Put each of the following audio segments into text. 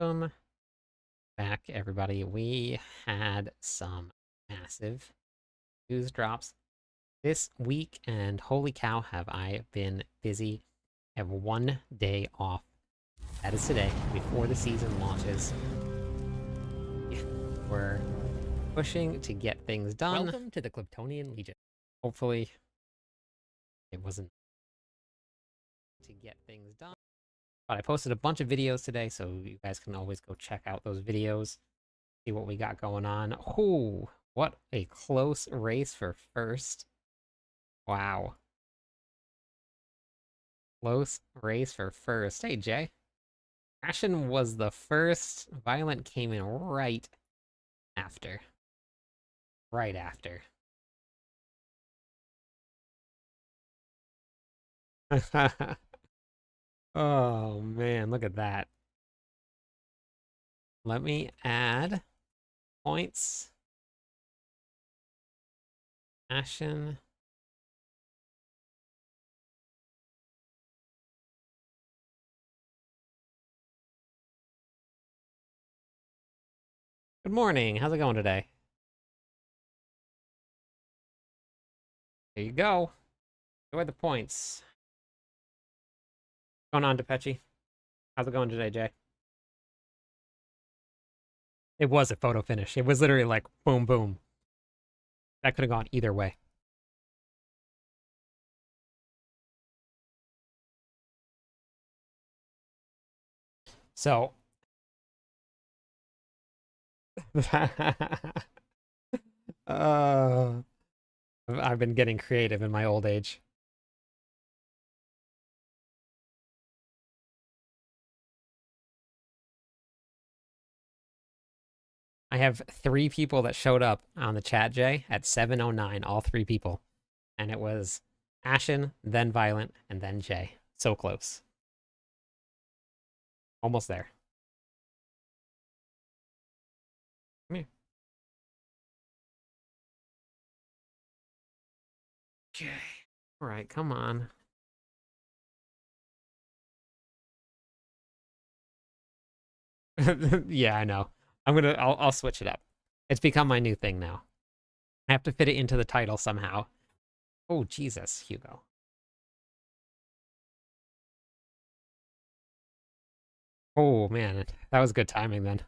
Welcome back, everybody. We had some massive news drops this week, and holy cow, have I been busy. I have 1 day off. That is today, before the season launches. Yeah, we're pushing to get things done. Welcome to the Cliptonian Legion. Hopefully, it wasn't to get things done. But I posted a bunch of videos today, so you guys can always go check out those videos. See what we got going on. Oh, what a close race for first. Wow. Close race for first. Hey, Jay. Ashen was the first. Violent came in right after. Right after. Oh, man, look at that. Let me add points. Ashen. Good morning. How's it going today? There you go. Enjoy the points. What's going on, DePetchy? How's it going today, Jay? It was a photo finish. It was literally like boom, boom. That could have gone either way. So, uh, I've been getting creative in my old age. I have 3 people that showed up on the chat, Jay, at 7:09, all 3 people. And it was Ashen, then Violent, and then Jay. So close. Almost there. Come here. Okay. All right, come on. Yeah, I know. I'll switch it up. It's become my new thing now. I have to fit it into the title somehow. Oh, Jesus, Hugo. Oh, man. That was good timing then.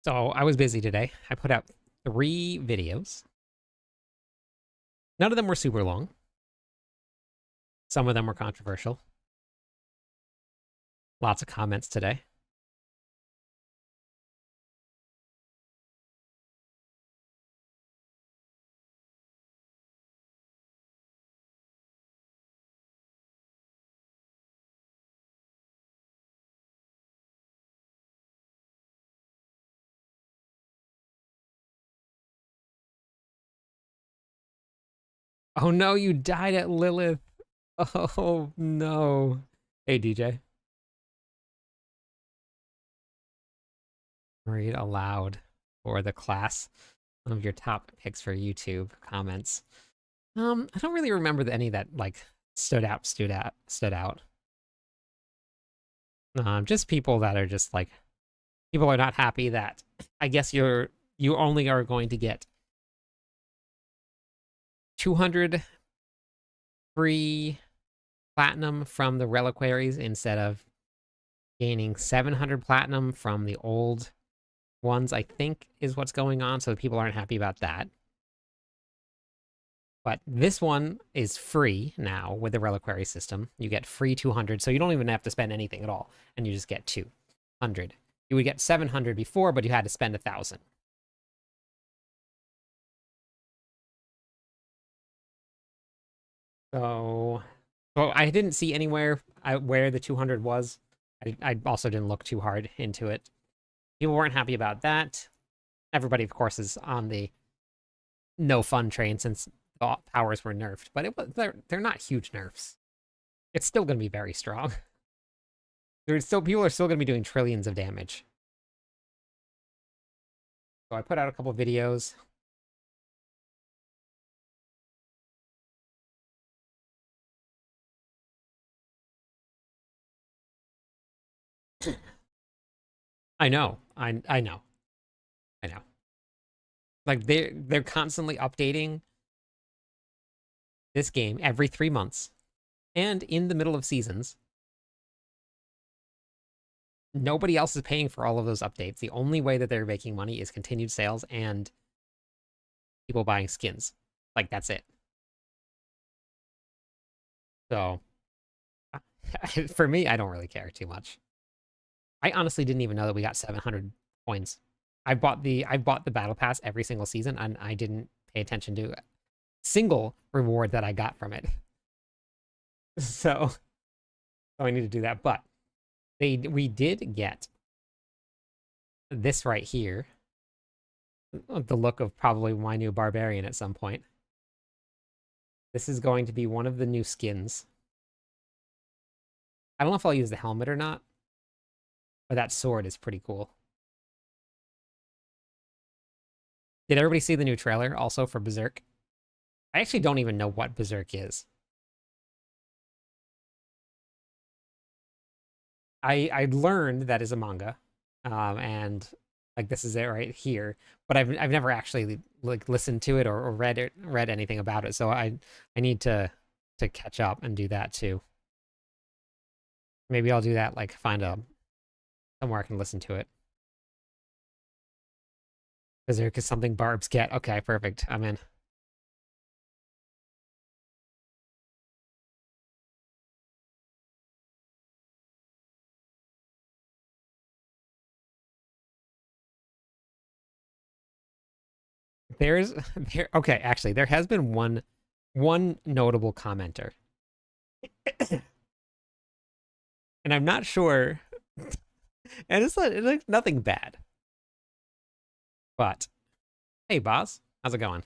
So I was busy today. I put out 3 videos. None of them were super long. Some of them were controversial. Lots of comments today. Oh no, you died at Lilith. Oh no. Hey, DJ. Read aloud for the class. One of your top picks for YouTube comments. I don't really remember any that like stood out. Just people that are just like, people are not happy that I guess you only are going to get 200 free platinum from the reliquaries instead of gaining 700 platinum from the old ones, I think is what's going on. So people aren't happy about that. But this one is free now with the reliquary system. You get free 200, so you don't even have to spend anything at all, and you just get 200. You would get 700 before, but you had to spend 1,000. So, well, I didn't see anywhere where the 200 was. I also didn't look too hard into it. People weren't happy about that. Everybody, of course, is on the no fun train since the powers were nerfed, but they're not huge nerfs. It's still going to be very strong. People are still going to be doing trillions of damage. So I put out a couple videos. I know. I know. I know. Like they're constantly updating this game every 3 months, and in the middle of seasons. Nobody else is paying for all of those updates. The only way that they're making money is continued sales and people buying skins. Like, that's it. So, for me, I don't really care too much. I honestly didn't even know that we got 700 coins. I bought the battle pass every single season, and I didn't pay attention to a single reward that I got from it. So I need to do that. But we did get this right here. The look of probably my new Barbarian at some point. This is going to be one of the new skins. I don't know if I'll use the helmet or not, but that sword is pretty cool. Did everybody see the new trailer also for Berserk? I actually don't even know what Berserk is. I learned that is a manga, and like this is it right here, but I've never actually like listened to it or read anything about it, so I need to catch up and do that too. Maybe I'll do that, like find somewhere I can listen to it. Berserk is something barbs get. Okay, perfect. I'm in. Okay, actually, there has been one notable commenter. And I'm not sure. And it's like nothing bad. But hey, boss, how's it going?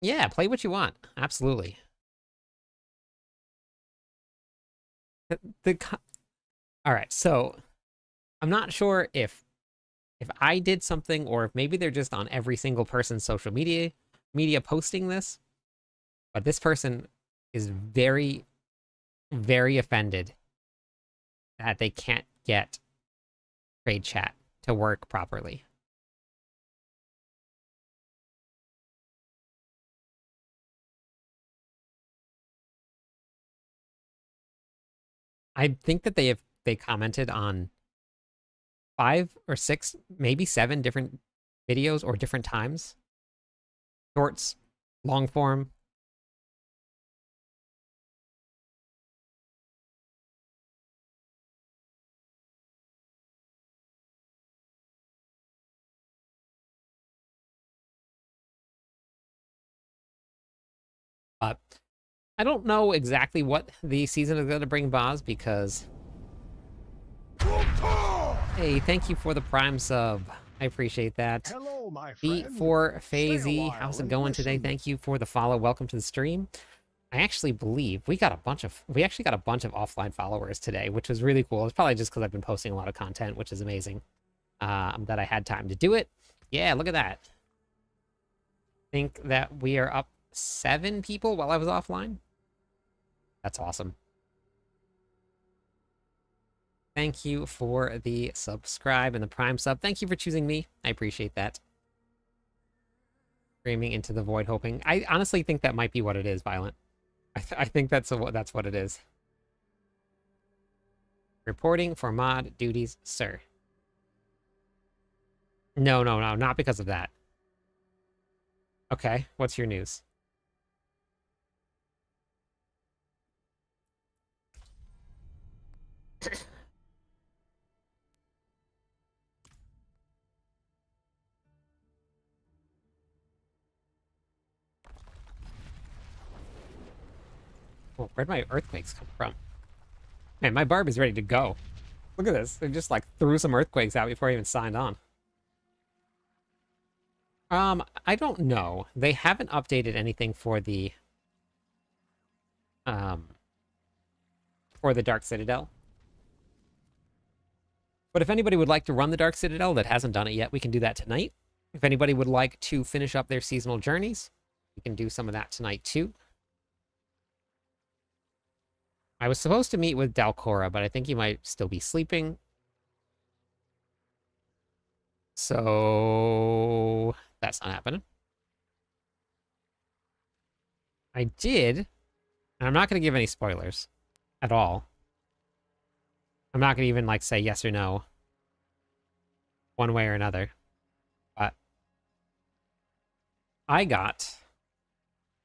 Yeah, play what you want. Absolutely. All right, so I'm not sure if I did something or if maybe they're just on every single person's social media posting this, but this person is very, very offended that they can't get trade chat to work properly. I think that they commented on 5 or 6, maybe 7 different videos or different times. Shorts, long form. But I don't know exactly what the season is going to bring, Boz, because... Hey, thank you for the Prime sub. I appreciate that. Hello, my friend. Beat for Fazy, how's it going today? Thank you for the follow. Welcome to the stream. I actually believe we actually got a bunch of offline followers today, which was really cool. It's probably just because I've been posting a lot of content, which is amazing. That I had time to do it. Yeah, look at that. I think that we are up 7 people while I was offline. That's awesome. Thank you for the subscribe and the Prime sub. Thank you for choosing me. I appreciate that. Screaming into the void, hoping. I honestly think that might be what it is, Violent. I think that's what it is. Reporting for mod duties, sir. No, not because of that. Okay, what's your news? Oh, where'd my earthquakes come from? Man, my barb is ready to go. Look at this. They just like threw some earthquakes out before I even signed on. I don't know. They haven't updated anything for the Dark Citadel. But if anybody would like to run the Dark Citadel that hasn't done it yet, we can do that tonight. If anybody would like to finish up their seasonal journeys, we can do some of that tonight too. I was supposed to meet with Dalcora, but I think he might still be sleeping. So that's not happening. I did, and I'm not going to give any spoilers at all. I'm not going to even like say yes or no one way or another. But I got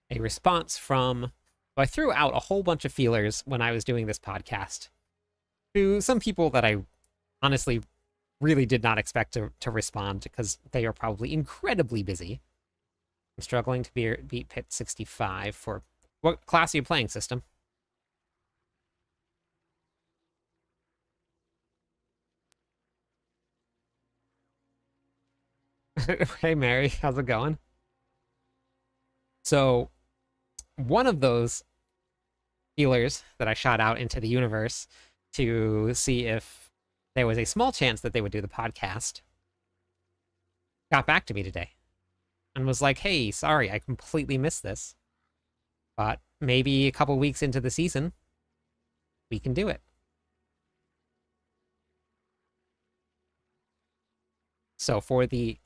a response from, so I threw out a whole bunch of feelers when I was doing this podcast to some people that I honestly really did not expect to respond because they are probably incredibly busy. I'm struggling to beat Pit 65 for... What class are you playing, System? Hey, Mary, how's it going? So, one of those feelers that I shot out into the universe to see if there was a small chance that they would do the podcast got back to me today and was like, hey, sorry, I completely missed this. But maybe a couple weeks into the season, we can do it. So for the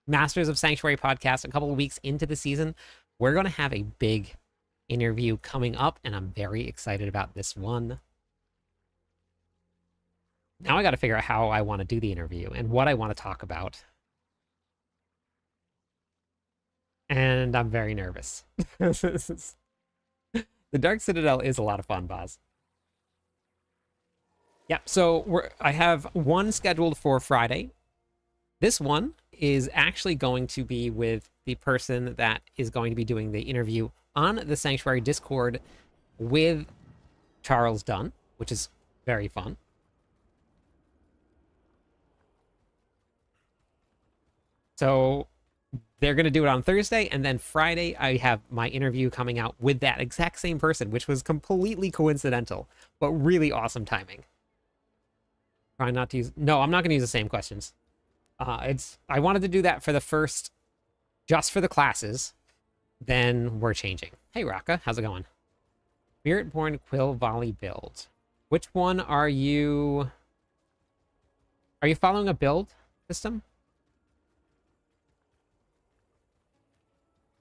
Masters of Sanctuary podcast, a couple of weeks into the season, we're going to have a big interview coming up, and I'm very excited about this one. Now I got to figure out how I want to do the interview and what I want to talk about. And I'm very nervous. The Dark Citadel is a lot of fun, Boz. Yeah, so I have one scheduled for Friday. This one is actually going to be with the person that is going to be doing the interview on the Sanctuary Discord with Charles Dunn, which is very fun. So they're going to do it on Thursday, and then Friday I have my interview coming out with that exact same person, which was completely coincidental, but really awesome timing. Try not to use... No, I'm not going to use the same questions. I wanted to do that for the first, just for the classes. Then we're changing. Hey, Raka, how's it going? Spiritborn Quill Volley build. Which one are you... Are you following a build system?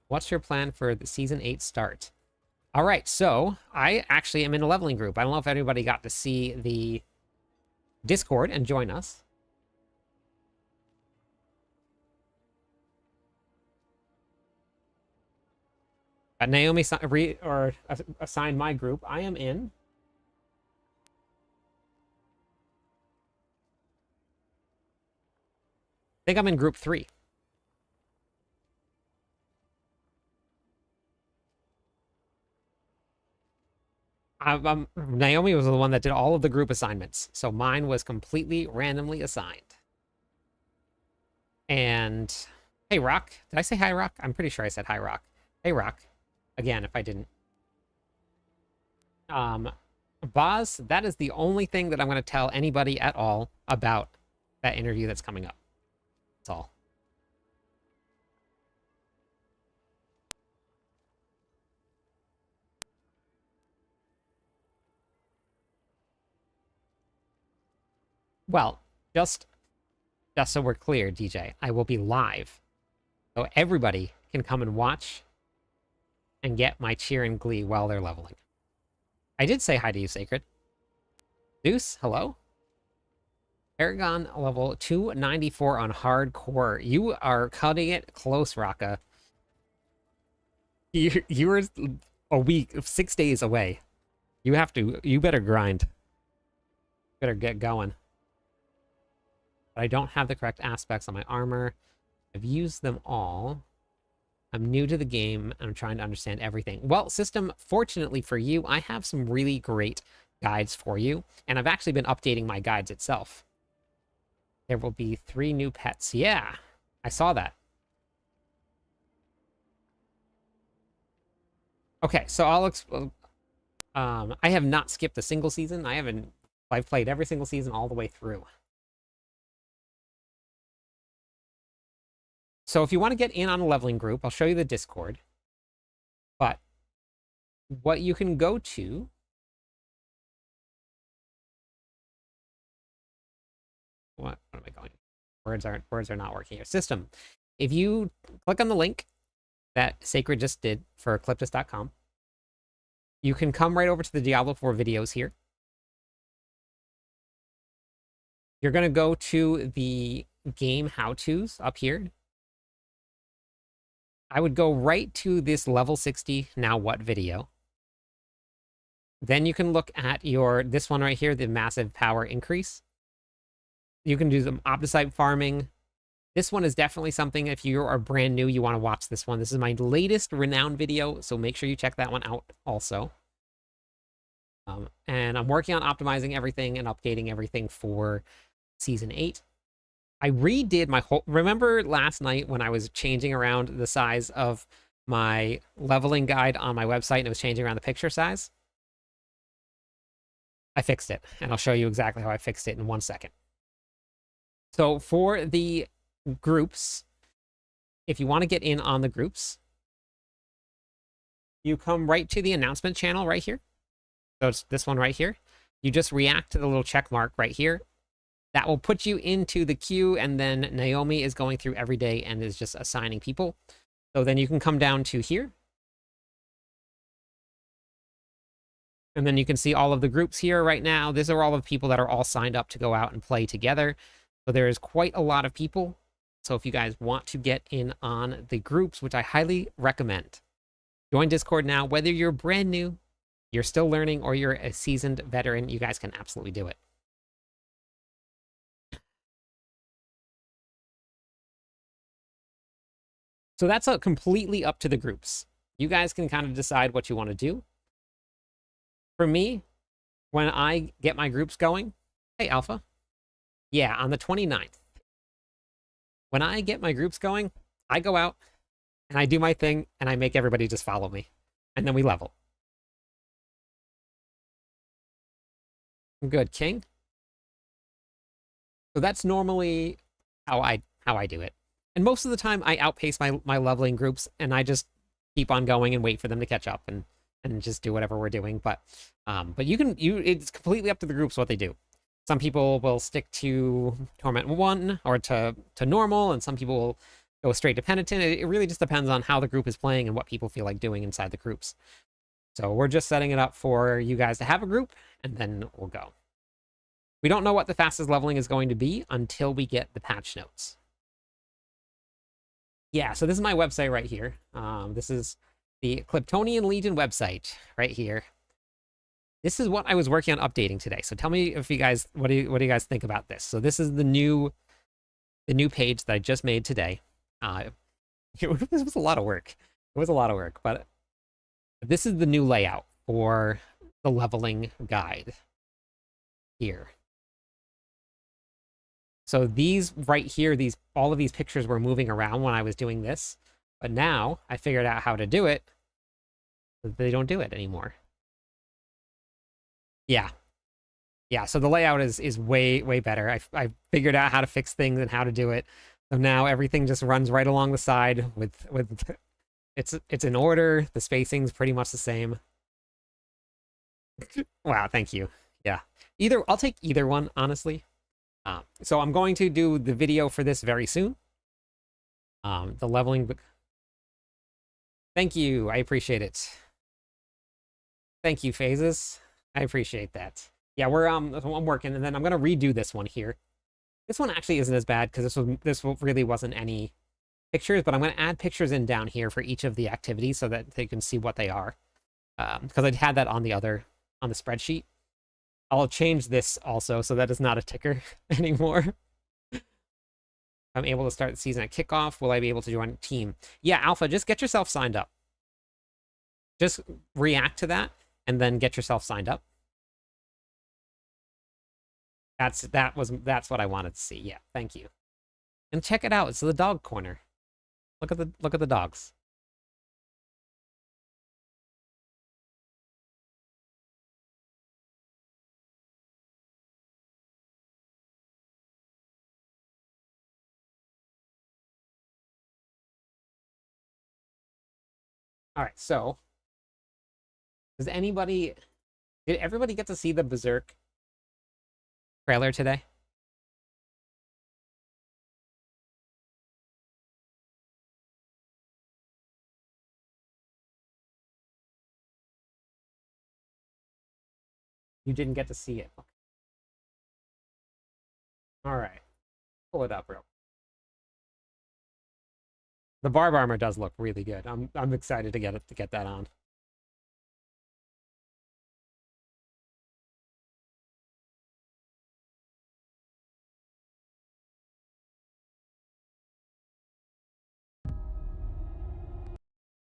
What's your plan for the Season 8 start? All right, so I actually am in a leveling group. I don't know if anybody got to see the Discord and join us. Naomi assigned my group. I am in. I think I'm in group 3. Naomi was the one that did all of the group assignments, so mine was completely randomly assigned. And hey, Rock. Did I say hi, Rock? I'm pretty sure I said hi, Rock. Hey, Rock. Again, if I didn't. Boz, that is the only thing that I'm going to tell anybody at all about that interview that's coming up. That's all. Well, just so we're clear, DJ, I will be live. So everybody can come and watch and get my cheer and glee while they're leveling. I did say hi to you, Sacred. Zeus, hello? Paragon level 294 on hardcore. You are cutting it close, Raka. You're a week, 6 days away. You better grind. Better get going. But I don't have the correct aspects on my armor. I've used them all. I'm new to the game, and I'm trying to understand everything. Well, System, fortunately for you, I have some really great guides for you, and I've actually been updating my guides itself. There will be 3 new pets. Yeah, I saw that. Okay, so I have not skipped a single season. I've played every single season all the way through. So if you want to get in on a leveling group, I'll show you the Discord. But what you can go to What am I going? Words are not working here. System. If you click on the link that Sacred just did for ecliptus.com, you can come right over to the Diablo 4 videos here. You're going to go to the game how-tos up here. I would go right to this level 60 now what video. Then you can look at this one right here, the massive power increase. You can do some opticite farming. This one is definitely something, if you are brand new, you want to watch this one. This is my latest renowned video, so make sure you check that one out also. And I'm working on optimizing everything and updating everything for Season 8. I redid my whole... Remember last night when I was changing around the size of my leveling guide on my website and it was changing around the picture size? I fixed it, and I'll show you exactly how I fixed it in 1 second. So for the groups, if you want to get in on the groups, you come right to the announcement channel right here. So it's this one right here. You just react to the little check mark right here. That will put you into the queue, and then Naomi is going through every day and is just assigning people. So then you can come down to here. And then you can see all of the groups here right now. These are all of the people that are all signed up to go out and play together. So there is quite a lot of people. So if you guys want to get in on the groups, which I highly recommend, join Discord now. Whether you're brand new, you're still learning, or you're a seasoned veteran, you guys can absolutely do it. So that's completely up to the groups. You guys can kind of decide what you want to do. For me, when I get my groups going, hey, Alpha. Yeah, on the 29th. When I get my groups going, I go out and I do my thing and I make everybody just follow me. And then we level. Good, King. So that's normally how I do it. And most of the time I outpace my leveling groups and I just keep on going and wait for them to catch up and just do whatever we're doing. But it's completely up to the groups what they do. Some people will stick to Torment 1 or to normal, and some people will go straight to Penitent. It really just depends on how the group is playing and what people feel like doing inside the groups. So we're just setting it up for you guys to have a group, and then we'll go. We don't know what the fastest leveling is going to be until we get the patch notes. Yeah, so this is my website right here. This is the Klyptonian Legion website right here. This is what I was working on updating today. So tell me if you guys, what do you guys think about this? So this is the new page that I just made today. This was a lot of work. It was a lot of work, but this is the new layout for the leveling guide here. So these right here, all of these pictures were moving around when I was doing this, but now I figured out how to do it. They don't do it anymore. Yeah. Yeah, so the layout is way better. I figured out how to fix things and how to do it. So now everything just runs right along the side with it's in order. The spacing's pretty much the same. Wow, thank you. Yeah. I'll take either one, honestly. So I'm going to do the video for this very soon. The leveling. Thank you. I appreciate it. Thank you, Phases. I appreciate that. Yeah, I'm working, and then I'm gonna redo this one here. This one actually isn't as bad because this really wasn't any pictures, but I'm gonna add pictures in down here for each of the activities so that they can see what they are. Because I'd had that on the spreadsheet. I'll change this also so that is not a ticker anymore. I'm able to start the season at kickoff. Will I be able to join a team? Yeah, Alpha, just get yourself signed up. Just react to that and then get yourself signed up. That's what I wanted to see. Yeah, thank you. And check it out. It's the dog corner. Look at the dogs. All right, so did everybody get to see the Berserk trailer today? You didn't get to see it. All right, pull it up real. The barb armor does look really good. I'm excited to get that on.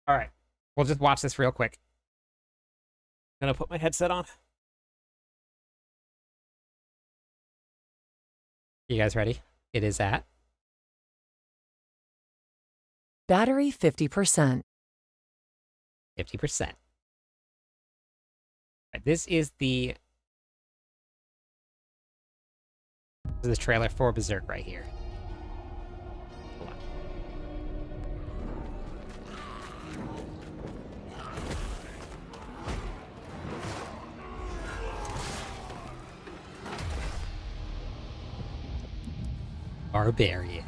All right, we'll just watch this real quick. I'm gonna put my headset on. You guys ready? It is at battery 50%. 50%. Right, this is the trailer for Berserk right here. Hold on. Barbarian.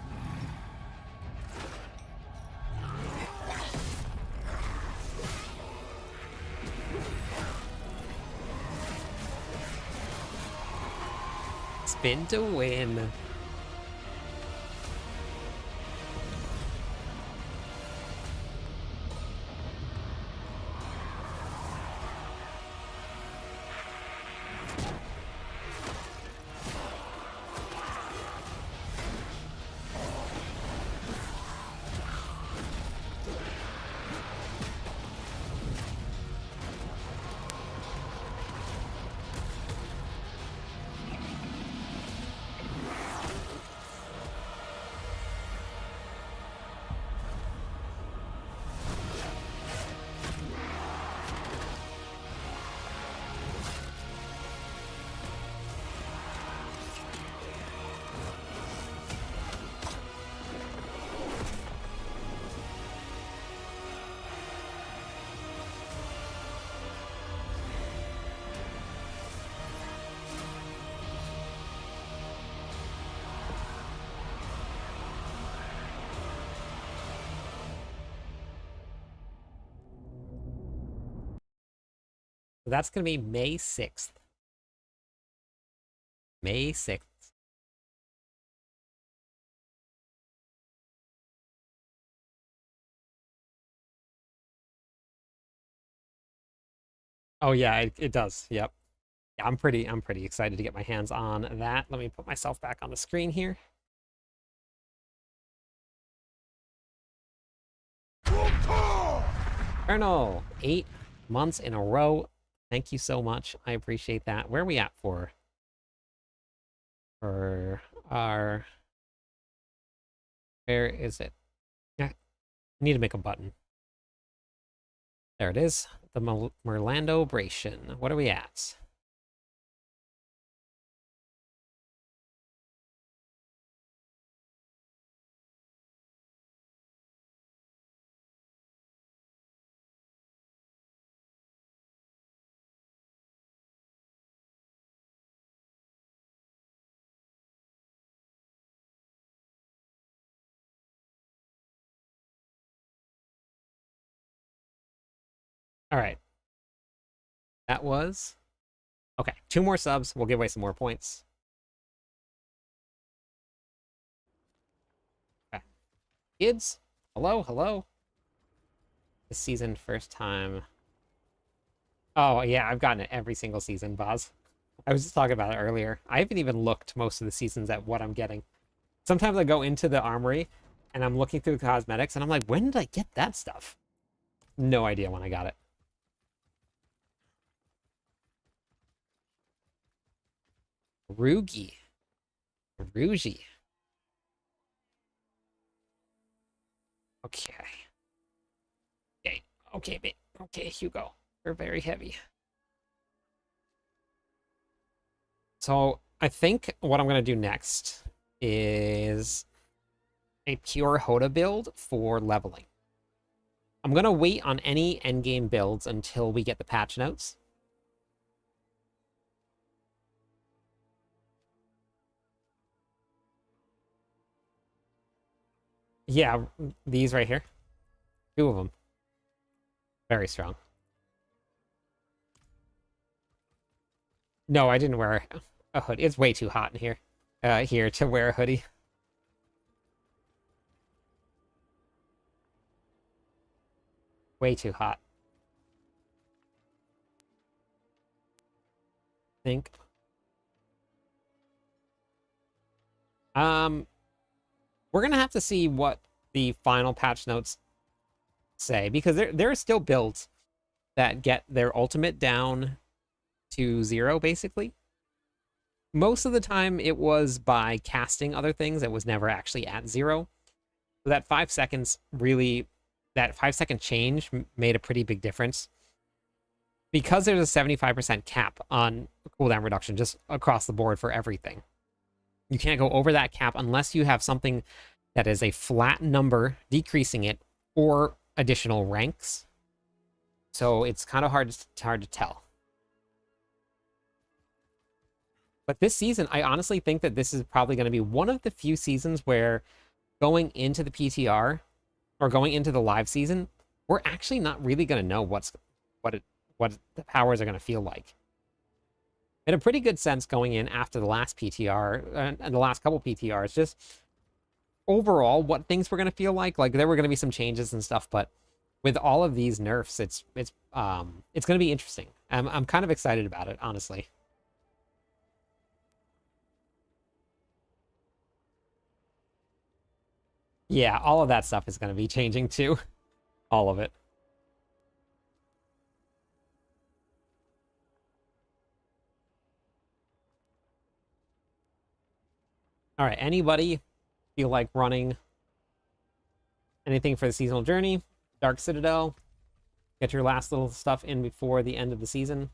Spin to win. So that's going to be May 6th. May 6th. Oh yeah, it does. Yep. Yeah, I'm pretty excited to get my hands on that. Let me put myself back on the screen here. Colonel, 8 months in a row. Thank you so much. I appreciate that. Where are we at for our, where is it? Yeah, I need to make a button. There it is. The Merlandobration. What are we at? All right. That was okay. 2 more subs. We'll give away some more points. Okay. Kids, hello, hello. This season, first time. Oh yeah, I've gotten it every single season, Boz. I was just talking about it earlier. I haven't even looked most of the seasons at what I'm getting. Sometimes I go into the armory and I'm looking through the cosmetics and I'm like, when did I get that stuff? No idea when I got it. Rugi. Rugi. Okay. Okay. Okay, okay, Hugo. We're very heavy. So I think what I'm going to do next is a pure Hoda build for leveling. I'm going to wait on any endgame builds until we get the patch notes. Yeah, these right here. 2 of them. Very strong. No, I didn't wear a hoodie. It's way too hot in here. Here to wear a hoodie. Way too hot. I think. Um, we're gonna have to see what the final patch notes say because there are still builds that get their ultimate down to 0 basically. Most of the time it was by casting other things. It was never actually at 0. So that 5 seconds really, that 5 second change made a pretty big difference because there's a 75% cap on cooldown reduction just across the board for everything. You can't go over that cap unless you have something that is a flat number decreasing it or additional ranks. So it's kind of hard to tell. But this season, I honestly think that this is probably going to be one of the few seasons where going into the PTR or going into the live season, we're actually not really going to know what the powers are going to feel like. In a pretty good sense going in after the last PTR and the last couple PTRs, just overall what things were going to feel like. Like there were going to be some changes and stuff, but with all of these nerfs, it's going to be interesting. I'm kind of excited about it, honestly. Yeah, all of that stuff is going to be changing too. All of it. All right, anybody feel like running anything for the seasonal journey? Dark Citadel, get your last little stuff in before the end of the season.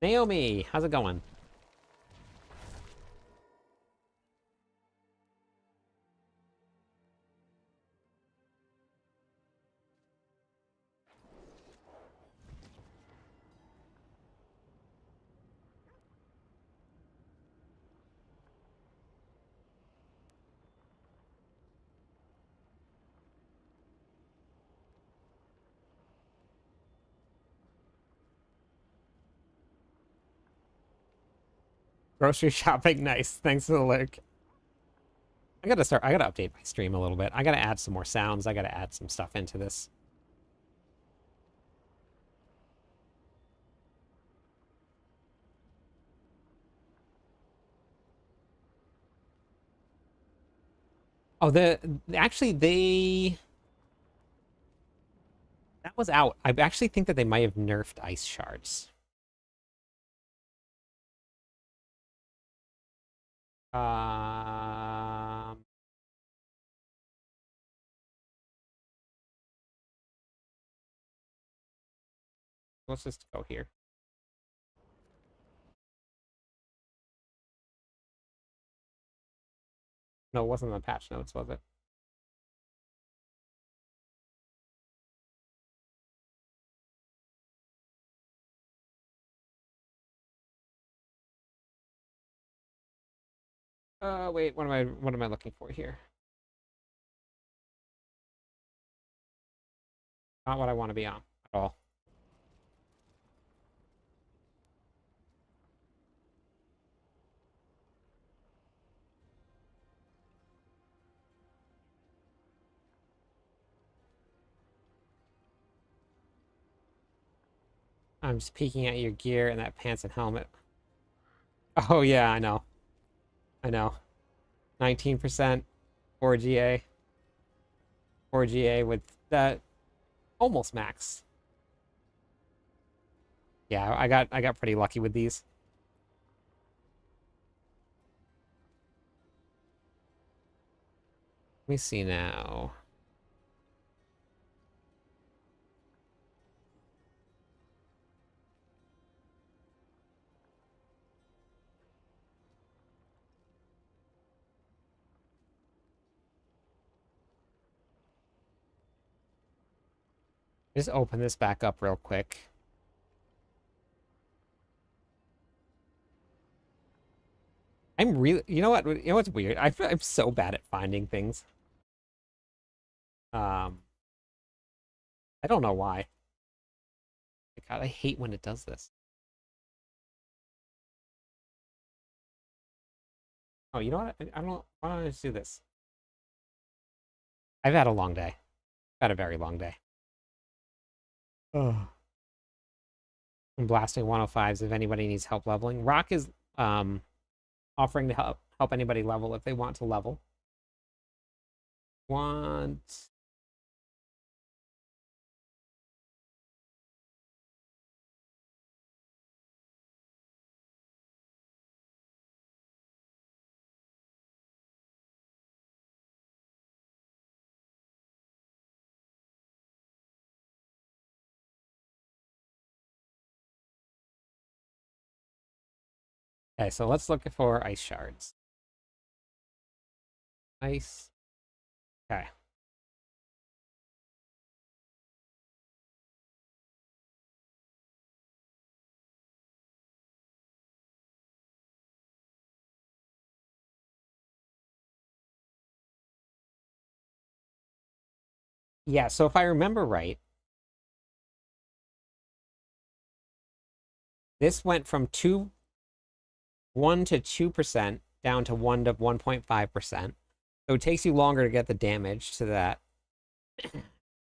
Naomi, how's it going? Grocery shopping, nice. Thanks for the lurk. I gotta update my stream a little bit. I gotta add some more sounds. I gotta add some stuff into this. Oh, actually that was out. I actually think that they might have nerfed ice shards. Um, let's just go here. No, it wasn't the patch notes, was it? Wait, what am I looking for here? Not what I want to be on at all. I'm just peeking at your gear and that pants and helmet. Oh yeah, I know. I know. 19% 4GA. 4GA with that almost max. Yeah, I got pretty lucky with these. Let me see now. Just open this back up real quick. I'm really, you know what? You know what's weird? I'm so bad at finding things. Um, I don't know why. God, I hate when it does this. Oh, you know what? I don't. Why don't I just do this? I've had a long day. Had a very long day. Oh. I'm blasting 105s if anybody needs help leveling. Rock is offering to help anybody level if they want to level. Want Okay, so let's look for ice shards. Ice. Okay. Yeah, so if I remember right, this went from 1 to 2% down to 1 to 1.5%. So it takes you longer to get the damage to that.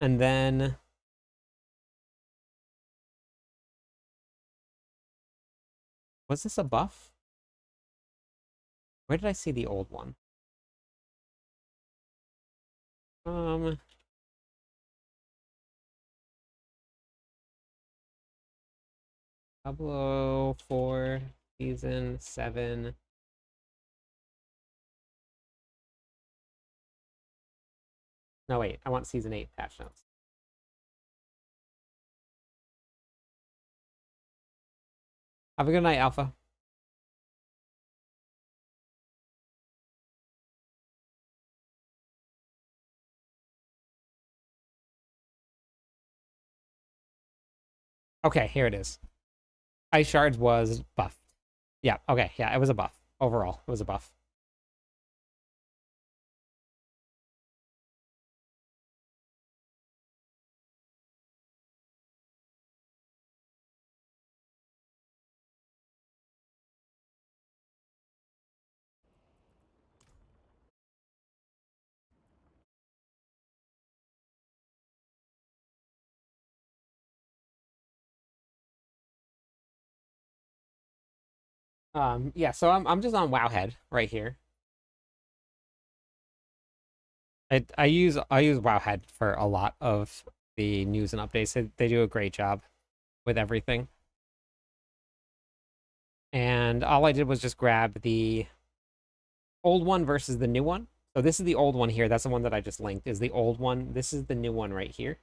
And then was this a buff? Where did I see the old one? Um, Diablo 4, Season 7. No, wait, I want Season 8 patch notes. Have a good night, Alpha. Okay, here it is. Ice Shards was buffed. Yeah, okay, yeah, it was a buff. Overall, it was a buff. Yeah, so I'm just on Wowhead right here. I use Wowhead for a lot of the news and updates. They do a great job with everything. And all I did was just grab the old one versus the new one. So this is the old one here. That's the one that I just linked, is the old one. This is the new one right here.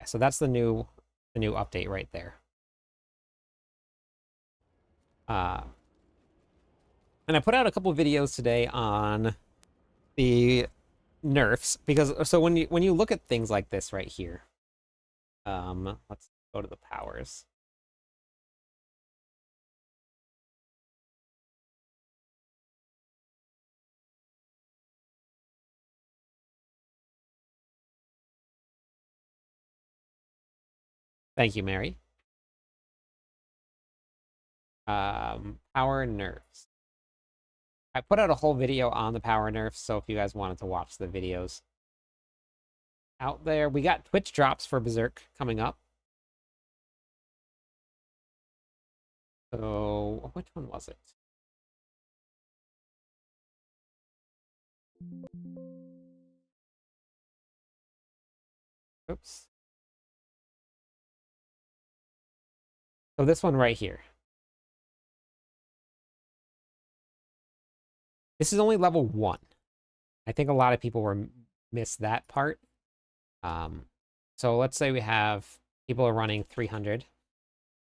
So that's the new update right there. Uh, and I put out a couple videos today on the nerfs because so when you look at things like this right here, let's go to the powers. Thank you, Mary. Power nerfs. I put out a whole video on the power nerfs, so if you guys wanted to watch the videos out there, we got Twitch drops for Berserk coming up. So which one was it? Oops. So this one right here. This is only level 1. I think a lot of people were missed that part. So let's say we have people are running 300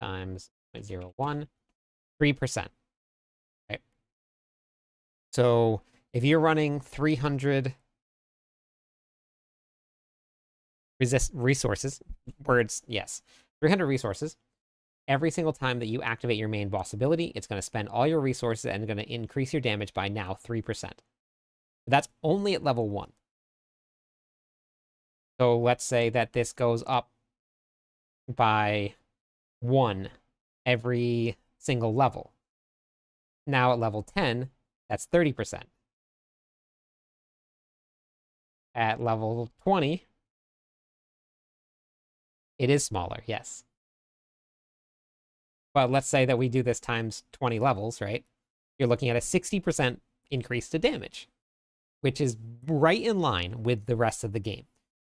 times 0.01, 3%. Right? So if you're running 300 resources, words, yes, 300 resources, every single time that you activate your main boss ability, it's going to spend all your resources and going to increase your damage by now 3%. That's only at level 1. So let's say that this goes up by 1 every single level. Now at level 10, that's 30%. At level 20, it is smaller, yes. But let's say that we do this times 20 levels, right? You're looking at a 60% increase to damage, which is right in line with the rest of the game.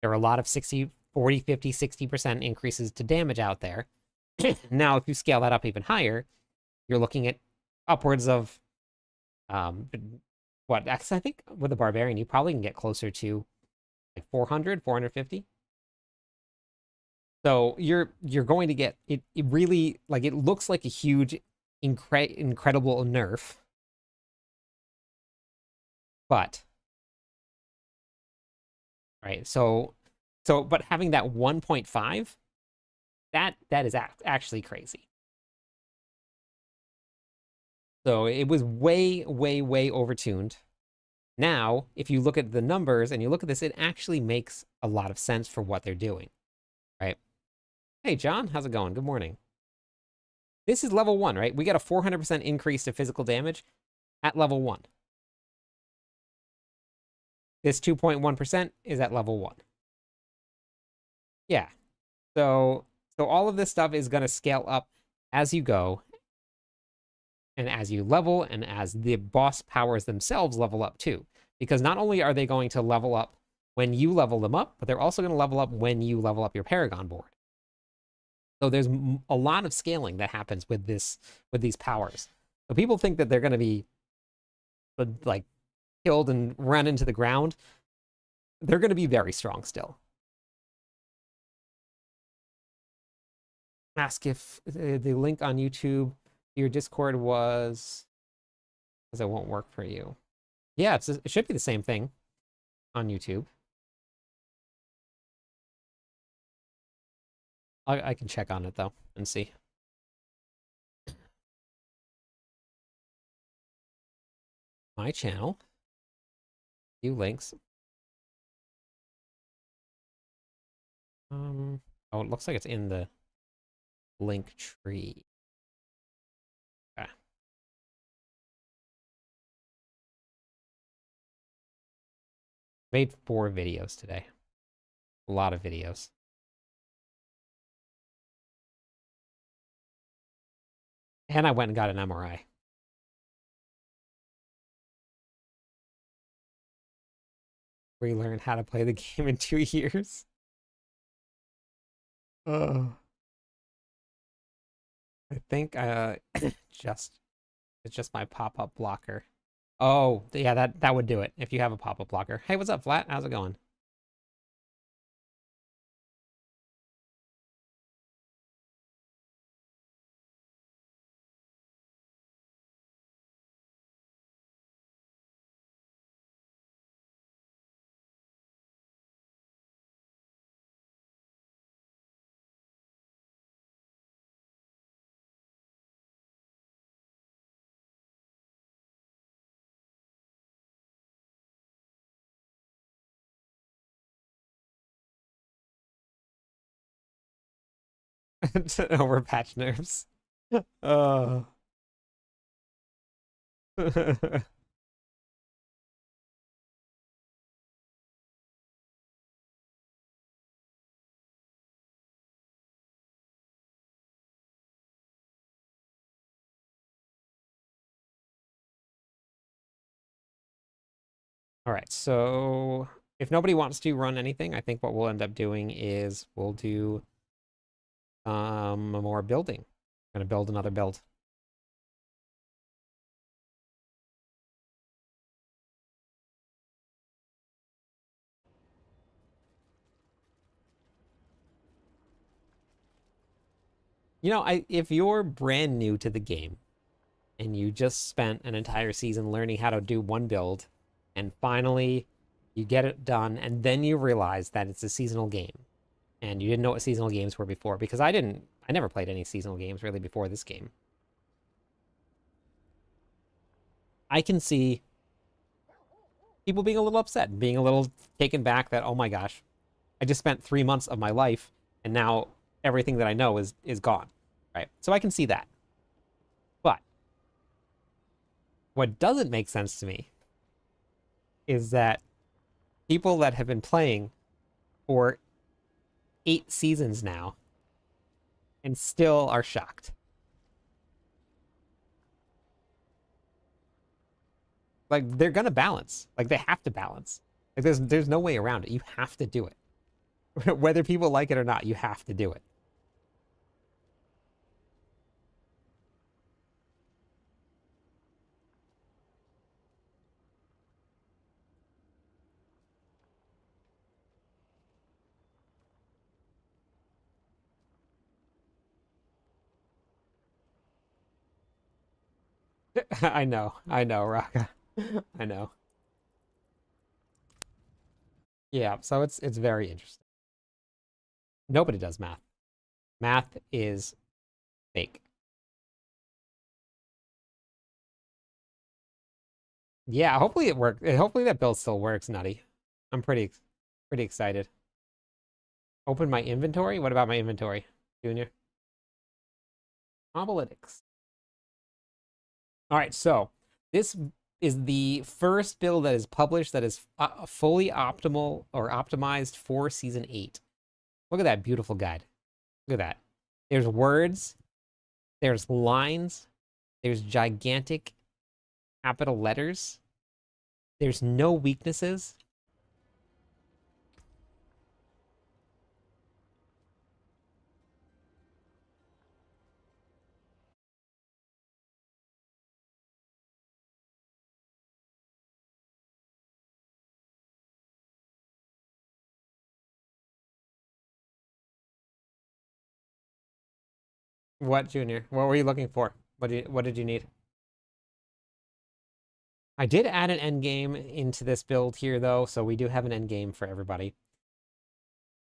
There are a lot of 60, 40, 50, 60% increases to damage out there. Now, if you scale that up even higher, you're looking at upwards of, what, I think with the Barbarian, you probably can get closer to like 400, 450. So you're going to get it really, like, it looks like a huge, incredible nerf. But, right, but having that 1.5, that is actually crazy. So it was way, way, way overtuned. Now, if you look at the numbers and you look at this, it actually makes a lot of sense for what they're doing, right? Hey, John, how's it going? Good morning. This is level 1, right? We got a 400% increase to physical damage at level 1. This 2.1% is at level 1. Yeah. So all of this stuff is going to scale up as you go, and as you level, and as the boss powers themselves level up too. Because not only are they going to level up when you level them up, but they're also going to level up when you level up your Paragon board. So there's a lot of scaling that happens with these powers. So people think that they're going to be like killed and run into the ground. They're going to be very strong still. Ask if the link on YouTube, your Discord was, because it won't work for you. Yeah, it should be the same thing on YouTube. I can check on it though and see. My channel, few links. Oh, it looks like it's in the link tree. Okay. Made 4 videos today. A lot of videos. And I went and got an MRI. Relearn how to play the game in 2 years. I think it's just my pop-up blocker. Oh, yeah, that would do it if you have a pop-up blocker. Hey, what's up, Flat? How's it going? Overpatch nerfs. Oh. All right, so if nobody wants to run anything, I think what we'll end up doing is we'll do more building. I'm gonna build another build. You know, if you're brand new to the game and you just spent an entire season learning how to do one build, and finally you get it done, and then you realize that it's a seasonal game, and you didn't know what seasonal games were before, because I didn't. I never played any seasonal games really before this game. I can see people being a little upset, being a little taken back that, oh my gosh, I just spent 3 months of my life and now everything that I know is gone. Right? So I can see that. But what doesn't make sense to me is that people that have been playing for 8 seasons now and still are shocked. Like they're gonna balance. Like they have to balance. Like there's no way around it. You have to do it. Whether people like it or not, you have to do it. I know, Raka. I know. Yeah, so it's very interesting. Nobody does math. Math is fake. Yeah, hopefully it works. Hopefully that build still works, Nutty. I'm pretty excited. Open my inventory? What about my inventory, Junior? Analytics. All right, so this is the first build that is published that is fully optimal or optimized for season 8. Look at that beautiful guide. Look at that. There's words, there's lines, there's gigantic capital letters. There's no weaknesses. What, Junior? What were you looking for? What did you need? I did add an end game into this build here, though, so we do have an end game for everybody.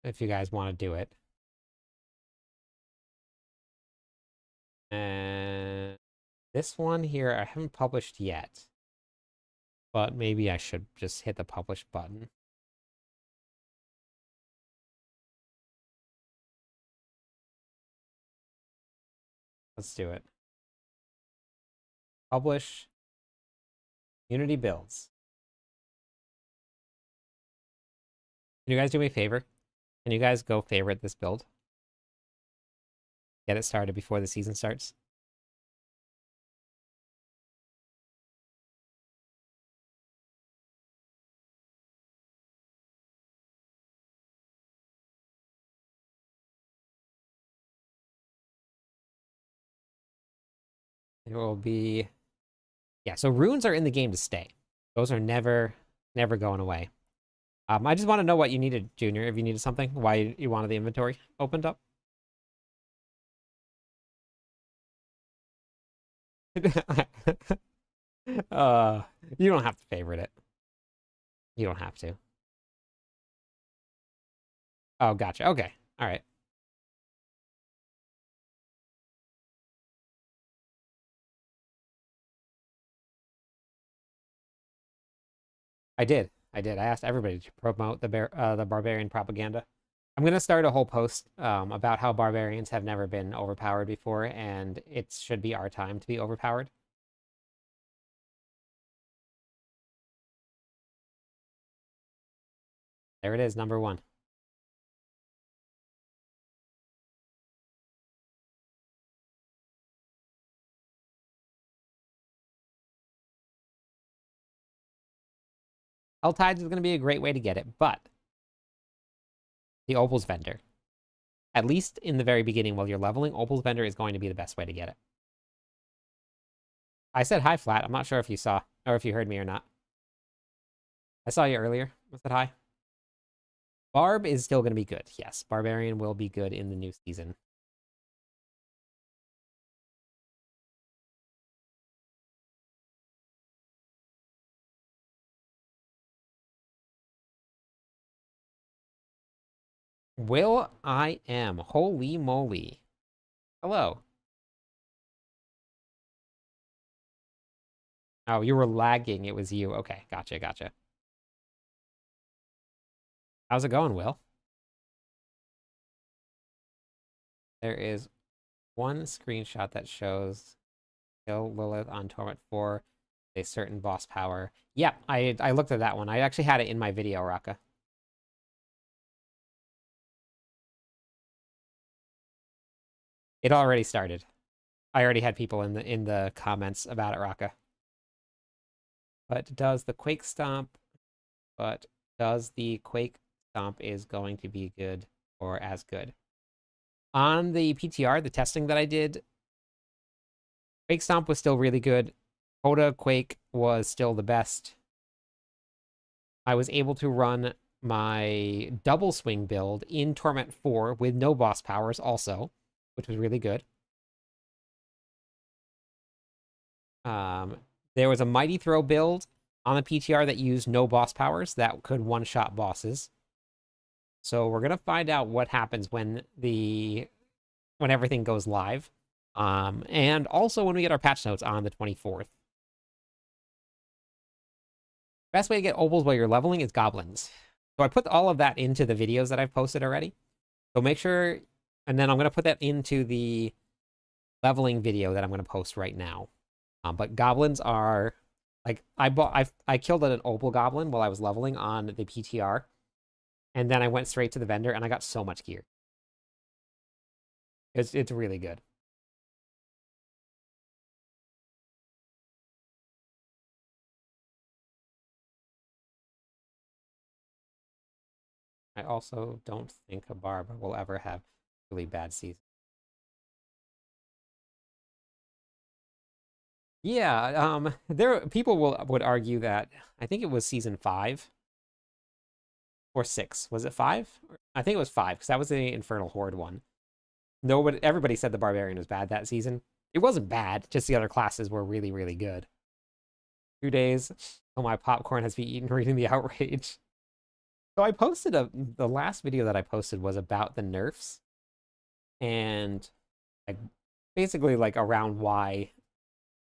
If you guys want to do it. And this one here, I haven't published yet. But maybe I should just hit the publish button. Let's do it. Publish Unity builds. Can you guys do me a favor? Can you guys go favorite this build? Get it started before the season starts. It will be... Yeah, so runes are in the game to stay. Those are never going away. I just want to know what you needed, Junior, if you needed something, why you wanted the inventory opened up. uh, you don't have to favorite it. You don't have to. Oh, gotcha. Okay. All right. I did. I did. I asked everybody to promote the Barbarian propaganda. I'm gonna start a whole post about how barbarians have never been overpowered before, and it should be our time to be overpowered. There it is, number 1. Tides is gonna be a great way to get it, but the Opals vendor, at least in the very beginning while you're leveling, Opals vendor is going to be the best way to get it. I said hi, Flat. I'm not sure if you saw or if you heard me or not. I saw you earlier. I said hi. Barb is still going to be good. Yes, Barbarian will be good in the new season. Will I am. Holy moly. Hello. Oh, you were lagging. It was you. Okay, gotcha, gotcha. How's it going, Will? There is one screenshot that shows kill Lilith on Torment 4, a certain boss power. Yeah, I looked at that one. I actually had it in my video, Raka. It already started. I already had people in the comments about it, Raka. But does the Quake Stomp? But does the Quake Stomp is going to be good or as good? On the PTR, the testing that I did, Quake Stomp was still really good. Hoda Quake was still the best. I was able to run my double swing build in Torment 4 with no boss powers also, which was really good. There was a Mighty Throw build on the PTR that used no boss powers that could one-shot bosses. So we're gonna find out what happens when everything goes live. And also when we get our patch notes on the 24th. Best way to get opals while you're leveling is goblins. So I put all of that into the videos that I've posted already. So make sure, and then I'm gonna put that into the leveling video that I'm gonna post right now. But goblins are like I killed an opal goblin while I was leveling on the PTR, and then I went straight to the vendor and I got so much gear. It's really good. I also don't think a barb will ever have really bad season. Yeah, there people would argue that I think it was season 5 or 6. Was it 5? I think it was 5 because that was the Infernal Horde one. Nobody, everybody said the Barbarian was bad that season. It wasn't bad, just the other classes were really, really good. 2 days. Oh, my popcorn has been eaten reading the outrage. So I posted the last video that I posted was about the nerfs and like basically like around why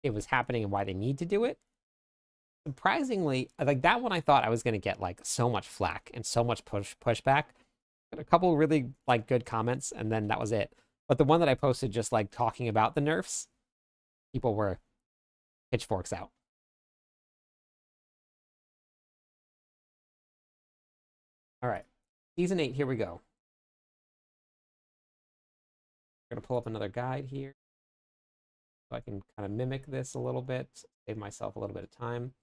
it was happening and why they need to do it. Surprisingly, like that one I thought I was gonna get like so much flack and so much pushback. Got a couple really like good comments, and then that was it. But the one that I posted just like talking about the nerfs, people were pitchforks out. All right, season 8, here we go. I'm gonna pull up another guide here so I can kind of mimic this a little bit, save myself a little bit of time.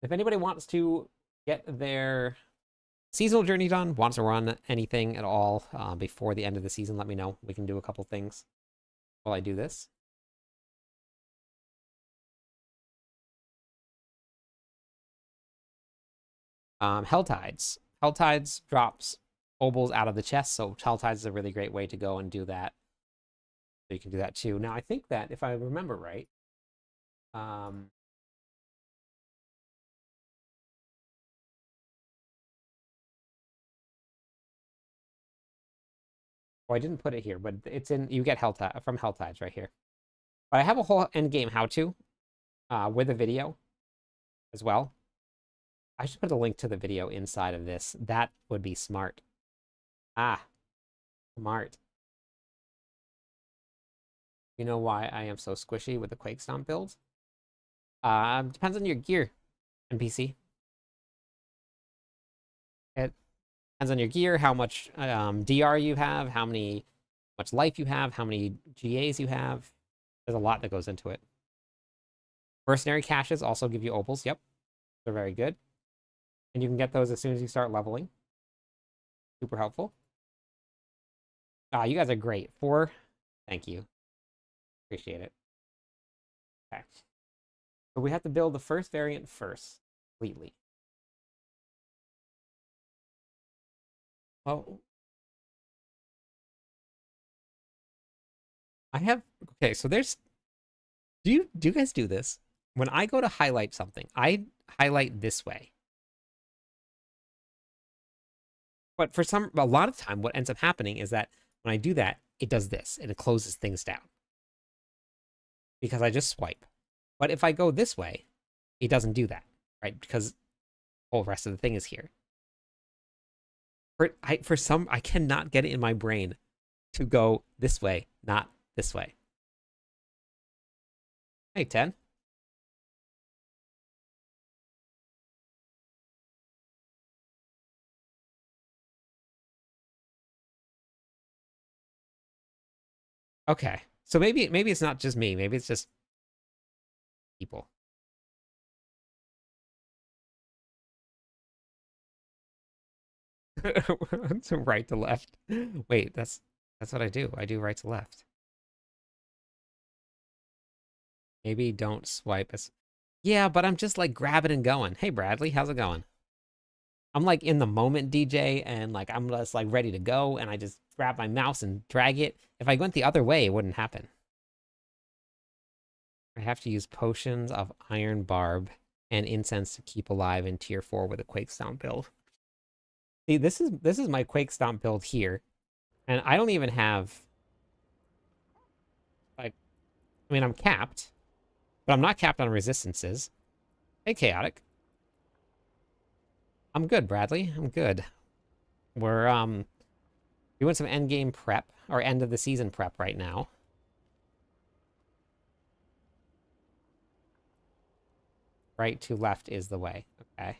If anybody wants to get their seasonal journey done, wants to run anything at all before the end of the season, let me know. We can do a couple things while I do this. Helltides. Helltides drops obols out of the chest, so Helltides is a really great way to go and do that. So you can do that too. Now, I think that if I remember right, well, I didn't put it here, but it's in, you get Helltide from Helltides right here. But I have a whole end game how-to with a video as well. I should put a link to the video inside of this. That would be smart. Ah, smart. You know why I am so squishy with the Quake Stomp build? Depends on your gear, NPC. It depends on your gear, how much DR you have, much life you have, how many GAs you have. There's a lot that goes into it. Mercenary caches also give you opals. Yep, they're very good. And you can get those as soon as you start leveling. Super helpful. You guys are great. 4, thank you. Appreciate it. Okay. So we have to build the first variant first, completely. Well, I have, okay, so there's, do you guys do this? When I go to highlight something, I highlight this way. But for a lot of time, what ends up happening is that when I do that, it does this and it closes things down because I just swipe. But if I go this way, it doesn't do that, right? Because the whole rest of the thing is here. I cannot get it in my brain to go this way, not this way. Hey, 10. Okay. So maybe it's not just me. Maybe it's just people. To right to left. Wait, that's what I do. I do right to left. Maybe don't swipe as. Yeah, but I'm just like grabbing and going. Hey Bradley, how's it going? I'm like in the moment, DJ, and like I'm just like ready to go, and I just grab my mouse and drag it. If I went the other way, it wouldn't happen. I have to use potions of iron barb and incense to keep alive in tier 4 with a Quake Stomp build. See, this is my Quake Stomp build here, and I don't even have like, I mean, I'm capped, but I'm not capped on resistances. Hey, Chaotic. I'm good, Bradley. I'm good. We're doing some end game prep or end of the season prep right now. Right to left is the way. Okay.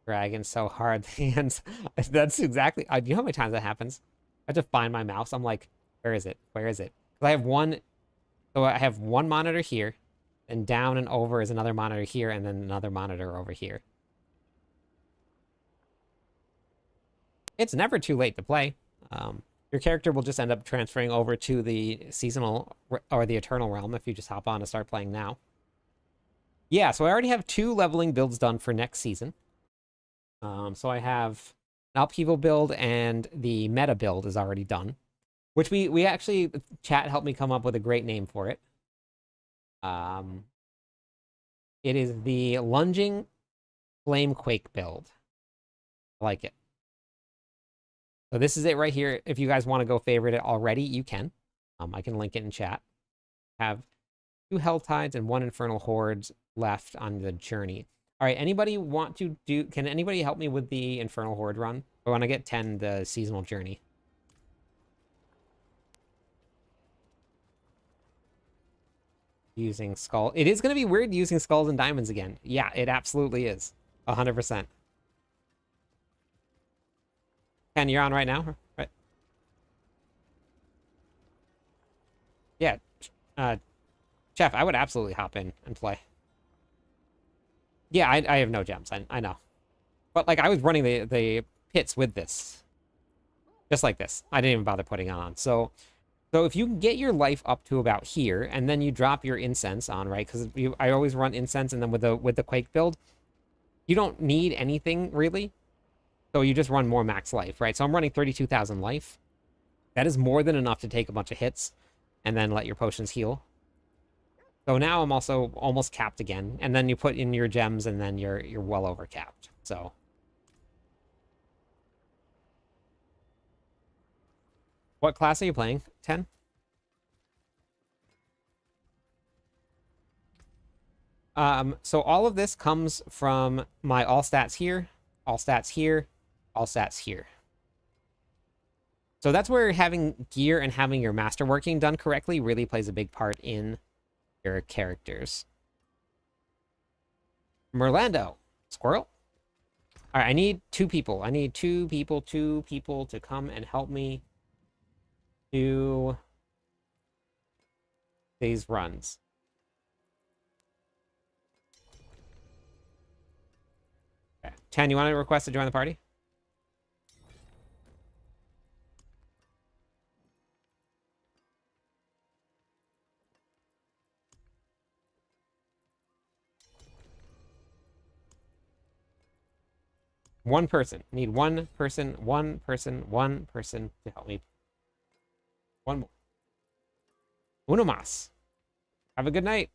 Dragon so hard the hands. That's exactly. You know how many times that happens? I have to find my mouse. I'm like, where is it? Where is it? Because I have one. So I have one monitor here, and down and over is another monitor here, and then another monitor over here. It's never too late to play. Your character will just end up transferring over to the seasonal or the eternal realm if you just hop on and start playing now. Yeah, so I already have 2 leveling builds done for next season. So I have an Upheaval build and the meta build is already done, which we actually, chat helped me come up with a great name for it. It is the Lunging Flamequake build. I like it. So this is it right here. If you guys want to go favorite it already, you can. I can link it in chat. Have 2 Hell Tides and 1 Infernal Hordes left on the journey. All right, anybody want to do... Can anybody help me with the Infernal Horde run? I want to get 10 the seasonal journey. Using skull. It is going to be weird using skulls and diamonds again. Yeah, it absolutely is. 100%. Ken, you're on right now? Right. Yeah. Chef, I would absolutely hop in and play. Yeah, I have no gems. I know. But, like, I was running the pits with this. Just like this. I didn't even bother putting it on. So if you can get your life up to about here, and then you drop your incense on, right? Because I always run incense, and then with the Quake build, you don't need anything, really. So you just run more max life, right? So I'm running 32,000 life. That is more than enough to take a bunch of hits, and then let your potions heal. So now I'm also almost capped again, and then you put in your gems, and then you're well over capped. So what class are you playing? 10? So all of this comes from my all stats here, all stats here, all stats here. So that's where having gear and having your masterworking done correctly really plays a big part in your characters. Merlando. Squirrel? All right, I need 2 people. I need 2 people to come and help me do these runs. Okay. 10, you want to request to join the party? One person. Need one person to help me. One more. Uno más. Have a good night.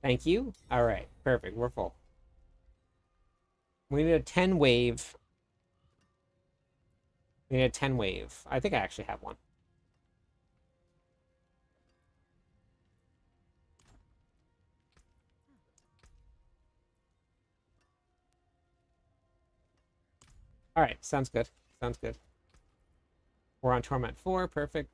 Thank you. All right, perfect. We're full. We need a 10 wave. We need a 10 wave. I think I actually have one. All right, sounds good. Sounds good. We're on Torment 4. Perfect.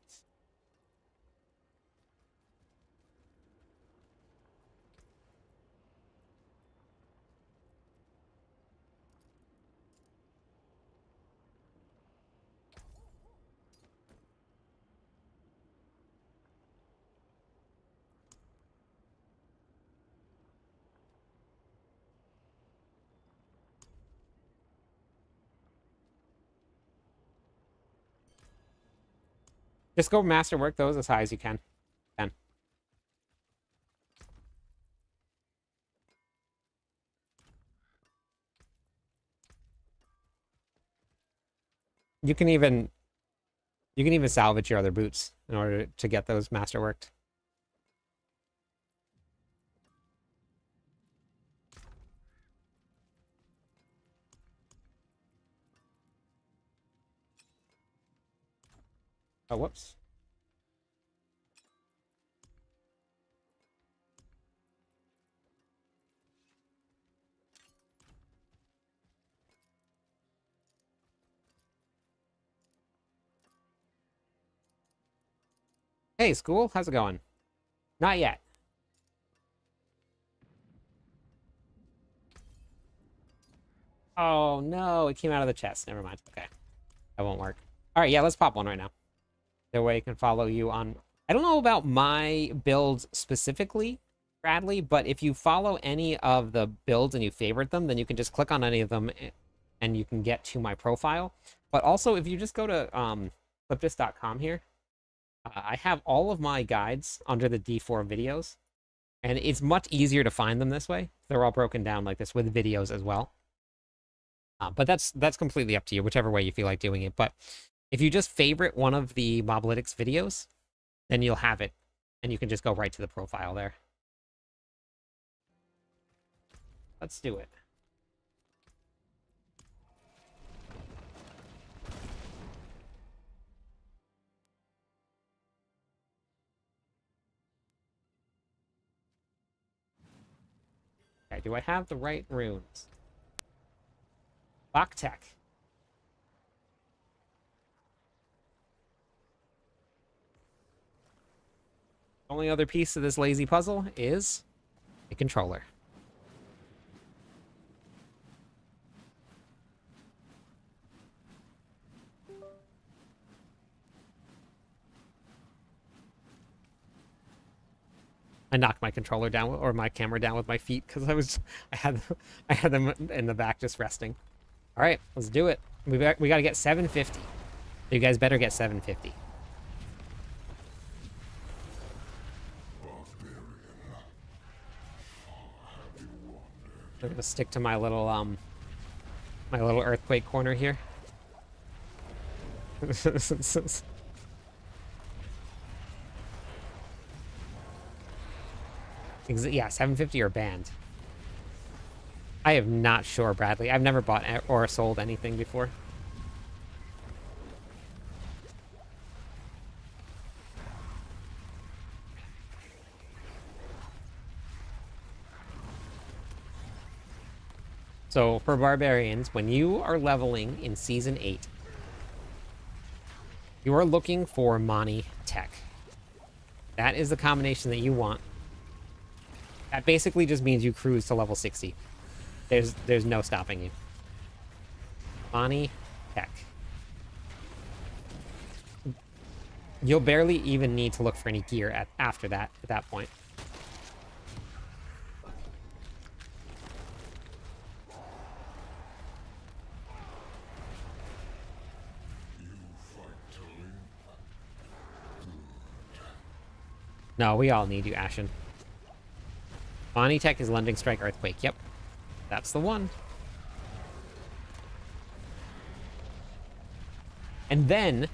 Just go masterwork those as high as you can. You can even salvage your other boots in order to get those masterworked. Oh, whoops. Hey, school, how's it going? Not yet. Oh, no, it came out of the chest. Never mind. Okay. That won't work. All right, yeah, let's pop one right now. That way I can follow you on... I don't know about my builds specifically, Bradley, but if you follow any of the builds and you favorite them, then you can just click on any of them and you can get to my profile. But also, if you just go to clipdisc.com here, I have all of my guides under the D4 videos, and it's much easier to find them this way. They're all broken down like this with videos as well. But that's completely up to you, whichever way you feel like doing it. But if you just favorite one of the Moblytics videos, then you'll have it, and you can just go right to the profile there. Let's do it. Okay, do I have the right runes? Baktek. Only other piece of this lazy puzzle is a controller. I knocked my controller down or my camera down with my feet because I had them in the back just resting. All right, let's do it. We got to get 750. You guys better get 750. I'm gonna stick to my little earthquake corner here. Yeah, 750 or banned. I am not sure, Bradley. I've never bought or sold anything before. So for barbarians, when you are leveling in Season 8, you are looking for Mani Tech. That is the combination that you want. That basically just means you cruise to level 60. There's no stopping you. Mani Tech. You'll barely even need to look for any gear after that, at that point. No, we all need you, Ashen. Mani Tech is Lending Strike Earthquake. Yep. That's the one. And then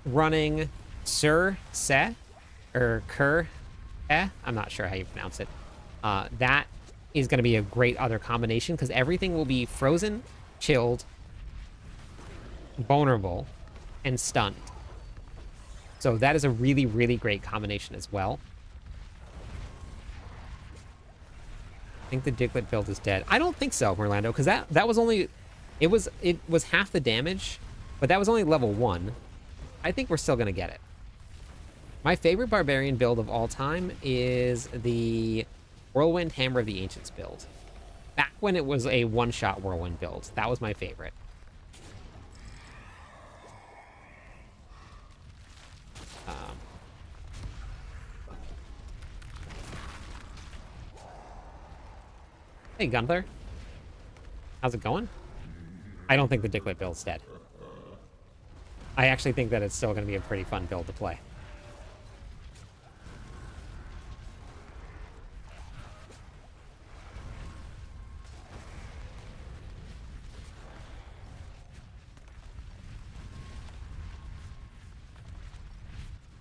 running Sir Se or Kur I'm not sure how you pronounce it. That is going to be a great other combination because everything will be frozen, chilled, vulnerable, and stunned. So that is a really, really great combination as well. I think the Diglett build is dead. I don't think so, Merlando, because that was only... It was half the damage, but that was only level 1. I think we're still going to get it. My favorite Barbarian build of all time is the Whirlwind Hammer of the Ancients build. Back when it was a one-shot Whirlwind build. That was my favorite. Hey, Gunther. How's it going? I don't think the Diglett build's dead. I actually think that it's still going to be a pretty fun build to play.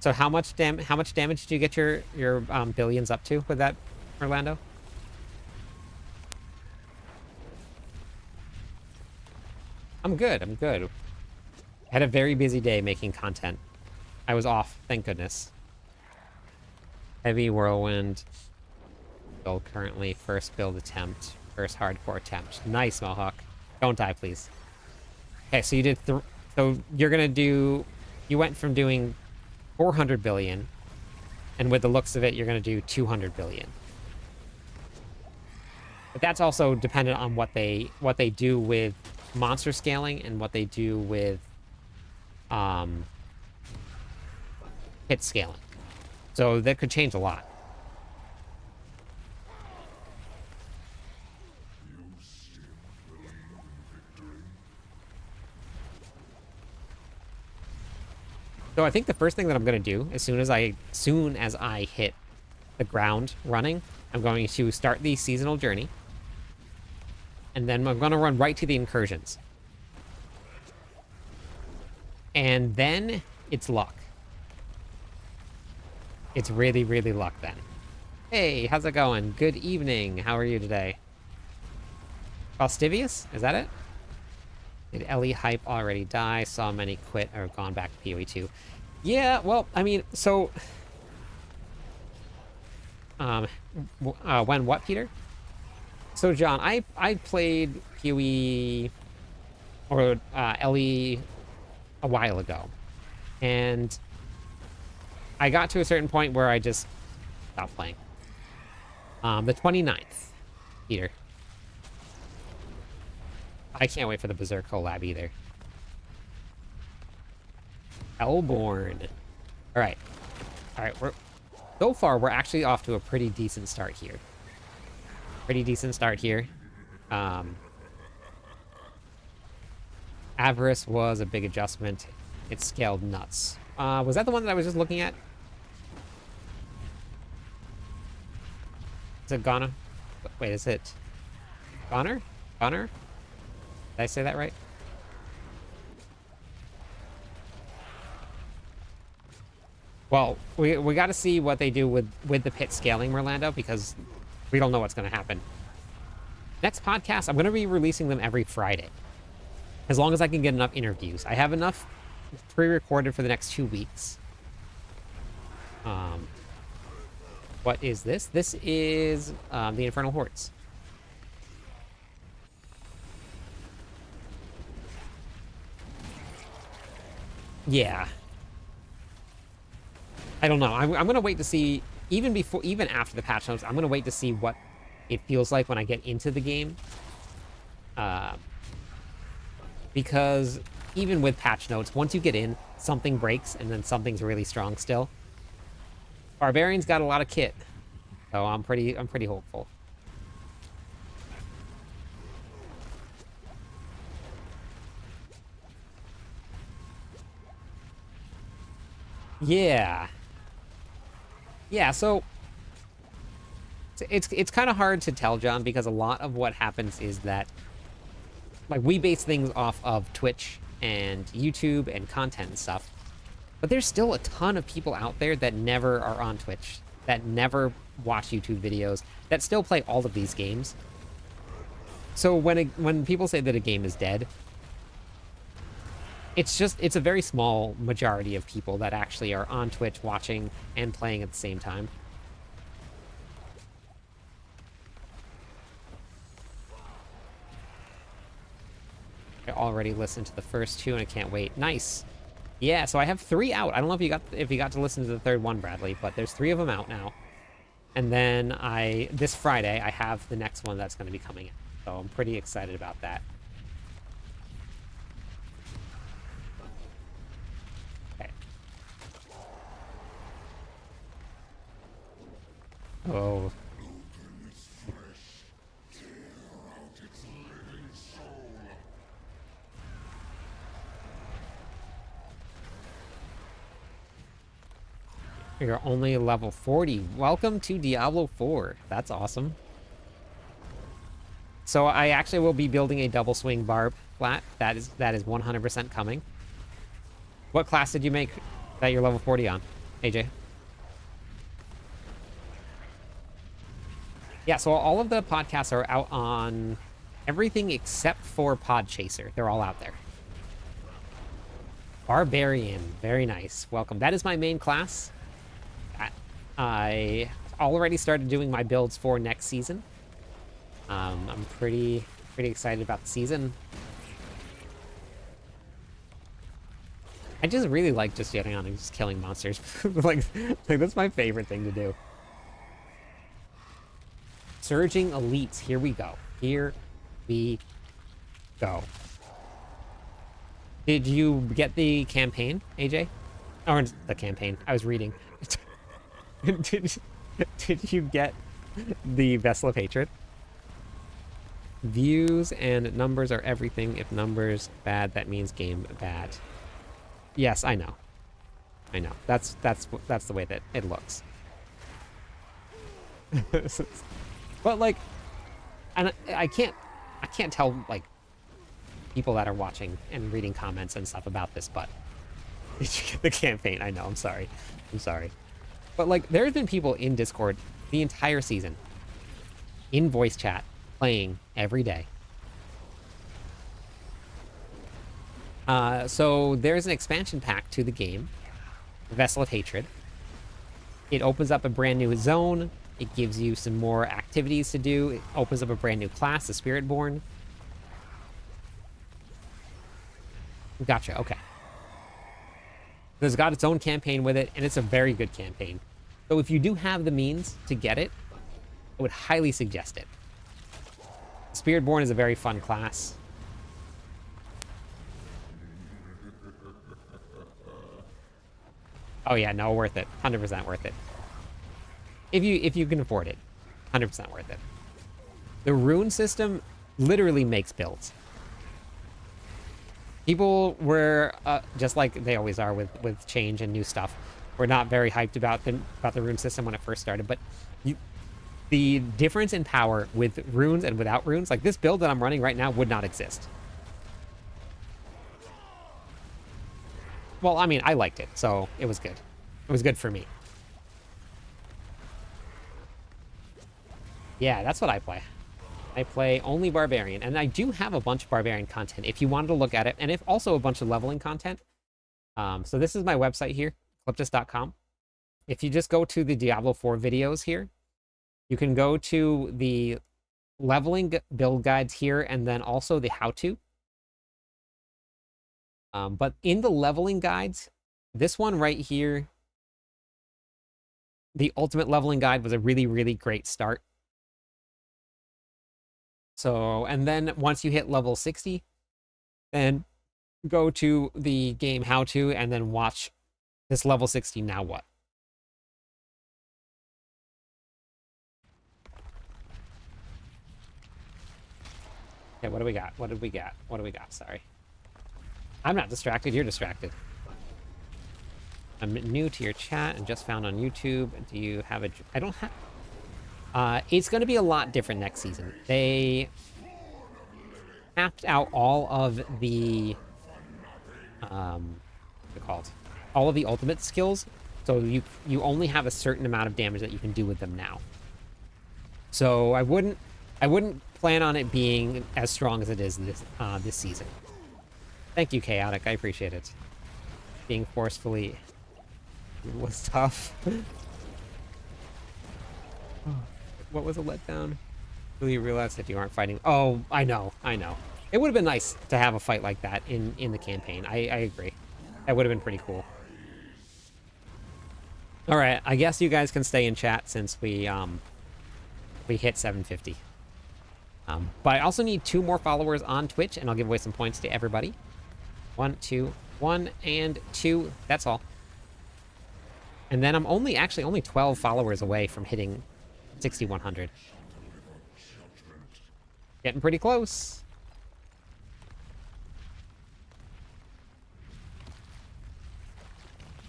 So how much damage did you get your billions up to with that, Orlando? I'm good. I'm good. I had a very busy day making content. I was off, thank goodness. Heavy Whirlwind. Build currently. First build attempt. First hardcore attempt. Nice, Mohawk. Don't die, please. Okay, so you did... So you're gonna do... You went from doing 400 billion, and with the looks of it, you're gonna do 200 billion. But that's also dependent on what they do with monster scaling and what they do with hit scaling. So that could change a lot. So I think the first thing that I'm going to do as soon as I hit the ground running, I'm going to start the seasonal journey. And then I'm going to run right to the incursions. And then it's luck. It's really, really luck then. Hey, how's it going? Good evening. How are you today? Falstivius? Is that it? Did Ellie Hype already die? Saw many quit or gone back to PoE 2. Yeah, well, I mean, so... when what, Peter? So, John, I played PoE or Ellie a while ago. And I got to a certain point where I just stopped playing. The 29th, Peter. I can't wait for the Berserk collab either. Hellborn. All right. So far, we're actually off to a pretty decent start here. Avarice was a big adjustment. It scaled nuts. Was that the one that I was just looking at? Is it Ghana? Wait, is it Goner? Goner? Did I say that right? Well, we got to see what they do with the pit scaling, Merlando, because we don't know what's going to happen. Next podcast, I'm going to be releasing them every Friday. As long as I can get enough interviews. I have enough pre-recorded for the next 2 weeks. What is this? This is the Infernal Hordes. Yeah. I don't know. I'm going to wait to see, even after the patch notes, I'm going to wait to see what it feels like when I get into the game. Because even with patch notes, once you get in, something breaks and then something's really strong still. Barbarian's got a lot of kit, so I'm pretty hopeful. Yeah. Yeah, so it's kind of hard to tell, John, because a lot of what happens is that, like, we base things off of Twitch and YouTube and content and stuff, but there's still a ton of people out there that never are on Twitch that never watch YouTube videos, that still play all of these games. So when people say that a game is dead, it's a very small majority of people that actually are on Twitch watching and playing at the same time. I already listened to the first two and I can't wait. Nice. Yeah, so I have 3 out. I don't know if you got to listen to the third one, Bradley, but there's 3 of them out now. And then this Friday I have the next one that's going to be coming out. So I'm pretty excited about that. Okay. Oh. You're only level 40. Welcome to Diablo 4. That's awesome. So I actually will be building a double swing barb flat. That is 100% coming. What class did you make that you're level 40 on, AJ? Yeah, so all of the podcasts are out on everything except for Podchaser. They're all out there. Barbarian. Very nice. Welcome. That is my main class. I already started doing my builds for next season. I'm pretty excited about the season. I just really like just getting on and just killing monsters. like that's my favorite thing to do. Surging elites. Here we go. Here we go. Did you get the campaign, AJ? Or the campaign. I was reading. Did you get the Vessel of Hatred? Views and numbers are everything. If numbers bad, that means game bad. Yes, I know. I know. That's the way that it looks. But like, and I can't tell like people that are watching and reading comments and stuff about this, but did you get the campaign? I know. I'm sorry. But like, there's been people in Discord the entire season in voice chat playing every day. So there's an expansion pack to the game, Vessel of Hatred. It opens up a brand new zone. It gives you some more activities to do. It opens up a brand new class, the Spiritborn. Gotcha, okay. It's got its own campaign with it, and it's a very good campaign. So if you do have the means to get it, I would highly suggest it. Spiritborn is a very fun class. Oh yeah, no, worth it. 100% worth it. If you can afford it, 100% worth it. The rune system literally makes builds. People were, just like they always are with change and new stuff, were not very hyped about the rune system when it first started, but the difference in power with runes and without runes, like this build that I'm running right now, would not exist. Well, I mean, I liked it, so it was good. It was good for me. Yeah, that's what I play. I play only Barbarian, and I do have a bunch of Barbarian content if you wanted to look at it, and if also a bunch of leveling content. So this is my website here, cliptus.com. If you just go to the Diablo 4 videos here, you can go to the leveling build guides here, and then also the how-to. But in the leveling guides, this one right here, the ultimate leveling guide was a really, really great start. So, and then once you hit level 60, then go to the game how-to and then watch this level 60 now what. Okay, what do we got? What do we got? Sorry. I'm not distracted, you're distracted. I'm new to your chat and just found on YouTube. Do you have a... I don't have... it's going to be a lot different next season. They mapped out all of the... what's it called? All of the ultimate skills So you only have a certain amount of damage that you can do with them now. So I wouldn't plan on it being as strong as it is this season. Thank you, Chaotic. I appreciate it. Being forcefully was tough. What was a letdown? Really realize that you aren't fighting. Oh, I know. It would have been nice to have a fight like that in the campaign. I agree. That would have been pretty cool. All right, I guess you guys can stay in chat since we hit 750. But I also need 2 more followers on Twitch, and I'll give away some points to everybody. 1, 2, 1, and 2. That's all. And then I'm only 12 followers away from hitting 6,100. Getting pretty close.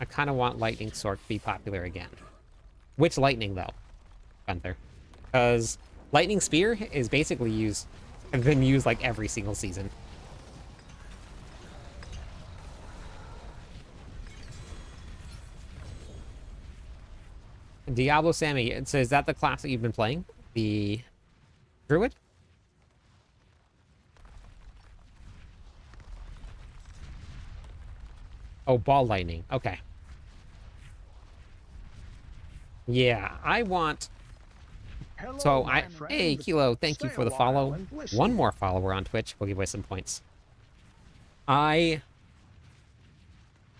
I kind of want Lightning Sword to be popular again. Which lightning, though, Gunther? Because Lightning Spear is basically been used like every single season. Diablo Sammy, so is that the class that you've been playing? The Druid? Oh, Ball Lightning. Okay. Yeah, I want... So, hey, Kilo, thank you for the follow. 1 more follower on Twitch. We'll give away some points. I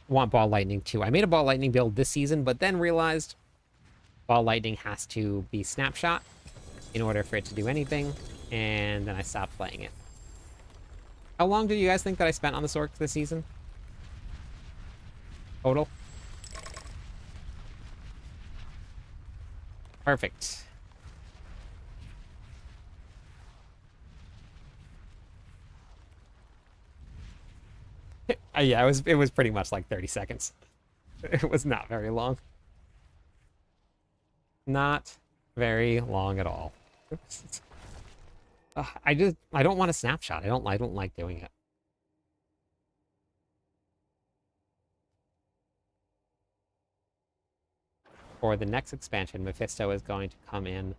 want Ball Lightning, too. I made a Ball Lightning build this season, but then realized Ball Lightning has to be Snapshot in order for it to do anything, and then I stopped playing it. How long do you guys think that I spent on the Sorks this season? Total? Perfect. Yeah, it was pretty much like 30 seconds. It was not very long. Not very long at all. I don't want a snapshot. I don't like doing it. For the next expansion, Mephisto is going to come in.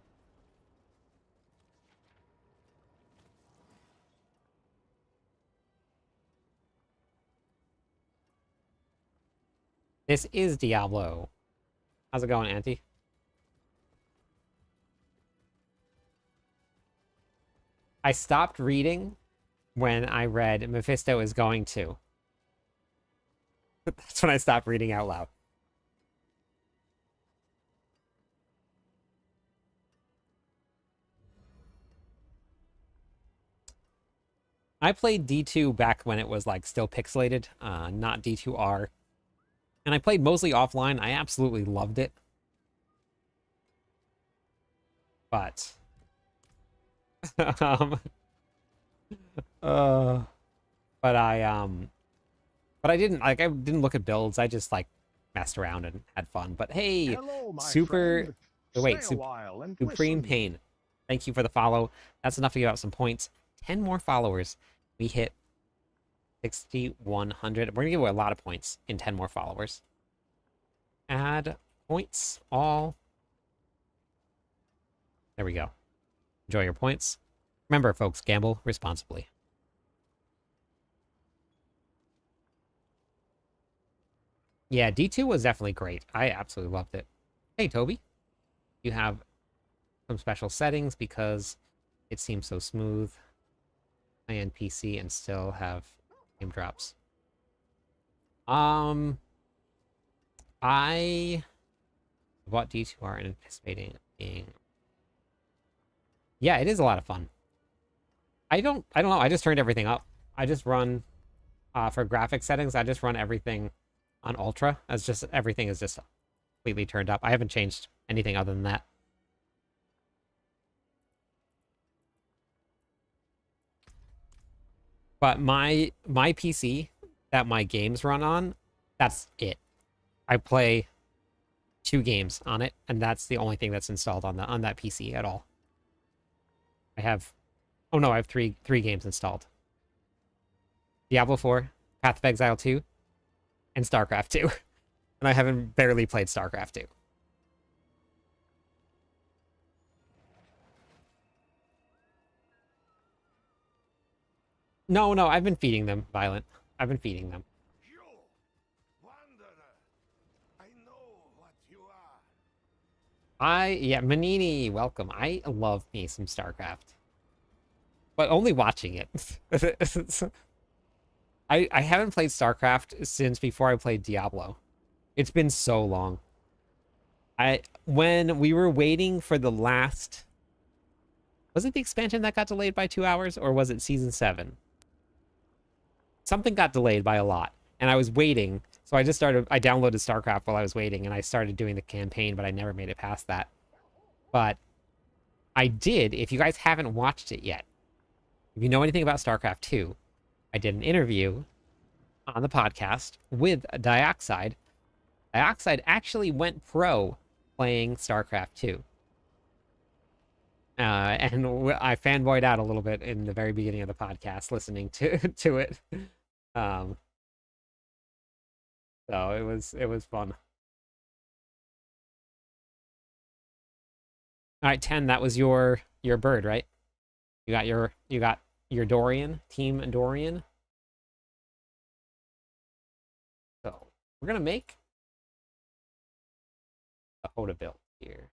This is Diablo. How's it going, Auntie? I stopped reading when I read Mephisto is going to. That's when I stopped reading out loud. I played D2 back when it was like still pixelated, not D2R. And I played mostly offline. I absolutely loved it. But um but I didn't look at builds. I just like messed around and had fun. But hey, Hello, Super wait, Supreme Supreme Pain. Thank you for the follow. That's enough to give out some points. 10 more followers. We hit 6,100. We're gonna give away a lot of points in 10 more followers. Add points all. There we go. Enjoy your points. Remember, folks, gamble responsibly. Yeah, D2 was definitely great. I absolutely loved it. Hey, Toby. You have some special settings because it seems so smooth. High-end PC and still have game drops. I bought D2R and anticipating being... Yeah, it is a lot of fun. I don't know. I just turned everything up. I just run for graphic settings. I just run everything on ultra. As just everything is just completely turned up. I haven't changed anything other than that. But my PC that my games run on, that's it. I play 2 games on it, and that's the only thing that's installed on that PC at all. I have I have three games installed. Diablo 4, Path of Exile 2, and StarCraft 2. And I haven't barely played StarCraft 2. No, no, I've been feeding them, Violent. I've been feeding them. You, wanderer, I know what you are. Yeah, Manini, welcome. I love me some StarCraft. But only watching it. I haven't played StarCraft since before I played Diablo. It's been so long. When we were waiting for the last, was it the expansion that got delayed by 2 hours, or was it season 7? Something got delayed by a lot, and I was waiting. So I downloaded StarCraft while I was waiting, and I started doing the campaign, but I never made it past that. But I did, if you guys haven't watched it yet, if you know anything about StarCraft 2, I did an interview on the podcast with Dioxide. Dioxide actually went pro playing StarCraft 2. And I fanboyed out a little bit in the very beginning of the podcast listening to it. Um, so it was fun. All right, 10, that was your bird, right? You got your Dorian, Team Dorian. So we're gonna make a Hoda build here.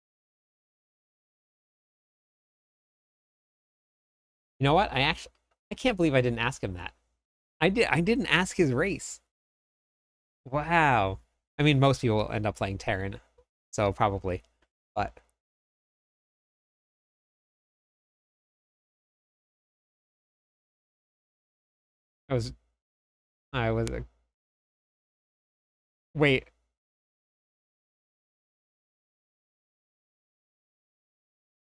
You know what? I can't believe I didn't ask him that. I didn't ask his race. Wow. I mean, most people end up playing Terran, so probably. But I was I was wait.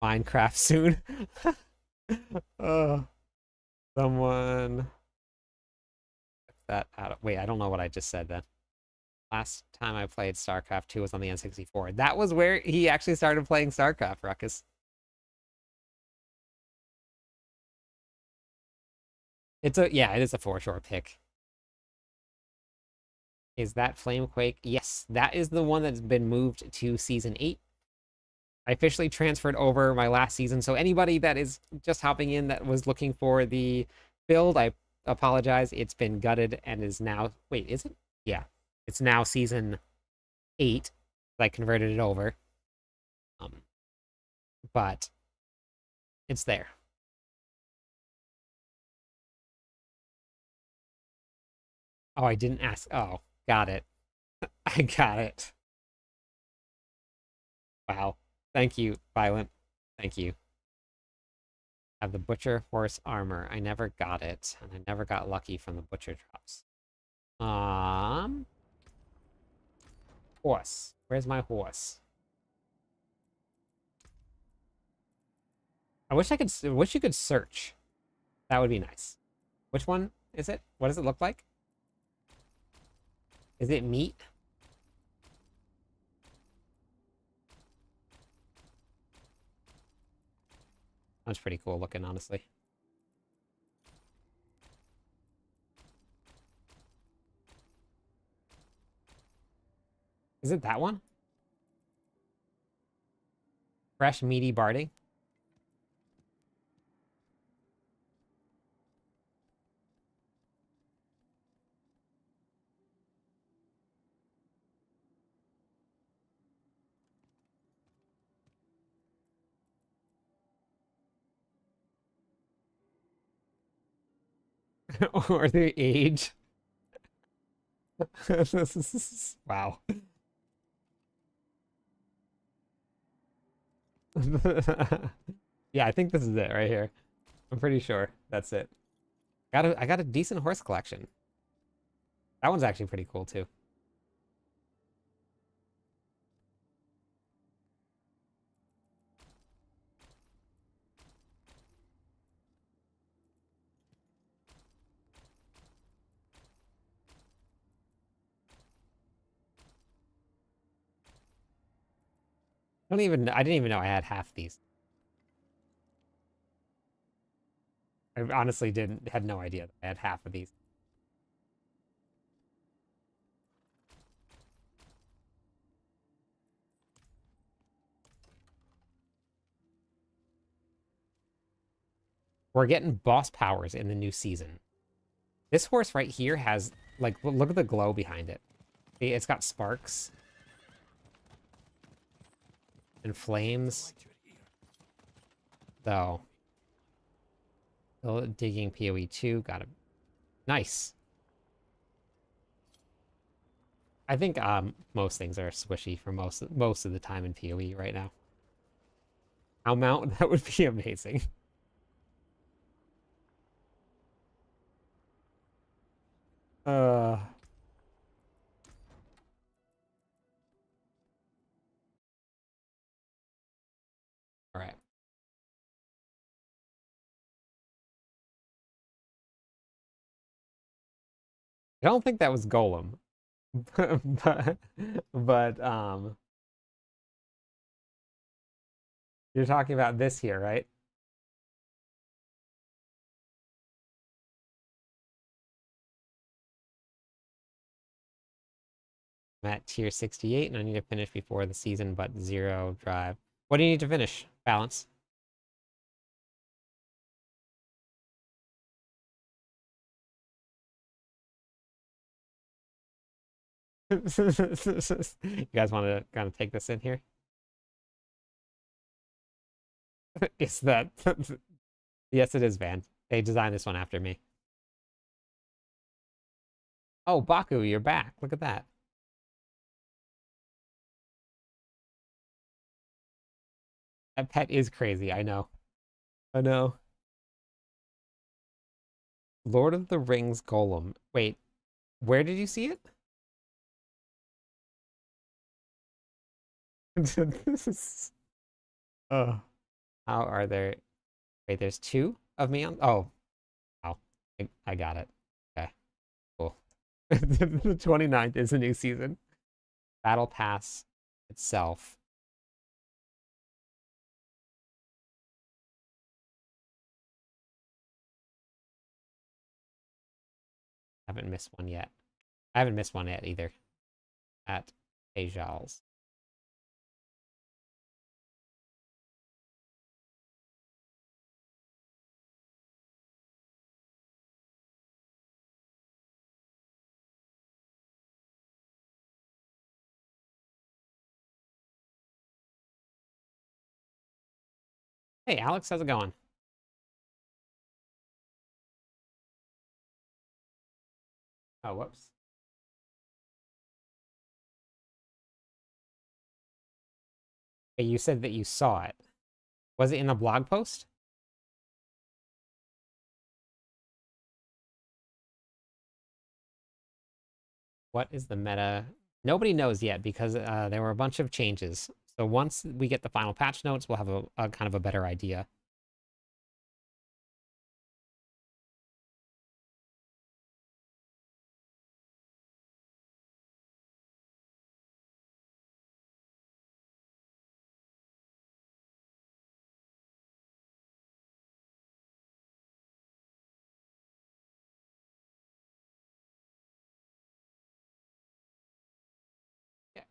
Minecraft soon. Oh, someone that out of, wait, I don't know what I just said then. Last time I played StarCraft 2 was on the N64. That was where he actually started playing StarCraft, Ruckus. Yeah, it is a foreshore pick. Is that Flamequake? Yes, that is the one that's been moved to season 8. I officially transferred over my last season, so anybody that is just hopping in that was looking for the build, I apologize. It's been gutted and is now, wait, is it? Yeah, it's now season 8. I converted it over. Um, but it's there. Oh, I didn't ask. Oh, got it. I got it. Wow. Thank you, Violent. Thank you. Have the Butcher Horse armor. I never got it, and I never got lucky from the Butcher drops. Um, Horse. Where's my horse? Wish you could search. That would be nice. Which one is it? What does it look like? Is it meat? That's pretty cool looking, honestly. Is it that one? Fresh meaty barding? Or the age? Wow. Yeah, I think this is it right here. I'm pretty sure that's it. I got a decent horse collection. That one's actually pretty cool too. I didn't even know I had half these. I honestly had no idea that I had half of these. We're getting boss powers in the new season. This horse right here has, like, look at the glow behind it. See, it's got sparks and flames. So, still digging PoE 2. Got it. Nice. I think most things are squishy for most of the time in PoE right now. I'll mount. That would be amazing. All right. I don't think that was Golem. but you're talking about this here, right? I'm at tier 68 and I need to finish before the season, but 0 drive. What do you need to finish? Balance. You guys want to kind of take this in here? Is that... Yes, it is, Van. They designed this one after me. Oh, Baku, you're back. Look at that. That pet is crazy, I know. I know. Lord of the Rings Golem. Wait, where did you see it? Oh. How are there... Wait, there's 2 of me on... Oh. Oh, I got it. Okay, cool. The 29th is a new season. Battle Pass itself. Haven't missed one yet. I haven't missed one yet either. At Ajal's. Hey, Alex, how's it going? Oh, whoops. Hey, you said that you saw it. Was it in a blog post? What is the meta? Nobody knows yet because there were a bunch of changes. So once we get the final patch notes, we'll have a kind of a better idea.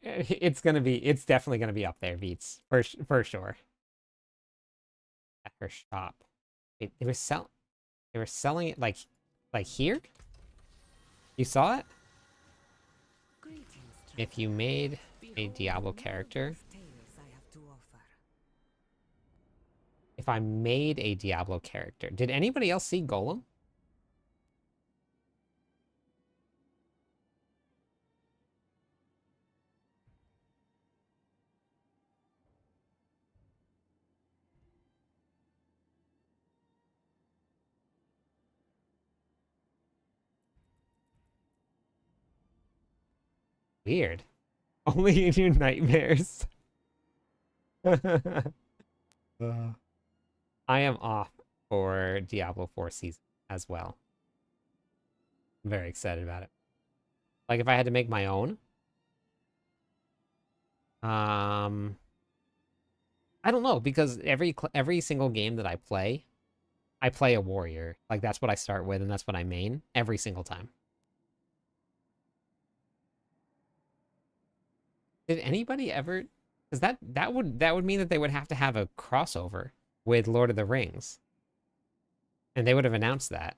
It's definitely gonna be up there, Beats, for sure. At her shop. They were selling it like here? You saw it? If you made a Diablo character. If I made a Diablo character. Did anybody else see Golem? Weird. Only in your nightmares. I am off for Diablo 4 season as well. I'm very excited about it. Like if I had to make my own, I don't know because every single game that I play a warrior. Like that's what I start with and that's what I main every single time. Did anybody ever? Because that would mean that they would have to have a crossover with Lord of the Rings. And they would have announced that.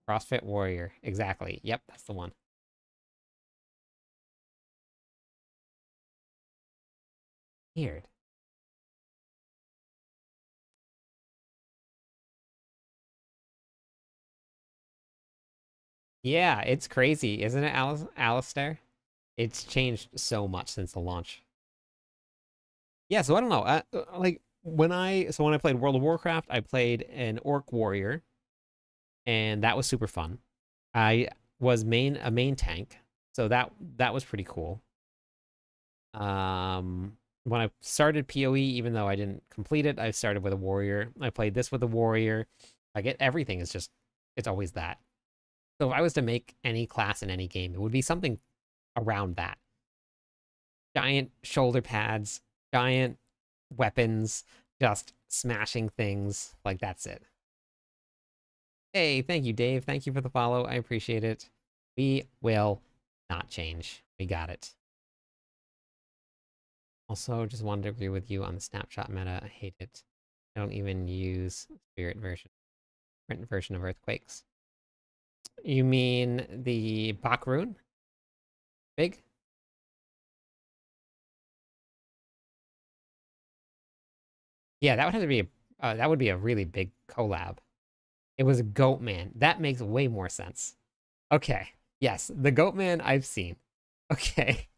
CrossFit Warrior. Exactly. Yep, that's the one. Weird. Yeah, it's crazy, isn't it, Alistair? It's changed so much since the launch. Yeah, so I don't know. Like when I played World of Warcraft, I played an Orc Warrior, and that was super fun. I was a main tank, so that was pretty cool. When I started PoE, even though I didn't complete it, I started with a warrior. I played this with a warrior. I get everything is just it's always that. So if I was to make any class in any game, it would be something around that. Giant shoulder pads, giant weapons, just smashing things. Like that's it. Hey, thank you, Dave. Thank you for the follow. I appreciate it. We will not change. We got it. Also, just wanted to agree with you on the snapshot meta. I hate it. I don't even use spirit version, print version of Earthquakes. You mean the Bakroon? Big? Yeah, that would have to be that would be a really big collab. It was a Goat Man. That makes way more sense. Okay. Yes, the Goat Man I've seen. Okay.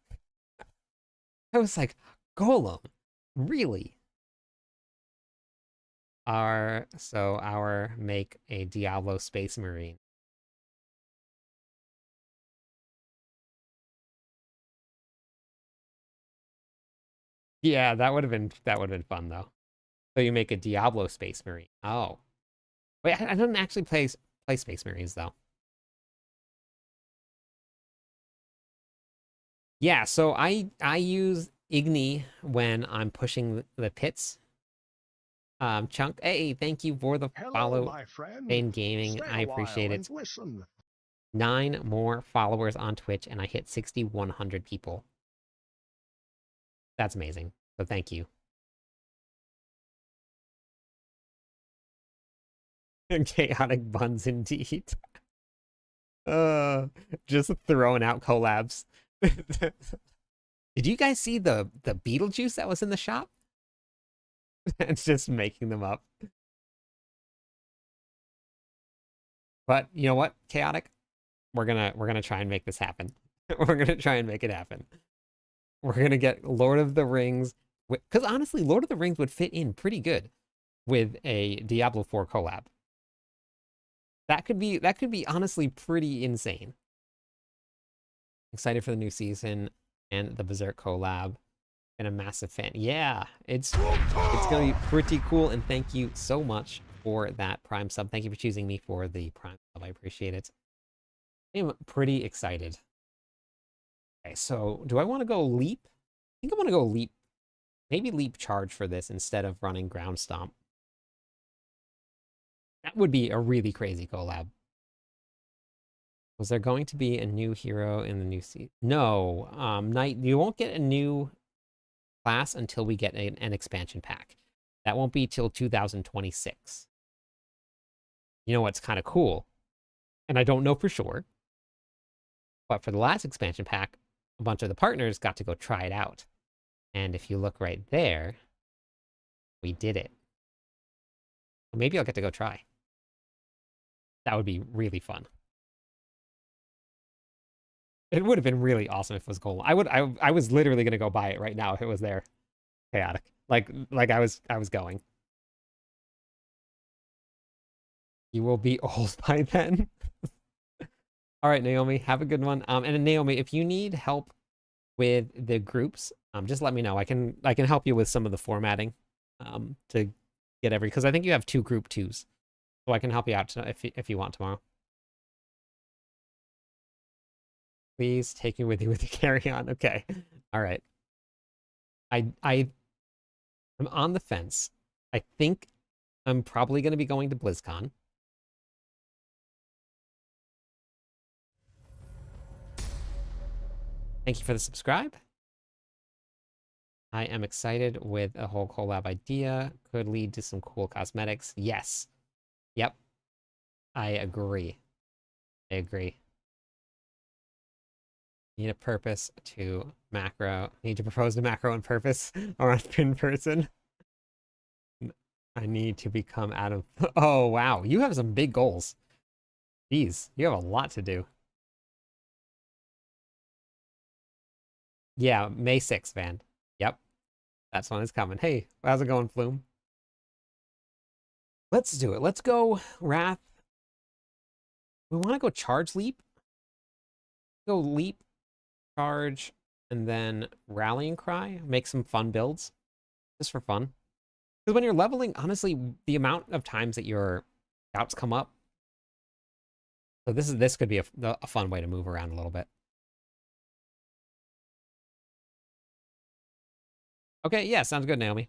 I was like, Golem? Really? Our make a Diablo Space Marine. Yeah, that would have been fun though. So you make a Diablo Space Marine. Oh. Wait, I didn't actually play Space Marines though. Yeah, so I use Igni when I'm pushing the pits. Chunk, hey, thank you for the Hello, follow. my friend. Bane Gaming, Stay I a appreciate while and it. listen. 9 more followers on Twitch, and I hit 6,100 people. That's amazing. So thank you. Chaotic buns indeed. Uh, just throwing out collabs. Did you guys see the Beetlejuice that was in the shop? It's just making them up. But you know what, Chaotic? We're gonna try and make this happen. We're gonna try and make it happen. We're gonna get Lord of the Rings, because honestly, Lord of the Rings would fit in pretty good with a Diablo 4 collab. That could be honestly pretty insane. Excited for the new season and the Berserk collab. Been a massive fan. Yeah, it's gonna be pretty cool. And thank you so much for that Prime sub. Thank you for choosing me for the Prime sub. I appreciate it. I am pretty excited. Okay, so do I want to go leap? I think I want to go leap. Maybe leap charge for this instead of running ground stomp. That would be a really crazy collab. Was there going to be a new hero in the new season? No, Knight. You won't get a new class until we get an expansion pack. That won't be till 2026. You know what's kind of cool? And I don't know for sure, but for the last expansion pack, a bunch of the partners got to go try it out. And if you look right there, we did it. Maybe I'll get to go try. That would be really fun. It would have been really awesome if it was gold. I was literally gonna go buy it right now if it was there. Chaotic. Like I was going. You will be old by then. All right, Naomi, have a good one. And Naomi, if you need help with the groups, just let me know. I can help you with some of the formatting, to get because I think you have 2 group 2s, so I can help you out if you want tomorrow. Please take me with you with the carry on. Okay, all right. I'm on the fence. I think I'm probably going to be going to BlizzCon. Thank you for the subscribe. I am excited with a whole collab idea. Could lead to some cool cosmetics. Yes. Yep. I agree. I agree. Need a purpose to macro. Need to propose to macro on purpose or on pin person. I need to become Adam. Oh, wow. You have some big goals. Jeez, you have a lot to do. Yeah, May 6th, Van. Yep, that's when it's coming. Hey, how's it going, Flume? Let's do it. Let's go, Wrath. We want to go charge leap. Go leap, charge, and then rallying cry. Make some fun builds just for fun. Because when you're leveling, honestly, the amount of times that your scouts come up. So this could be a fun way to move around a little bit. Okay, yeah, sounds good, Naomi.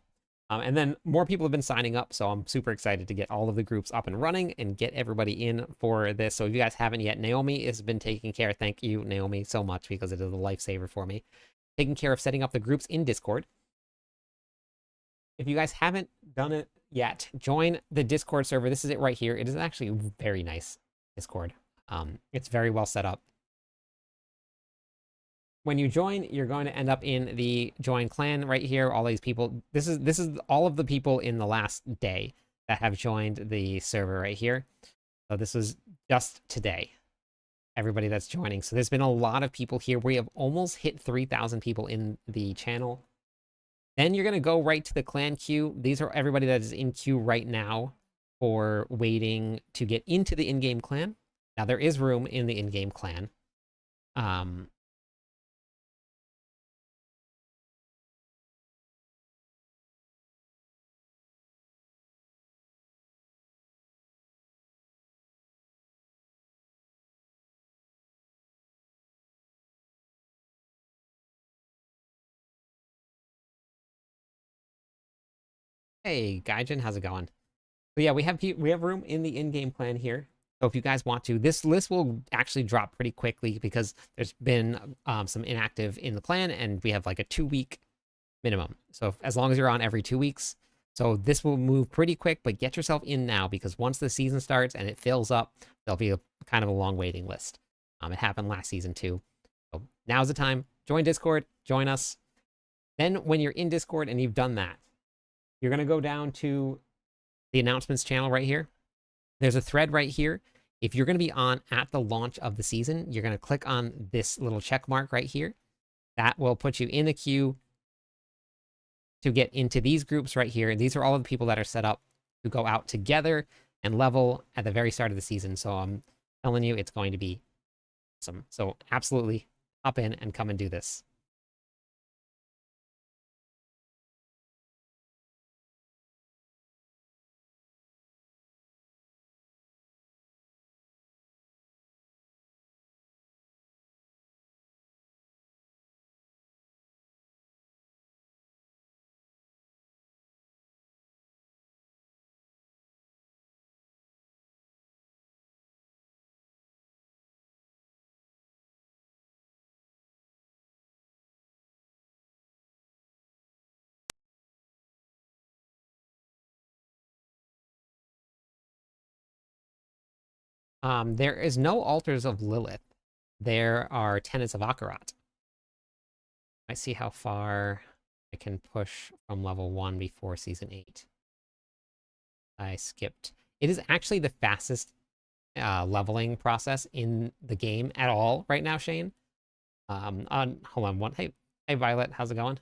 And then more people have been signing up, so I'm super excited to get all of the groups up and running and get everybody in for this. So if you guys haven't yet, Naomi has been taking care. Thank you, Naomi, so much because it is a lifesaver for me. Taking care of setting up the groups in Discord. If you guys haven't done it yet, join the Discord server. This is it right here. It is actually very nice Discord. It's very well set up. When you join, you're going to end up in the join clan right here. All these people. This is all of the people in the last day that have joined the server right here. So this was just today. Everybody that's joining. So there's been a lot of people here. We have almost hit 3,000 people in the channel. Then you're going to go right to the clan queue. These are everybody that is in queue right now for waiting to get into the in-game clan. Now there is room in the in-game clan. Hey, Gaijin, how's it going? So yeah, we have room in the in-game clan here. So if you guys want to, this list will actually drop pretty quickly because there's been some inactive in the clan, and we have like a 2-week minimum. So as long as you're on every 2 weeks, so this will move pretty quick. But get yourself in now because once the season starts and it fills up, there'll be a kind of a long waiting list. It happened last season too. So now's the time. Join Discord. Join us. Then when you're in Discord and you've done that, you're gonna go down to the announcements channel right here. There's a thread right here. If you're going to be on at the launch of the season, you're going to click on this little check mark right here. That will put you in the queue to get into these groups right here. And these are all of the people that are set up to go out together and level at the very start of the season. So I'm telling you, it's going to be awesome. So absolutely hop in and come and do this. There is no altars of Lilith. There are tenets of Akarat. I see how far I can push from level 1 before season 8. I skipped. It is actually the fastest leveling process in the game at all right now, Shane. Hold on one. Hey, Violet, how's it going?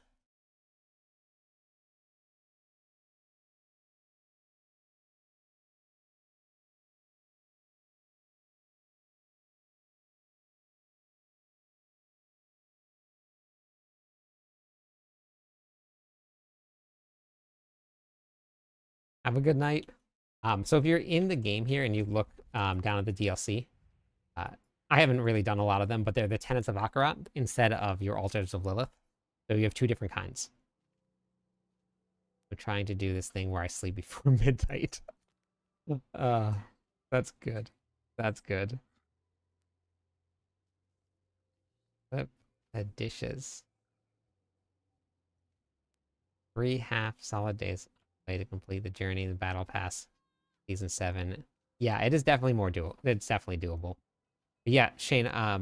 Have a good night. So if you're in the game here and you look down at the DLC, uh, I haven't really done a lot of them, but they're the tenets of Akarat instead of your altars of Lilith. So you have two different kinds. I'm trying to do this thing where I sleep before midnight. uh, that's good. That's good. The dishes. 3 half solid days way to complete the journey in the battle pass season 7. Yeah, it is definitely more doable. It's definitely doable. But yeah, Shane, I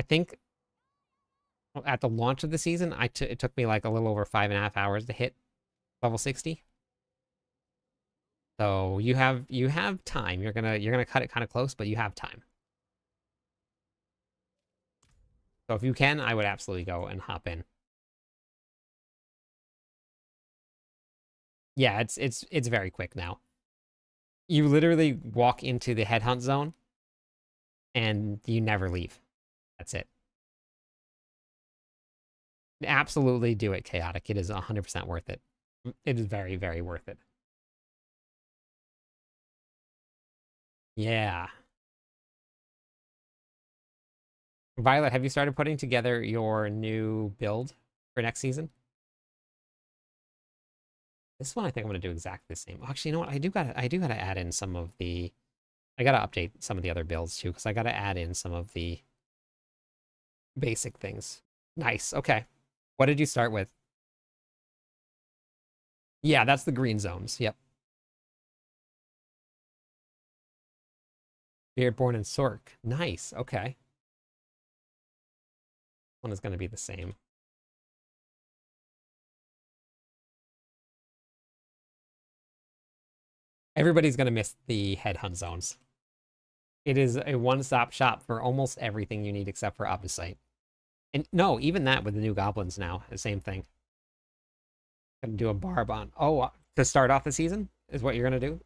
think at the launch of the season, it took me like a little over 5.5 hours to hit level 60. So you have time. You're gonna cut it kind of close, but you have time. So if you can, I would absolutely go and hop in. Yeah, it's very quick now. You literally walk into the headhunt zone and you never leave. That's it. Absolutely do it, Chaotic. It is 100% worth it. It is very, very worth it. Yeah. Violet, have you started putting together your new build for next season? This one I think I'm gonna do exactly the same. Actually, you know what? I do gotta add in some of the I gotta update some of the other builds too, because I gotta add in some of the basic things. Nice. Okay. What did you start with? Yeah, that's the green zones. Yep. Beardborn and Sork. Nice. Okay. One is gonna be the same. Everybody's gonna miss the headhunt zones. It is a one-stop shop for almost everything you need except for Opposite. And no, even that with the new goblins now, the same thing. Gonna do a barb on. Oh, to start off the season is what you're gonna do.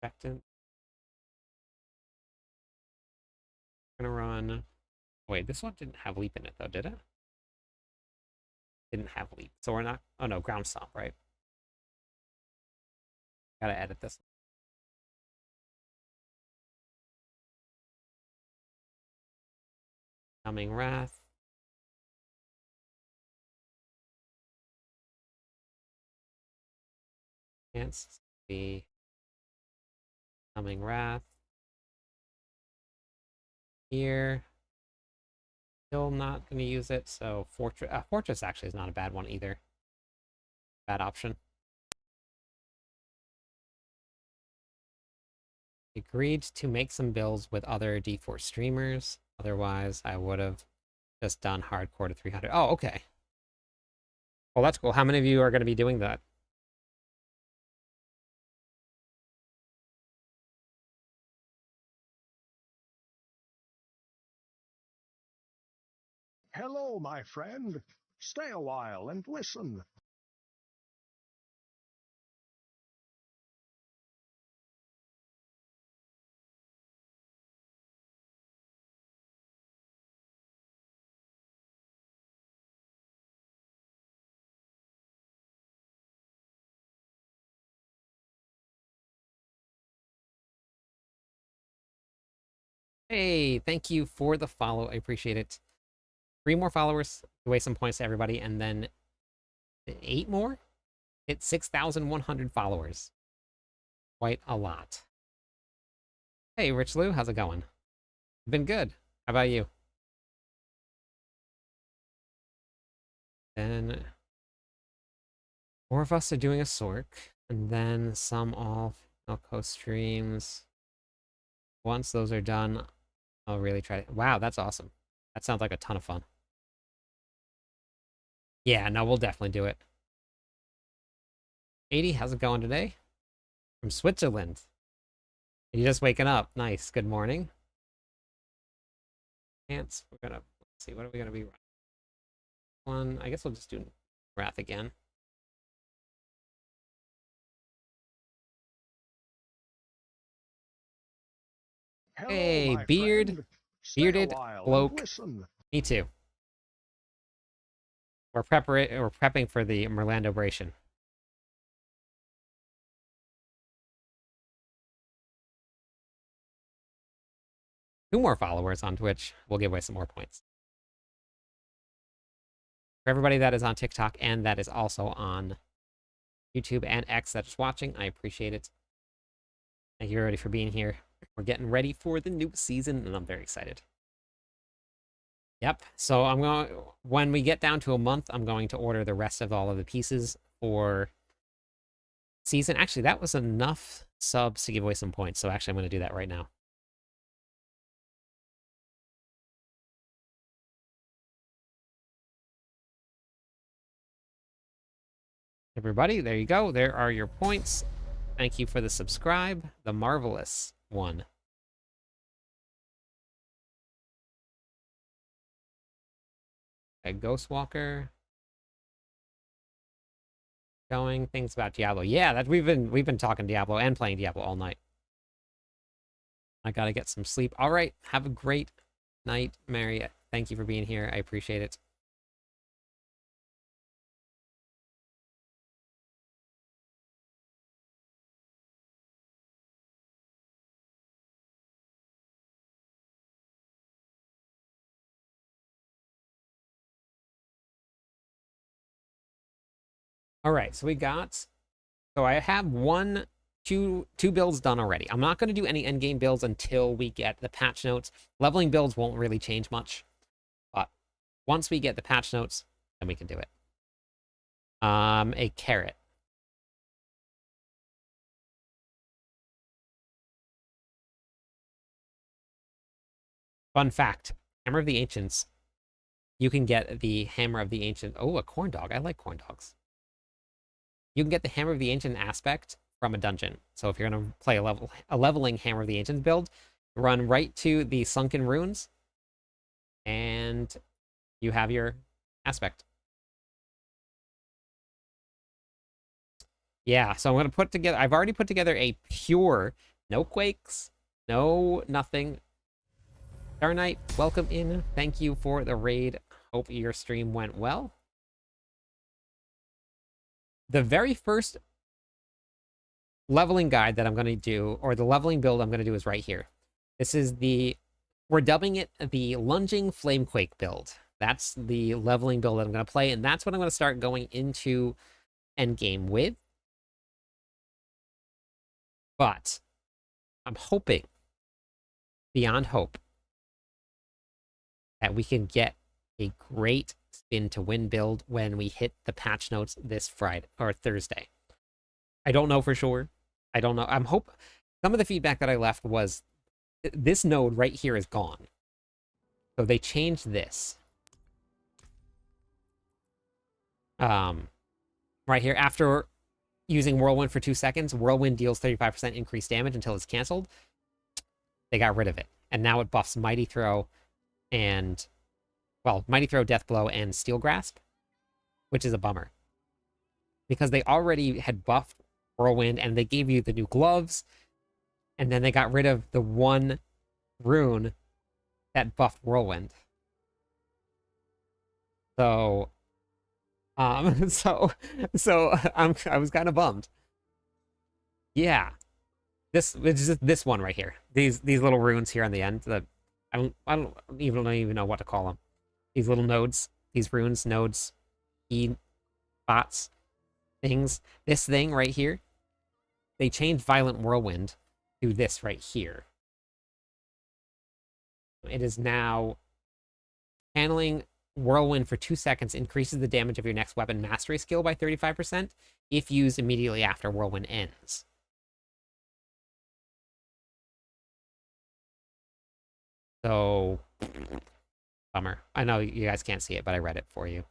Expectant. Gonna run. Wait, this one didn't have leap in it though, did it? Didn't have leap, so we're not. Oh no, ground stomp, right? Gotta edit this. Coming wrath. Can't be coming wrath. Here. Still not going to use it, so Fortress actually is not a bad one either. Bad option. Agreed to make some builds with other D4 streamers. Otherwise, I would have just done hardcore to 300. Oh, okay. Well, that's cool. How many of you are going to be doing that? Hello, my friend. Stay a while and listen. Hey, thank you for the follow. I appreciate it. 3 more followers, away some points to everybody, and then 8 more? Hit 6,100 followers. Quite a lot. Hey, Rich Lou, how's it going? Been good. How about you? Then more of us are doing a Sork, and then some all Elko streams. Once those are done, I'll really try to. Wow, that's awesome. That sounds like a ton of fun. Yeah, no, we'll definitely do it. 80, how's it going today? From Switzerland. Are you just waking up? Nice. Good morning. Pants. Let's see, what are we gonna be running? One, I guess we'll just do Wrath again. Hello, Hey, my beard, friend. bearded bloke. Me too. We're prepping for the Merlandobration. Two more followers on Twitch. We'll give away some more points. For everybody that is on TikTok and that is also on YouTube and X that's watching, I appreciate it. Thank you everybody for being here. We're getting ready for the new season, and I'm very excited. Yep. So I'm going when we get down to a month, I'm going to order the rest of all of the pieces for season. Actually, that was enough subs to give away some points. So actually, I'm going to do that right now. Everybody, there you go. There are your points. Thank you for the subscribe. The marvelous one. A Ghostwalker. Showing things about Diablo. Yeah, that we've been talking Diablo and playing Diablo all night. I gotta get some sleep. All right, have a great night, Mary. Thank you for being here. I appreciate it. All right, so we got. So I have two builds done already. I'm not going to do any endgame builds until we get the patch notes. Leveling builds won't really change much, but once we get the patch notes, then we can do it. A carrot. Fun fact: Hammer of the Ancients. You can get the Hammer of the Ancient. Oh, a corn dog. I like corn dogs. You can get the Hammer of the Ancient aspect from a dungeon. So if you're going to play a leveling Hammer of the Ancients build, run right to the Sunken Runes, and you have your aspect. Yeah, so I'm going to put together... I've already put together a pure, no quakes, no nothing. Star Knight, welcome in. Thank you for the raid. Hope your stream went well. The very first leveling guide that I'm going to do, or the leveling build I'm going to do, is right here. This is we're dubbing it the Lunging Flamequake build. That's the leveling build that I'm going to play, and that's what I'm going to start going into endgame with. But I'm hoping, beyond hope, that we can get a great spin to win build when we hit the patch notes this Friday or Thursday. I don't know for sure. I don't know. Some of the feedback that I left was this node right here is gone. So they changed this. Right here, after using Whirlwind for 2 seconds, Whirlwind deals 35% increased damage until it's canceled. They got rid of it. And now it buffs Mighty Throw and, well, Mighty Throw, Death Blow, and Steel Grasp, which is a bummer. Because they already had buffed Whirlwind, and they gave you the new gloves, and then they got rid of the one rune that buffed Whirlwind. So, I was kind of bummed. Yeah, this one right here. These little runes here on the end. I don't even know what to call them. These little nodes, these runes, nodes, spots, things. This thing right here. They changed Violent Whirlwind to this right here. It is now channeling Whirlwind for 2 seconds increases the damage of your next weapon mastery skill by 35% if used immediately after Whirlwind ends. So, bummer. I know you guys can't see it, but I read it for you.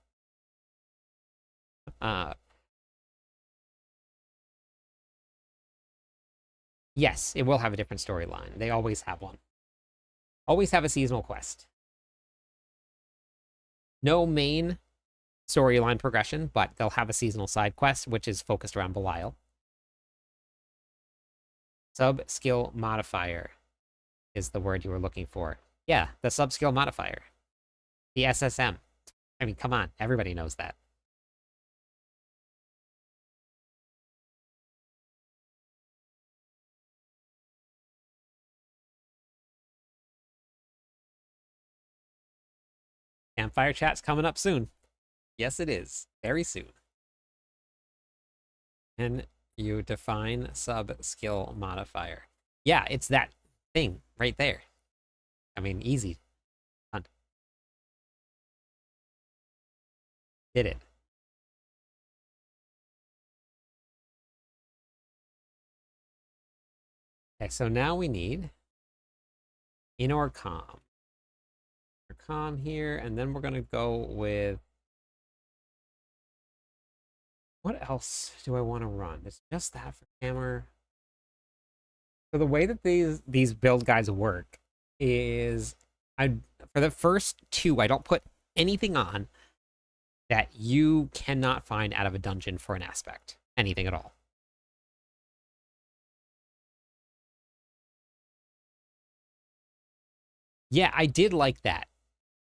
Yes, it will have a different storyline. They always have one. Always have a seasonal quest. No main storyline progression, but they'll have a seasonal side quest, which is focused around Belial. Sub-skill modifier is the word you were looking for. Yeah, the sub-skill modifier. The SSM. I mean, come on. Everybody knows that. Campfire chat's coming up soon. Yes, it is. Very soon. And you define sub-skill modifier. Yeah, it's that thing right there. I mean, easy. Done. Did it. Okay, so now we need in or com here, and then we're gonna go with what else do I want to run? It's just that for hammer. So the way that these build guides work is I for the first two I don't put anything on that you cannot find out of a dungeon for an aspect. Anything at all. Yeah, I did like that.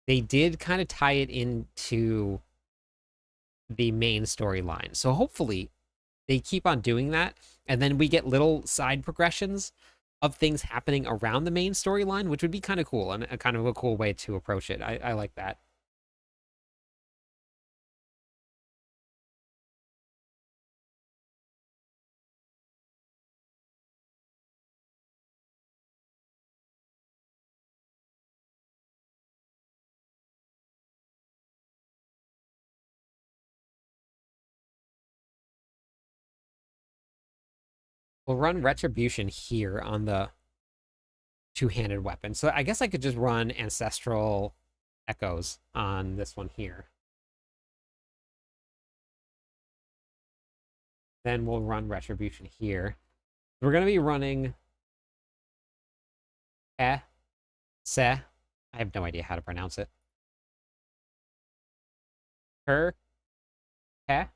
They did kind of tie it into the main storyline. So hopefully they keep on doing that, and then we get little side progressions of things happening around the main storyline, which would be kind of cool and a kind of a cool way to approach it. I like that. We'll run Retribution here on the two-handed weapon. So I guess I could just run Ancestral Echoes on this one here. Then we'll run Retribution here. We're going to be running Se. I have no idea how to pronounce it. Her, Ke,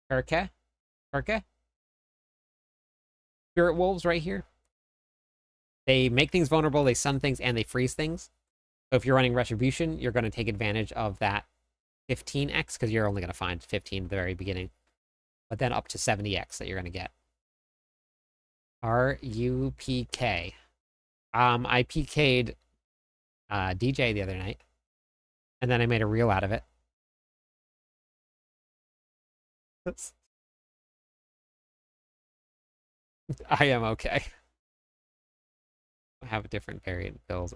Herke, Herke. Spirit Wolves right here. They make things vulnerable, they stun things, and they freeze things. So if you're running Retribution, you're going to take advantage of that 15x, because you're only going to find 15 at the very beginning. But then up to 70x that you're going to get. RUPK. I PK'd DJ the other night, and then I made a reel out of it. Oops. I am okay. I have a different variant bills.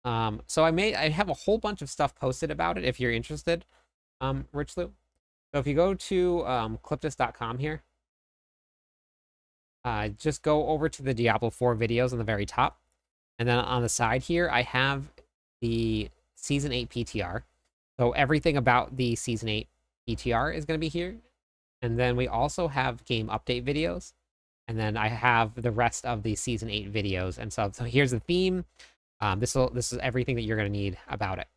So I have a whole bunch of stuff posted about it if you're interested, Rich Lou. So if you go to cliptus.com here, just go over to the Diablo 4 videos on the very top. And then on the side here, I have the Season 8 PTR. So everything about the Season 8 PTR is going to be here. And then we also have game update videos. And then I have the rest of the Season 8 videos. And so here's the theme. This is everything that you're going to need about it.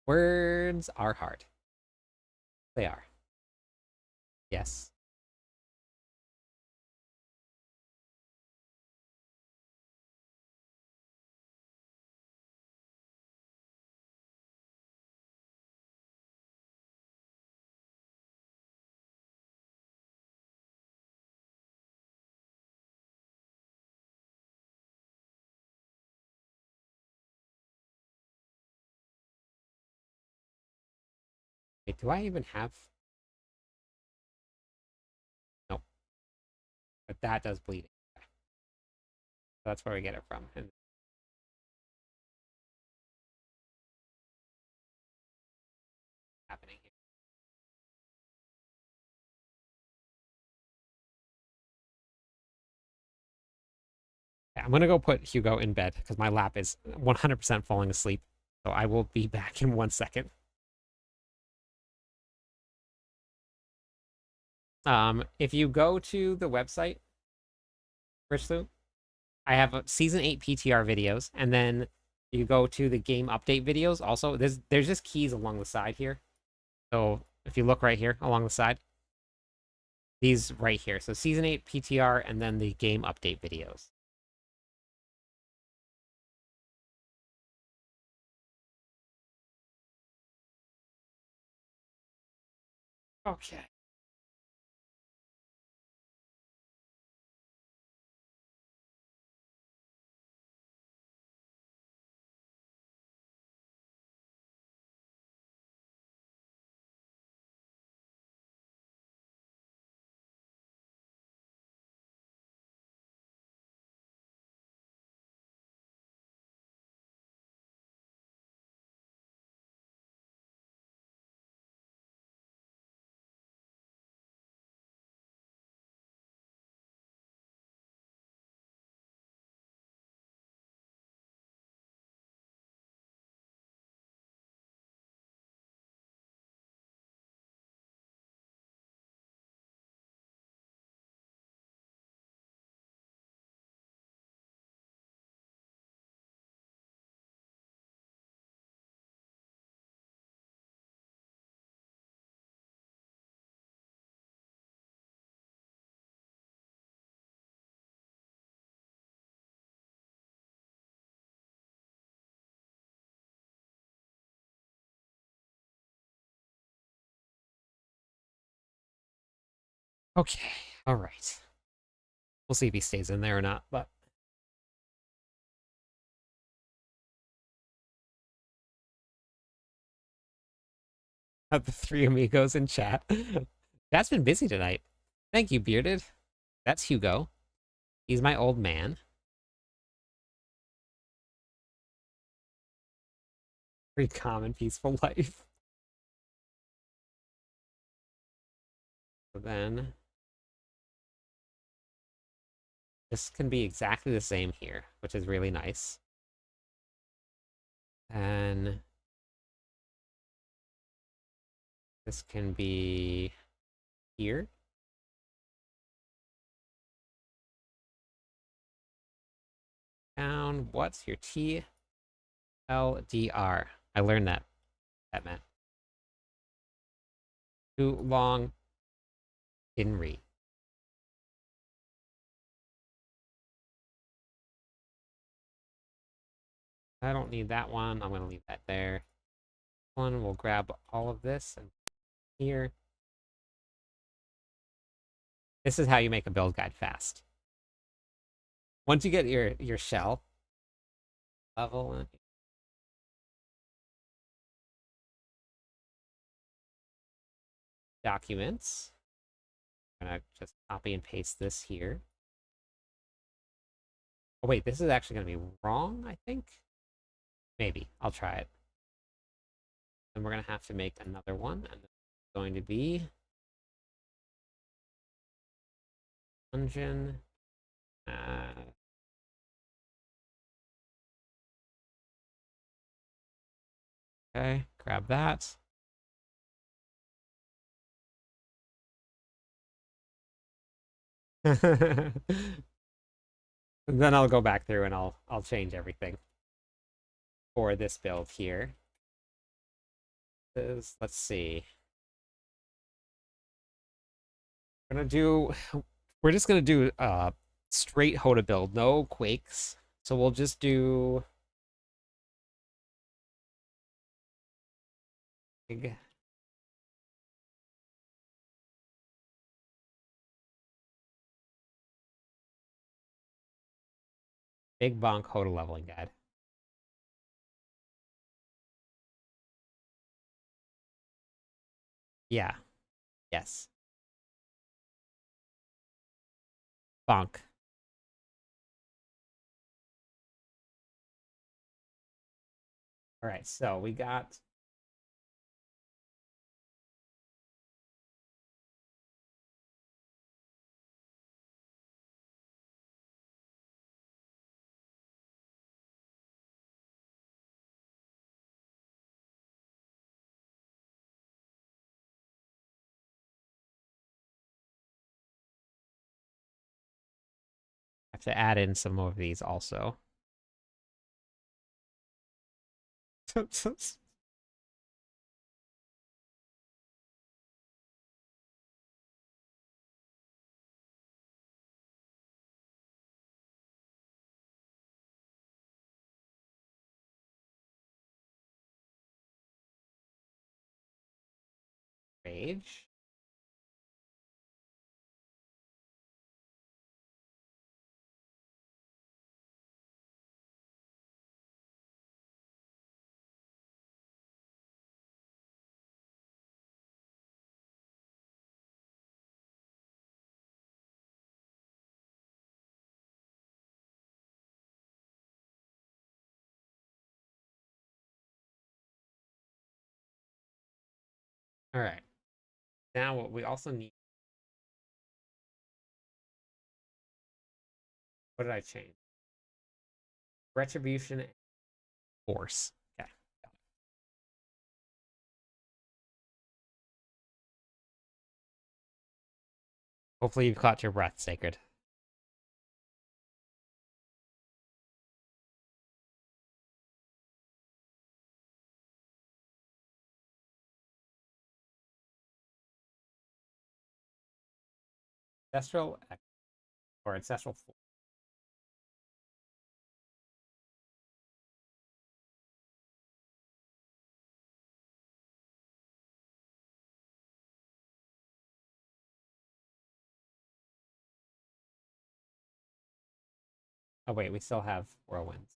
Words are hard. They are. Yes. Wait, do I even have? Nope. But that does bleed. That's where we get it from. And happening here. Okay, I'm gonna go put Hugo in bed because my lap is 100% falling asleep. So I will be back in 1 second. If you go to the website, Rich Lou, I have a season 8 PTR videos, and then you go to the game update videos. Also, there's just keys along the side here. So if you look right here along the side, these right here. So season 8 PTR and then the game update videos. Okay. Okay, all right. We'll see if he stays in there or not, but the three amigos in chat. That's been busy tonight. Thank you, Bearded. That's Hugo. He's my old man. Pretty common, peaceful life. So then this can be exactly the same here, which is really nice. And this can be here. Down. What's your TLDR? I learned that meant too long. Didn't read. I don't need that one. I'm going to leave that there. One, we'll grab all of this and here. This is how you make a build guide fast. Once you get your shell level, documents. I'm gonna just copy and paste this here. Oh wait, this is actually gonna be wrong, I think. Maybe. I'll try it. And we're gonna have to make another one, and it's going to be dungeon. Okay, grab that. Then I'll go back through and I'll change everything for this build here. Let's see. We're just gonna do straight Hoda build, no quakes. So we'll just do big big bonk Hoda leveling guide. Yeah. Yes. Bonk. All right, so we got I have to add in some more of these also. Rage. All right. Now what we also need. What did I change? Retribution force. Okay. Hopefully you've caught your breath, Sacred. Ancestral or ancestral force. Oh wait, we still have whirlwinds.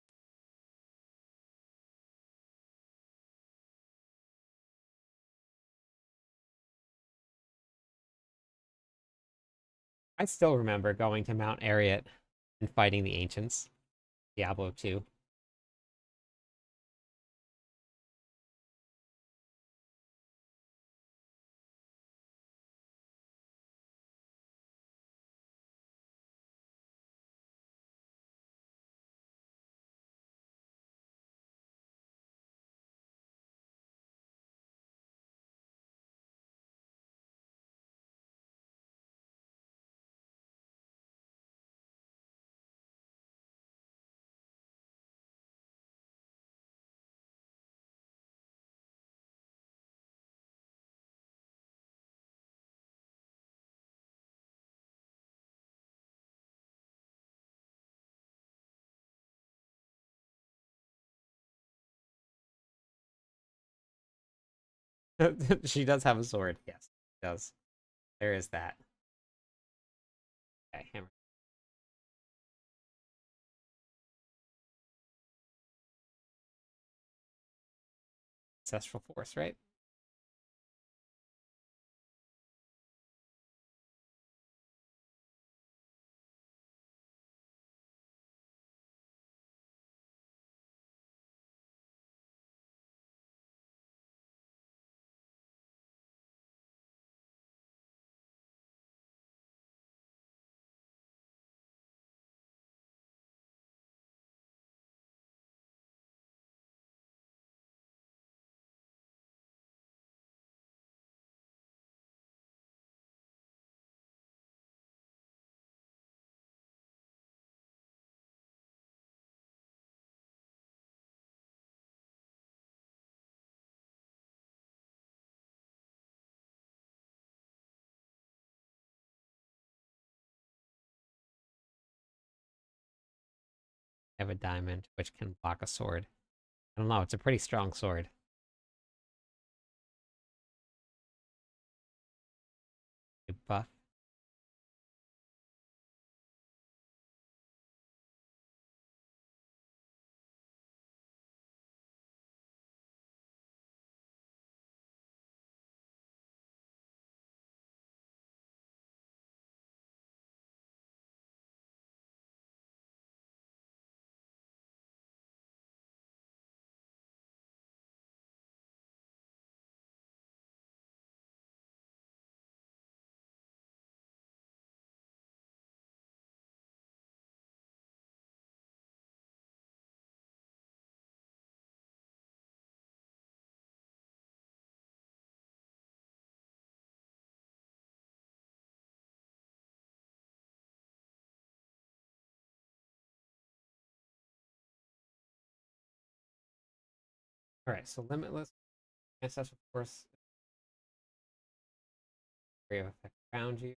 I still remember going to Mount Ariat and fighting the ancients. Diablo 2. She does have a sword. Yes, she does. There is that. Okay, hammer. Ancestral force, right? I have a diamond which can block a sword. I don't know. It's a pretty strong sword. A buff. All right, so limitless ancestral force area of effect around you.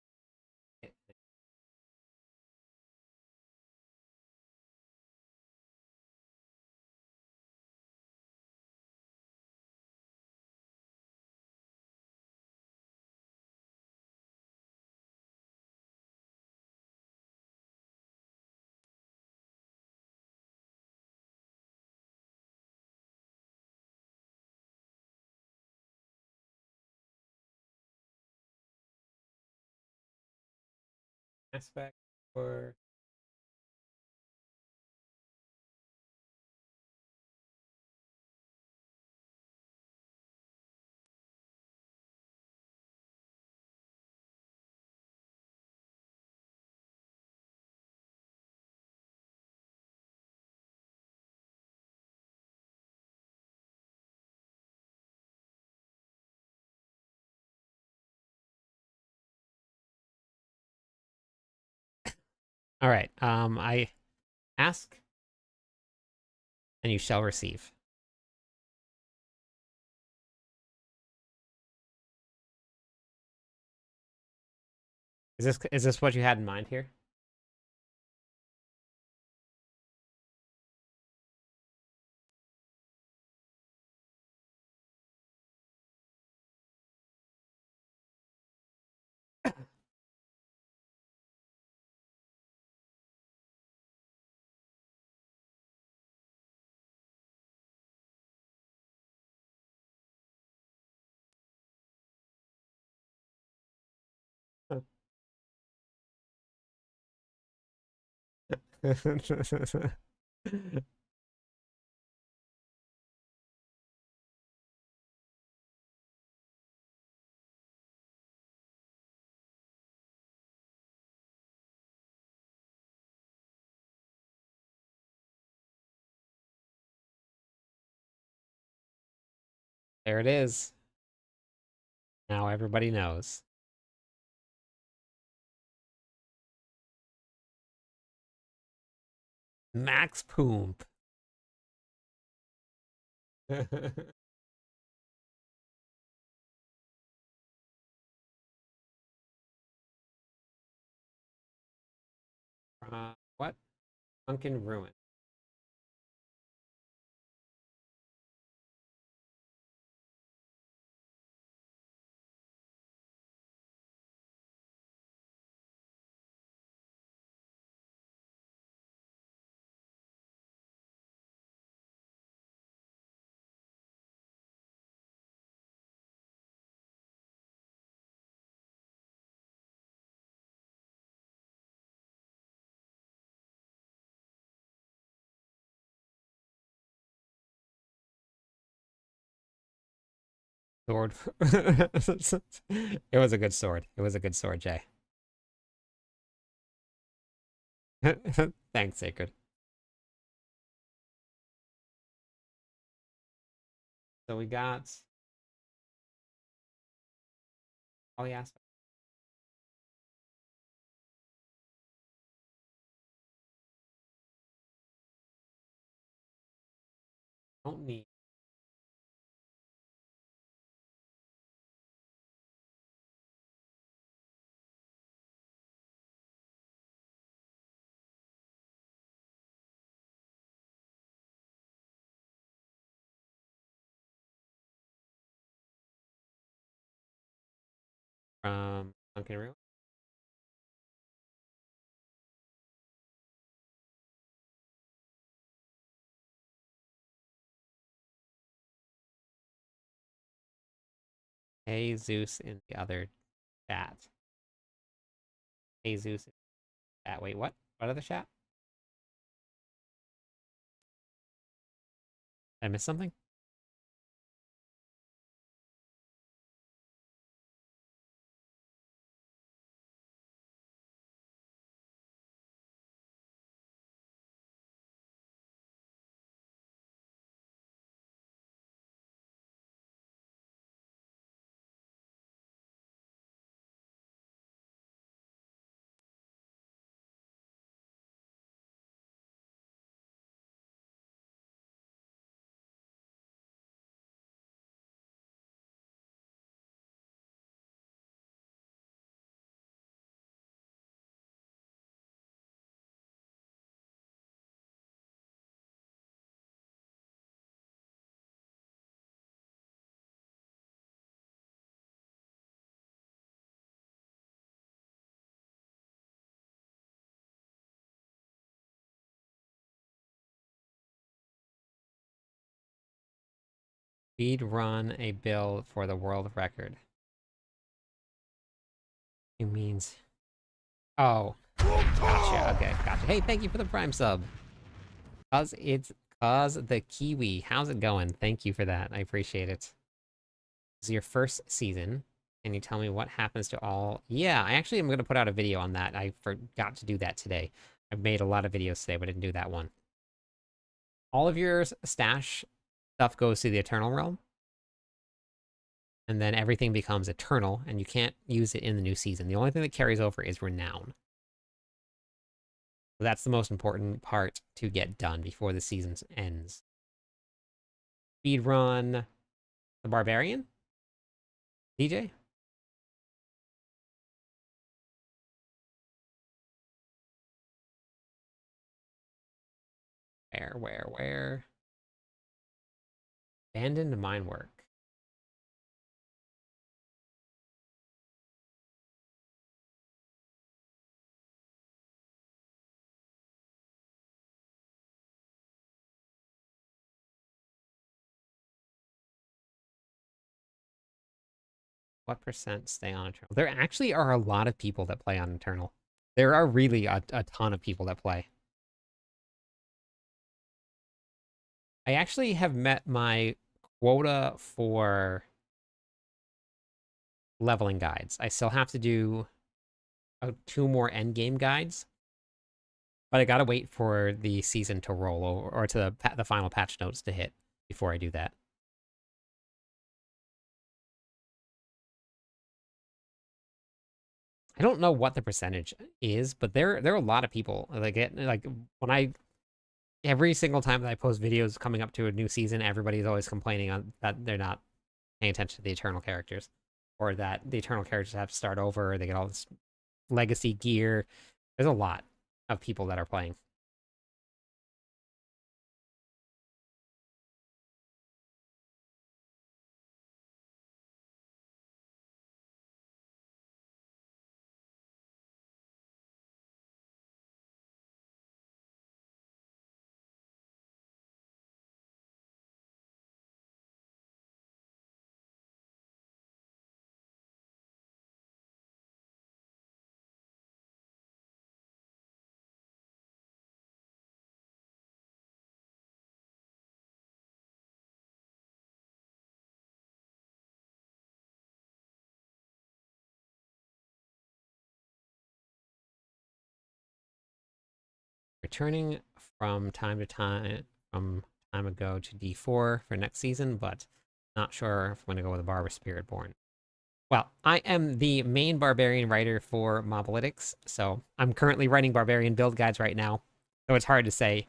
Aspect or all right. I ask and you shall receive. Is this what you had in mind here? There it is. Now everybody knows. Max Poomp. What? Sunken Ruin. Sword. It was a good sword. It was a good sword, Jay. Thanks, Sacred. So we got all the aspects. Don't need from Sunken Ruin. Hey Zeus in the other chat. Hey Zeus in the chat. Wait, what? What other chat? Did I miss something? Speed run a build for the world record. It means. Oh, gotcha. Okay, gotcha. Hey, thank you for the Prime sub. Cause the Kiwi. How's it going? Thank you for that. I appreciate it. This is your first season. Can you tell me what happens to all? Yeah, I actually am going to put out a video on that. I forgot to do that today. I've made a lot of videos today, but I didn't do that one. All of your stash stuff goes to the Eternal Realm. And then everything becomes eternal, and you can't use it in the new season. The only thing that carries over is Renown. So that's the most important part to get done before the season ends. Speed run the Barbarian? DJ? Where? Abandoned mine work. What percent stay on Eternal? There actually are a lot of people that play on Eternal. There are really a ton of people that play. I actually have met my quota for leveling guides. I still have to do 2 more endgame guides, but I gotta wait for the season to roll or to the final patch notes to hit before I do that. I don't know what the percentage is, but there are a lot of people like when I every single time that I post videos coming up to a new season, everybody's always complaining that they're not paying attention to the Eternal characters, or that the Eternal characters have to start over. They get all this legacy gear. There's a lot of people that are playing. Returning from time to time from time ago to D4 for next season, but not sure if I'm going to go with a Barber Spiritborn. Well, I am the main Barbarian writer for Mobalytics, so I'm currently writing Barbarian build guides right now. So it's hard to say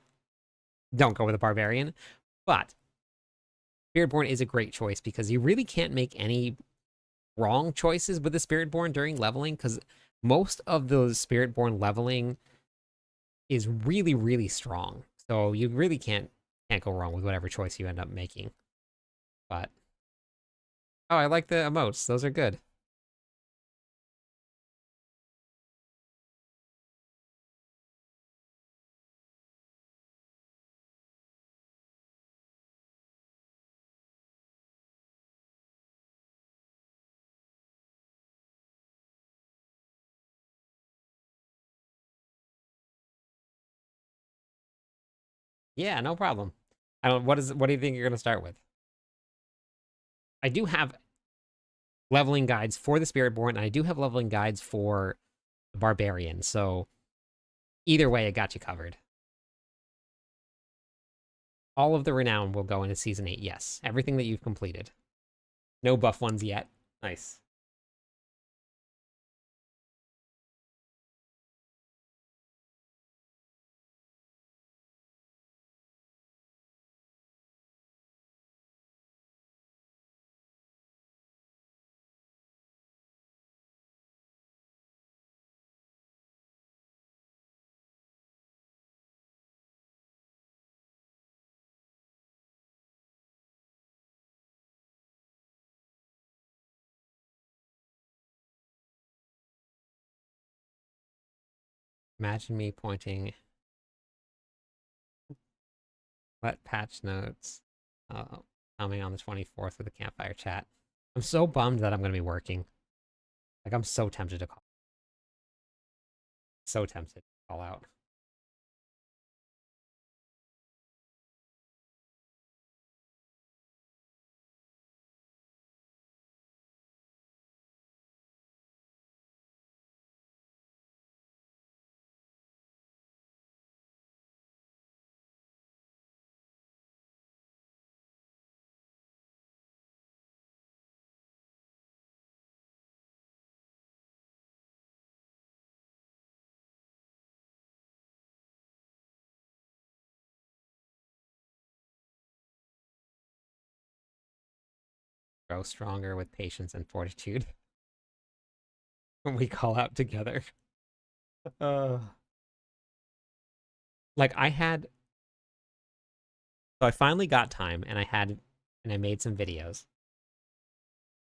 don't go with a Barbarian, but Spiritborn is a great choice because you really can't make any wrong choices with the Spiritborn during leveling, because most of those Spiritborn leveling is really, really strong. So you really can't go wrong with whatever choice you end up making. But oh, I like the emotes. Those are good. Yeah, no problem. I don't what do you think you're gonna start with? I do have leveling guides for the Spiritborn, and I do have leveling guides for the Barbarian, so either way, it got you covered. All of the renown will go into season 8, yes. Everything that you've completed. No buff ones yet. Nice. Imagine me pointing what patch notes coming on the 24th with the campfire chat. I'm so bummed that I'm going to be working. Like, I'm so tempted to call. So tempted to call out. Grow stronger with patience and fortitude when we call out together. Uh, like, so I finally got time, and I made some videos.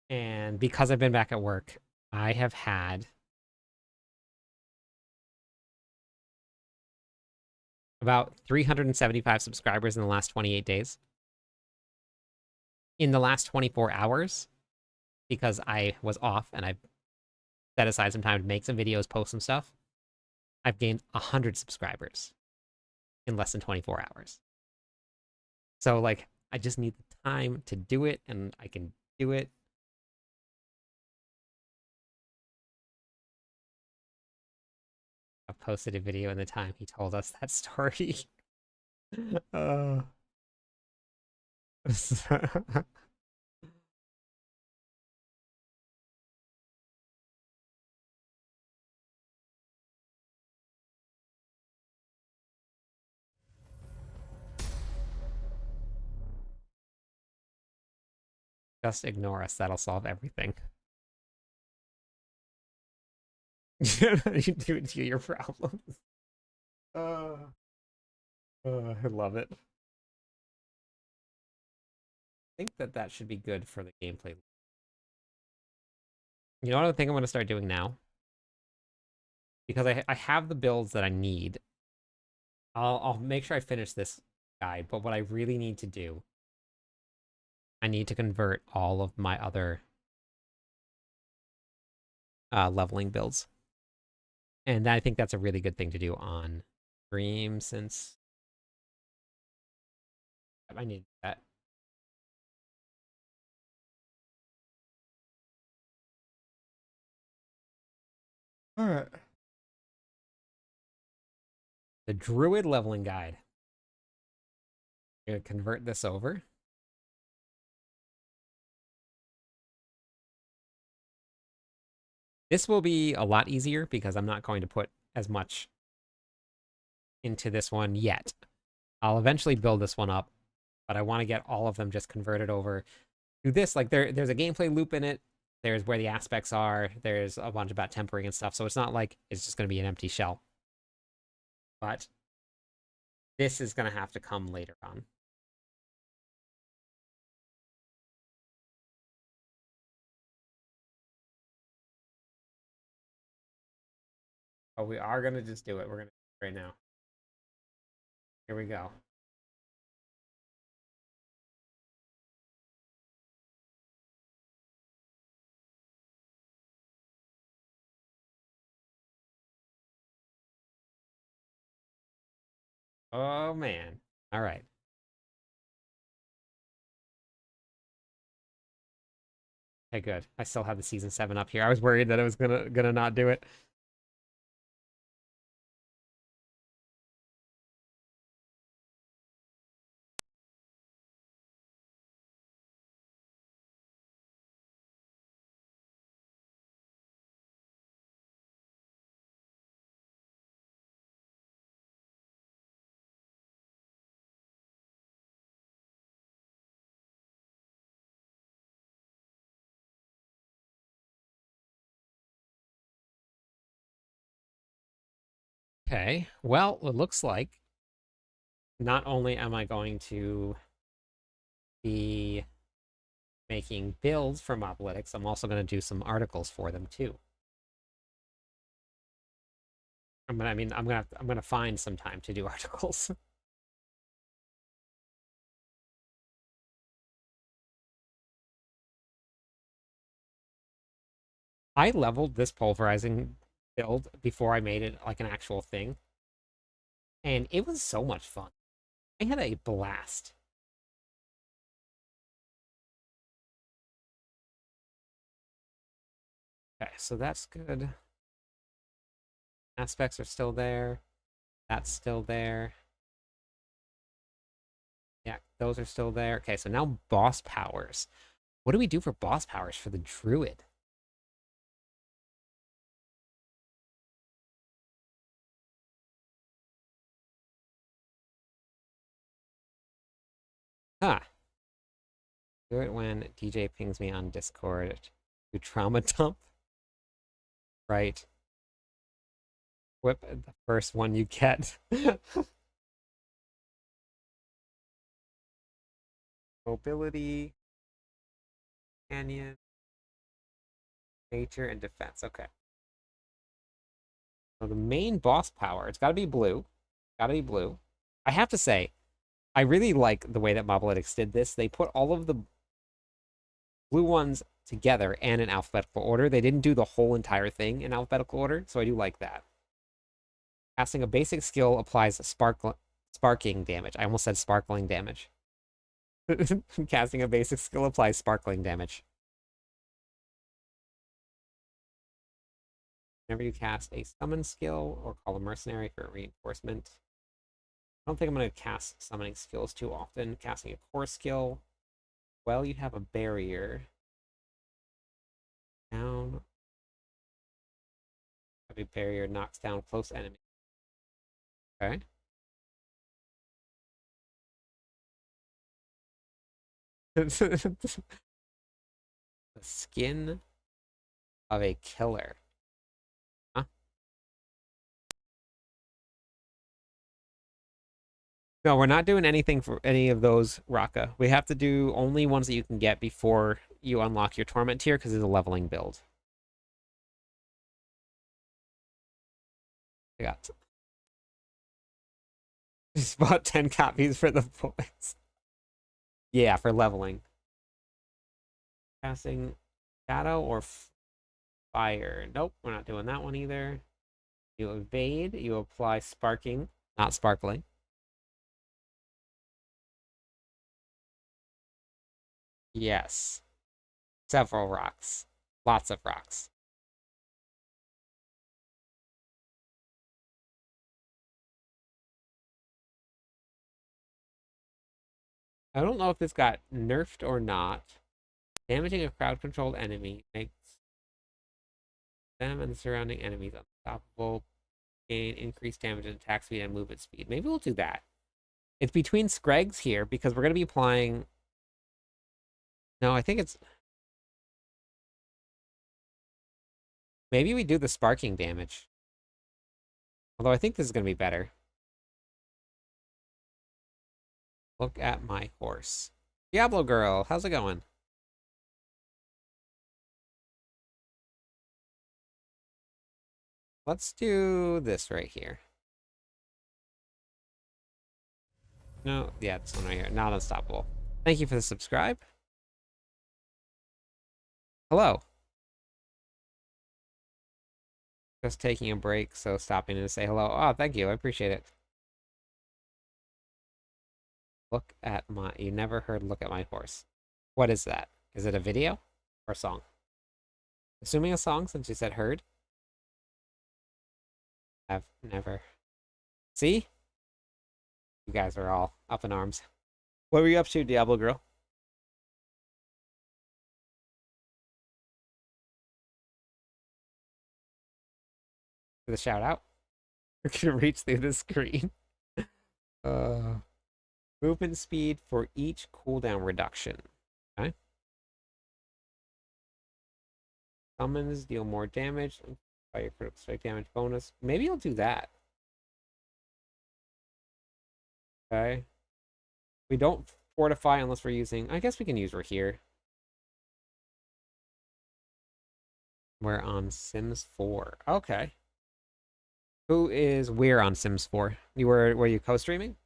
And because I've been back at work, I have had about 375 subscribers in the last 28 days. In the last 24 hours, because I was off and I set aside some time to make some videos, post some stuff, I've gained 100 subscribers in less than 24 hours. So, like, I just need the time to do it, and I can do it. I posted a video in the time he told us that story. uh, just ignore us. That'll solve everything. You do your problems. Uh, I love it. I think that should be good for the gameplay. You know what I think I'm going to start doing now? Because I have the builds that I need. I'll make sure I finish this guide, but what I really need to do, I need to convert all of my other leveling builds. And I think that's a really good thing to do on stream, since I need that. All right. The Druid leveling guide. I'm gonna convert this over. This will be a lot easier because I'm not going to put as much into this one yet. I'll eventually build this one up, but I want to get all of them just converted over to this. Like, there's a gameplay loop in it. There's where the aspects are. There's a bunch about tempering and stuff. So it's not like it's just going to be an empty shell. But this is going to have to come later on. But we are going to just do it. We're going to do it right now. Here we go. Oh, man. All right. Okay, good. I still have the season 7 up here. I was worried that I was gonna not do it. Okay. Well, it looks like not only am I going to be making builds for Mobalytics, I'm also going to do some articles for them too. I'm gonna find some time to do articles. I leveled this pulverizing build before I made it like an actual thing, and it was so much fun. I had a blast. Okay, so that's good. Aspects are still there. That's still there. Yeah, those are still there. Okay, so now boss powers. What do we do for boss powers for the druid? Huh. Do it when DJ pings me on Discord to trauma dump. Right. Whip the first one you get. Mobility, canyon, nature, and defense. Okay. So the main boss power, it's got to be blue. Got to be blue. I have to say, I really like the way that Mobalytics did this. They put all of the blue ones together and in alphabetical order. They didn't do the whole entire thing in alphabetical order, so I do like that. Casting a basic skill applies sparking damage. I almost said sparkling damage. Casting a basic skill applies sparkling damage. Whenever you cast a summon skill or call a mercenary for a reinforcement. I don't think I'm going to cast summoning skills too often. Casting a core skill. Well, you have a barrier. Down. Heavy barrier knocks down close enemy. Okay. The skin of a killer. Huh? No, we're not doing anything for any of those, Raka. We have to do only ones that you can get before you unlock your Torment tier because it's a leveling build. I got just bought 10 copies for the points. Yeah, for leveling. Casting shadow or fire. Nope, we're not doing that one either. You evade, you apply sparking, not sparkling. Yes. Several rocks. Lots of rocks. I don't know if this got nerfed or not. Damaging a crowd-controlled enemy makes them and the surrounding enemies unstoppable. Gain increased damage and attack speed and movement speed. Maybe we'll do that. It's between Scregs here because we're going to be applying... No, I think it's... Maybe we do the sparking damage. Although I think this is going to be better. Look at my horse. Diablo girl, how's it going? Let's do this right here. No, yeah, this one right here. Not unstoppable. Thank you for the subscribe. Hello. Just taking a break, so stopping in to say hello. Oh, thank you. I appreciate it. Look at my... You never heard look at my horse. What is that? Is it a video or a song? Assuming a song since you said heard. I've never... See? You guys are all up in arms. What were you up to, Diablo girl? For the shout out. We're gonna reach through the screen. Uh, movement speed for each cooldown reduction. Okay. Summons deal more damage by your critical strike damage bonus. Maybe I'll do that. Okay. We don't fortify unless we're using... I guess we can use we're here. We're on Sims 4. Okay. Who is we're on Sims 4? Were you co-streaming?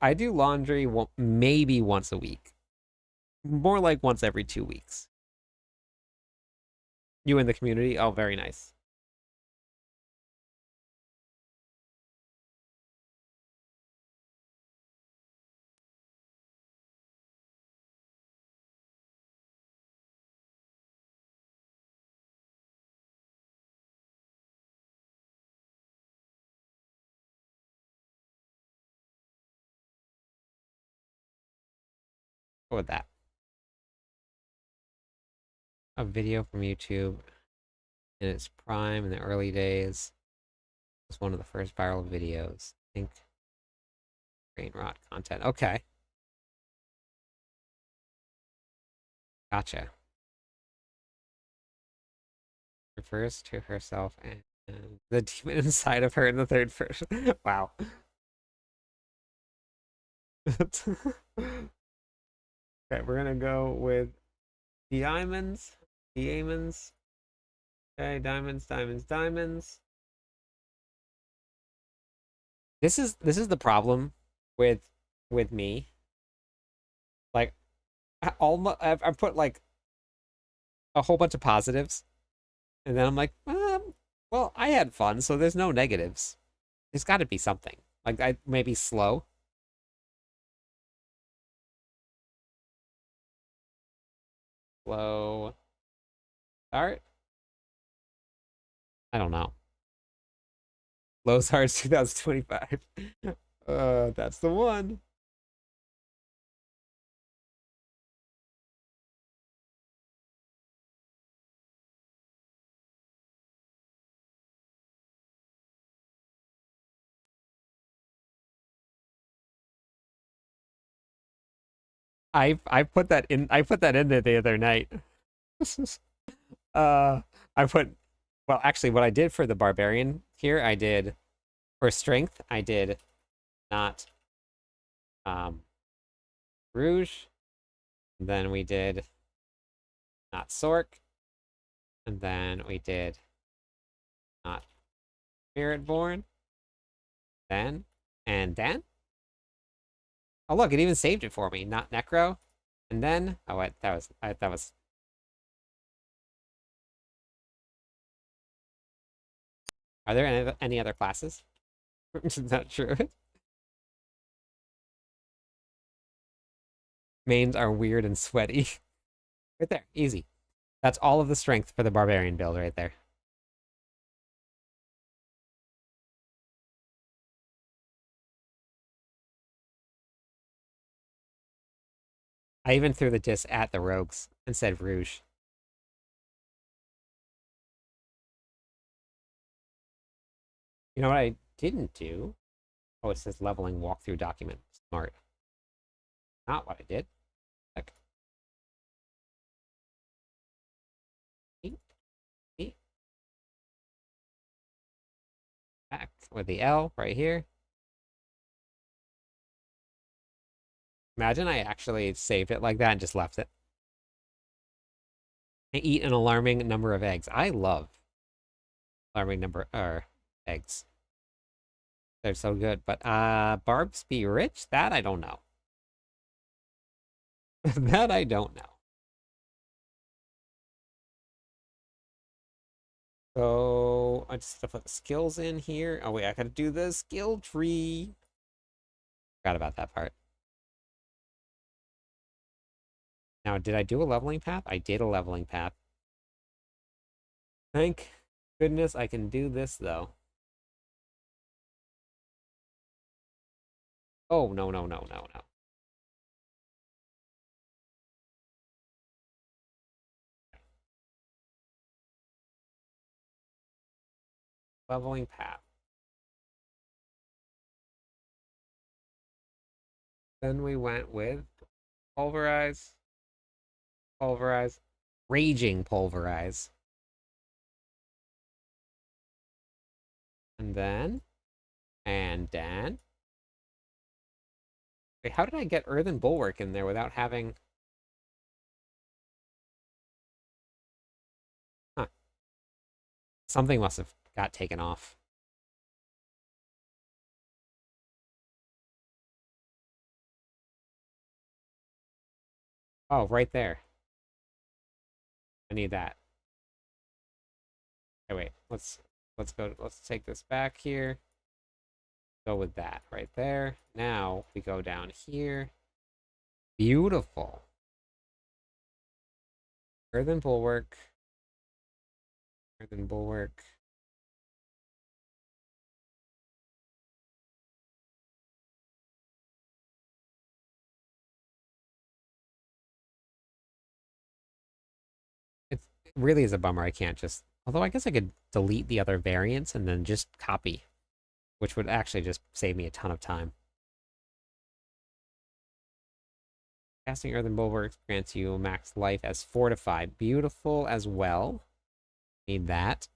I do laundry maybe once a week. More like once every 2 weeks. You in the community? Oh, very nice. What with that? A video from YouTube in its prime in the early days. It was one of the first viral videos. I think brain rot content. Okay. Gotcha. Refers to herself and the demon inside of her in the third person. Wow. Okay, we're gonna go with diamonds. Diamonds. Okay, diamonds, diamonds, diamonds. This is the problem with me. Like, I've put like a whole bunch of positives, and then I'm like, Well, I had fun, so there's no negatives. There's got to be something. Like I maybe slow. Slow start. I don't know. Low starts 2025. That's the one. I put that in. I put that in there the other night. uh, I put. Well, actually, what I did for the barbarian here, I did for strength. I did not um rouge. And then we did not sork. And then we did not spiritborn. Then and then. Oh look, it even saved it for me. Not necro. And then oh wait, that was. Are there any other classes? Not sure. Mains are weird and sweaty. Right there, easy. That's all of the strength for the barbarian build right there. I even threw the diss at the rogues and said rouge. You know what I didn't do? Oh, it says leveling walkthrough document. Smart. Not what I did. Heck. Back with the L right here. Imagine I actually saved it like that and just left it. I eat an alarming number of eggs. I love alarming number eggs. They're so good. But barbs be rich? That I don't know. That I don't know. So I just have to put the skills in here. Oh wait, I gotta do the skill tree. Forgot about that part. Now, did I do a leveling path? I did a leveling path. Thank goodness I can do this though. Oh no no no no no. Leveling path. Then we went with pulverize, pulverize, raging pulverize. And then, and then. Wait, how did I get earthen bulwark in there without having? Huh. Something must have got taken off. Oh, right there. I need that. Okay, wait. Let's go. Let's take this back here. Go with that right there. Now we go down here. Beautiful. Earthen bulwark. Earthen bulwark. It really is a bummer I can't just. Although I guess I could delete the other variants and then just copy, which would actually just save me a ton of time. Casting Earthen Bulwark grants you max life as fortified. Beautiful as well. Need that.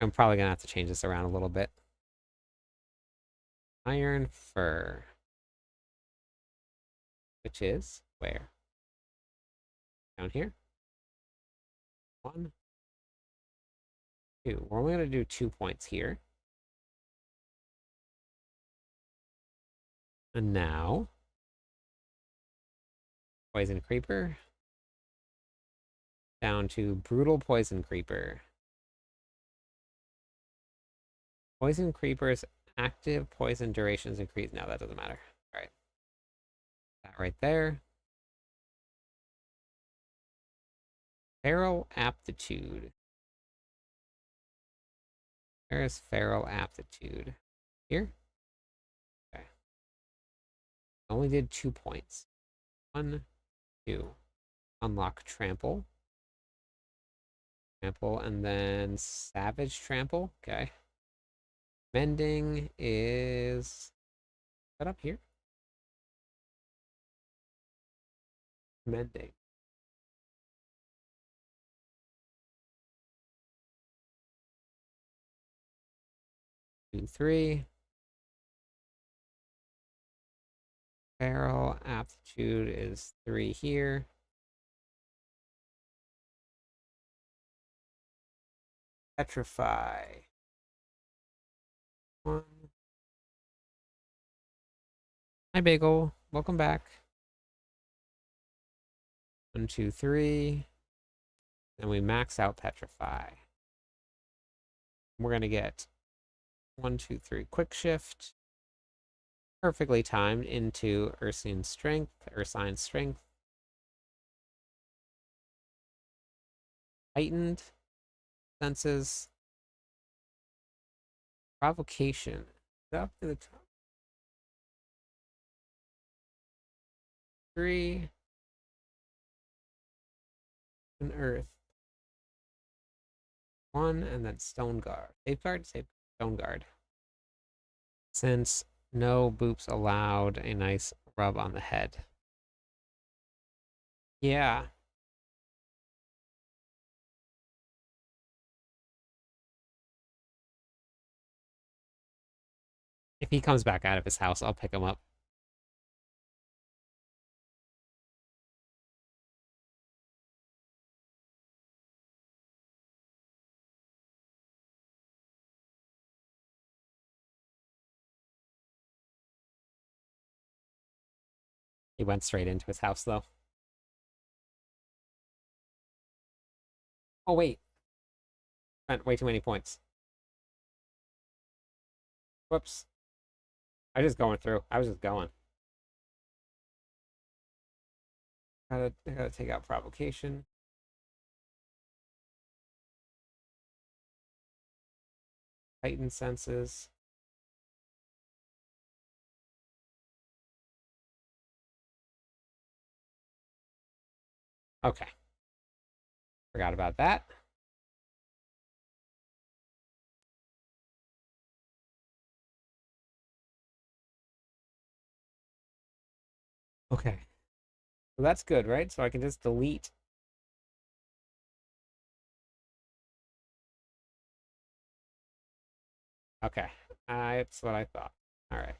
I'm probably gonna have to change this around a little bit. Iron Fur. Which is where? Down here? 1, 2. We're only gonna do 2 points here. And now Poison Creeper. Down to Brutal Poison Creeper. Poison creepers, active poison durations increase. No, that doesn't matter. All right. That right there. Feral aptitude. Where is feral aptitude? Here? Okay. Only did 2 points. 1, 2. Unlock trample. Trample, and then savage trample. Okay. Mending is that up here? Mending. Two, 3. Feral aptitude is 3 here. Petrify. 1. Hi, Bagel. Welcome back. 1, 2, 3. And we max out Petrify. We're going to get 1, 2, 3 quick shift. Perfectly timed into Ursine's strength. Heightened senses. Provocation. Up to the top. 3. And Earth. 1, and then Stone Guard. Safeguard? Stone Guard. Since no boops allowed, a nice rub on the head. Yeah. If he comes back out of his house, I'll pick him up. He went straight into his house, though. Oh, wait. Spent way too many points. Whoops. I was just going through. I was just going. I gotta take out provocation. Heightened senses. Okay. Forgot about that. Okay. So that's good, right? So I can just delete. Okay. That's what I thought. All right.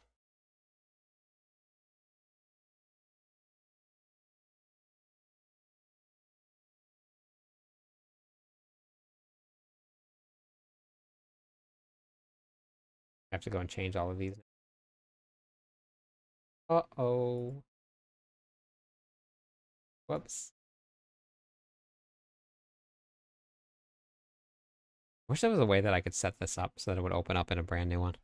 I have to go and change all of these. Uh-oh. Whoops. Wish there was a way that I could set this up so that it would open up in a brand new one.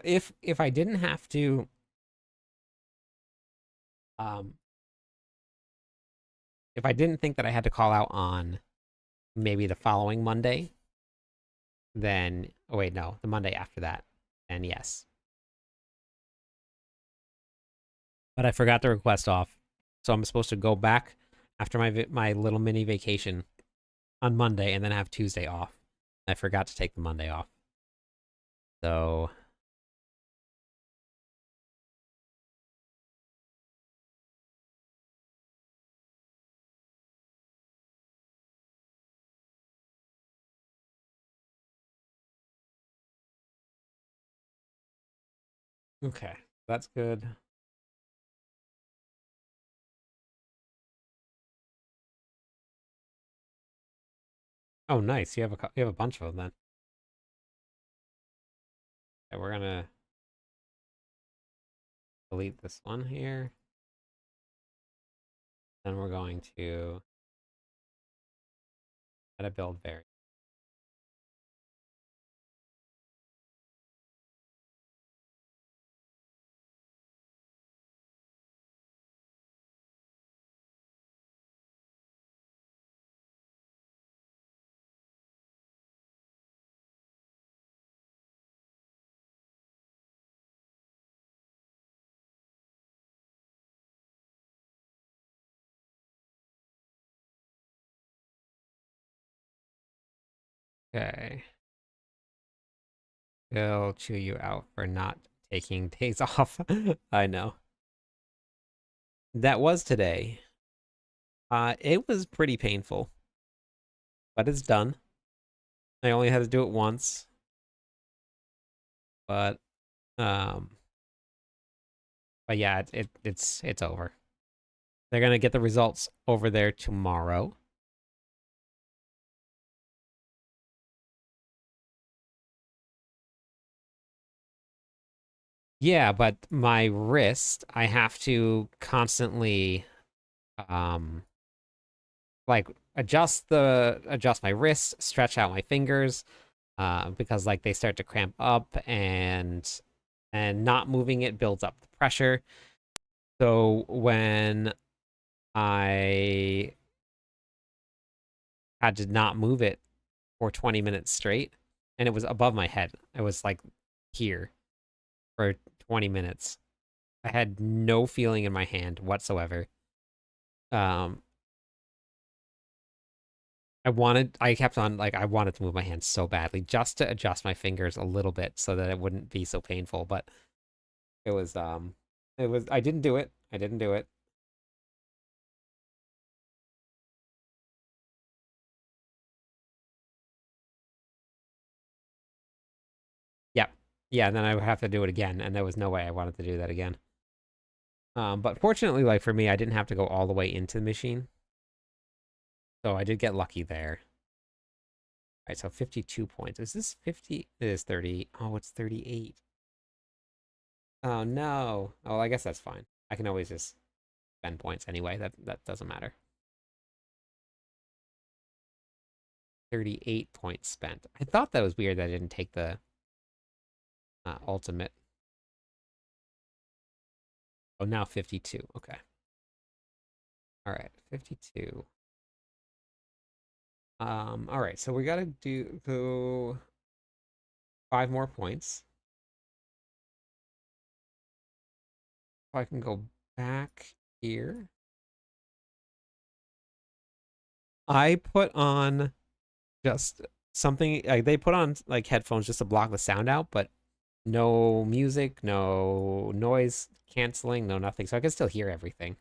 If I didn't have to um if I didn't think that I had to call out on maybe the following Monday, then oh wait, no, the Monday after that, then yes. But I forgot the request off. So I'm supposed to go back after my little mini vacation on Monday and then have Tuesday off. I forgot to take the Monday off. So okay, that's good. Oh, nice. You have a bunch of them then. Okay, we're gonna delete this one here. Then we're going to add a build variable. Okay. They'll chew you out for not taking days off. I know. That was today. It was pretty painful, but it's done. I only had to do it once, but um, but yeah, it's over. They're gonna get the results over there tomorrow. Yeah, but my wrist, I have to constantly um like adjust my wrist, stretch out my fingers, because like they start to cramp up and not moving it builds up the pressure. So when I had to not move it for 20 minutes straight, and it was above my head. It was like here for 20 minutes. I had no feeling in my hand whatsoever. Um, I kept on, like, I wanted to move my hands so badly just to adjust my fingers a little bit so that it wouldn't be so painful. But it was, I didn't do it. I didn't do it. Yep. Yeah. And then I would have to do it again. And there was no way I wanted to do that again. But fortunately, like for me, I didn't have to go all the way into the machine. So I did get lucky there. All right, so 52 points. Is this 50? It is 30. Oh, it's 38. Oh no. Oh, I guess that's fine. I can always just spend points anyway. That doesn't matter. 38 points spent. I thought that was weird that I didn't take the ultimate. Oh, now 52. Okay. All right, 52. All right, so we gotta go 5 more points. If I can go back here. I put on just something like they put on like headphones just to block the sound out, but no music, no noise canceling, no nothing. So I can still hear everything.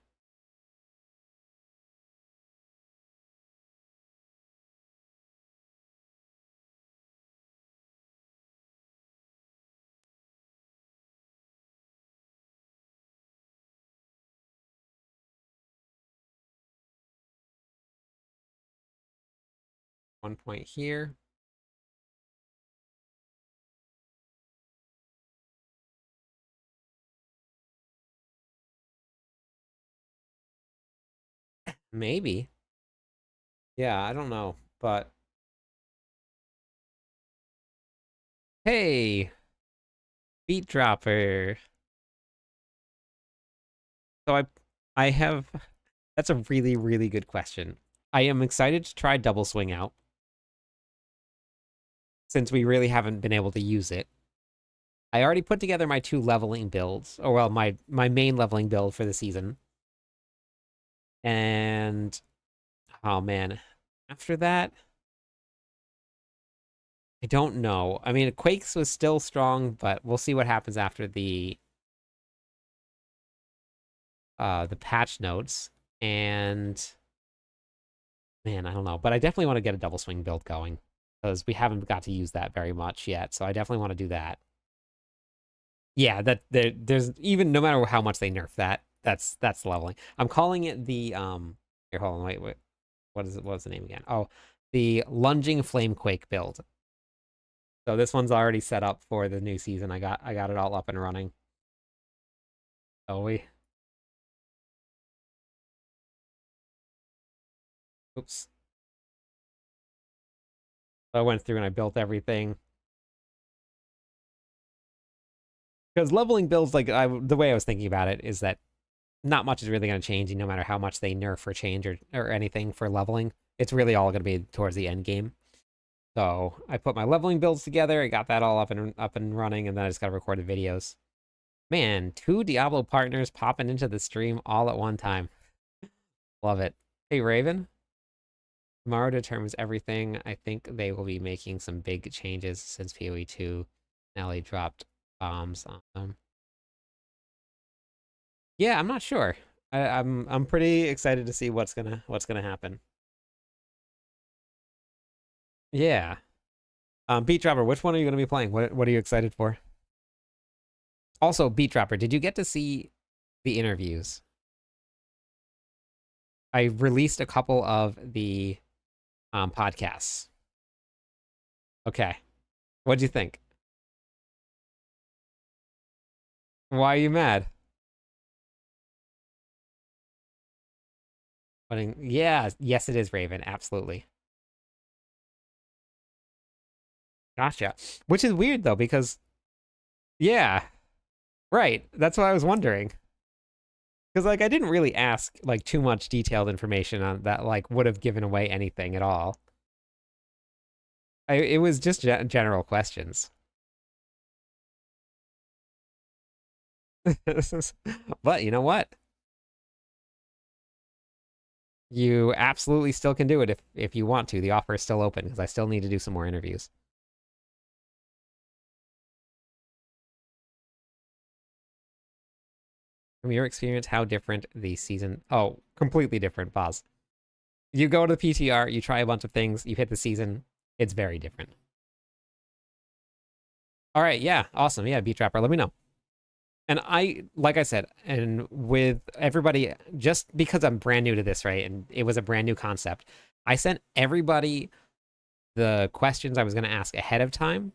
One point here. Maybe. Yeah, I don't know. But hey, beat dropper. So I have that's a really, really good question. I am excited to try double swing out since we really haven't been able to use it. I already put together my 2 leveling builds, or well, my main leveling build for the season. And oh man, after that, I don't know. I mean, Quakes was still strong, but we'll see what happens after the patch notes. And man, I don't know, but I definitely want to get a double swing build going because we haven't got to use that very much yet. So I definitely want to do that. Yeah, there's even no matter how much they nerf that, that's leveling. I'm calling it the here, hold on, wait. What is it? What's the name again? Oh, the lunging flamequake build. So this one's already set up for the new season. I got it all up and running. So oops. So I went through and I built everything. Because leveling builds, like the way I was thinking about it is that not much is really going to change, no matter how much they nerf or change or anything for leveling. It's really all going to be towards the end game. So I put my leveling builds together. I got that all up and running, and then I just got to record the videos. Man, 2 Diablo partners popping into the stream all at one time. Love it. Hey, Raven. Tomorrow determines everything. I think they will be making some big changes since PoE 2. Now they dropped bombs on them. Yeah, I'm not sure. I'm pretty excited to see what's gonna happen. Yeah. Beat Dropper, which one are you gonna be playing? What are you excited for? Also, Beat Dropper, did you get to see the interviews? I released a couple of the podcasts. Okay. What'd you think? Why are you mad? Yeah, yes, it is Raven. Absolutely. Gotcha. Which is weird though, because yeah, right. That's what I was wondering. Because like I didn't really ask like too much detailed information on that like would have given away anything at all. It was just general questions. But you know what? You absolutely still can do it if you want to. The offer is still open because I still need to do some more interviews. From your experience, how different the season? Oh, completely different, Boz. You go to the PTR, you try a bunch of things, you hit the season, it's very different. All right, yeah, awesome. Yeah, Beat Trapper, let me know. And like I said, and with everybody, just because I'm brand new to this, right? And it was a brand new concept, I sent everybody the questions I was going to ask ahead of time.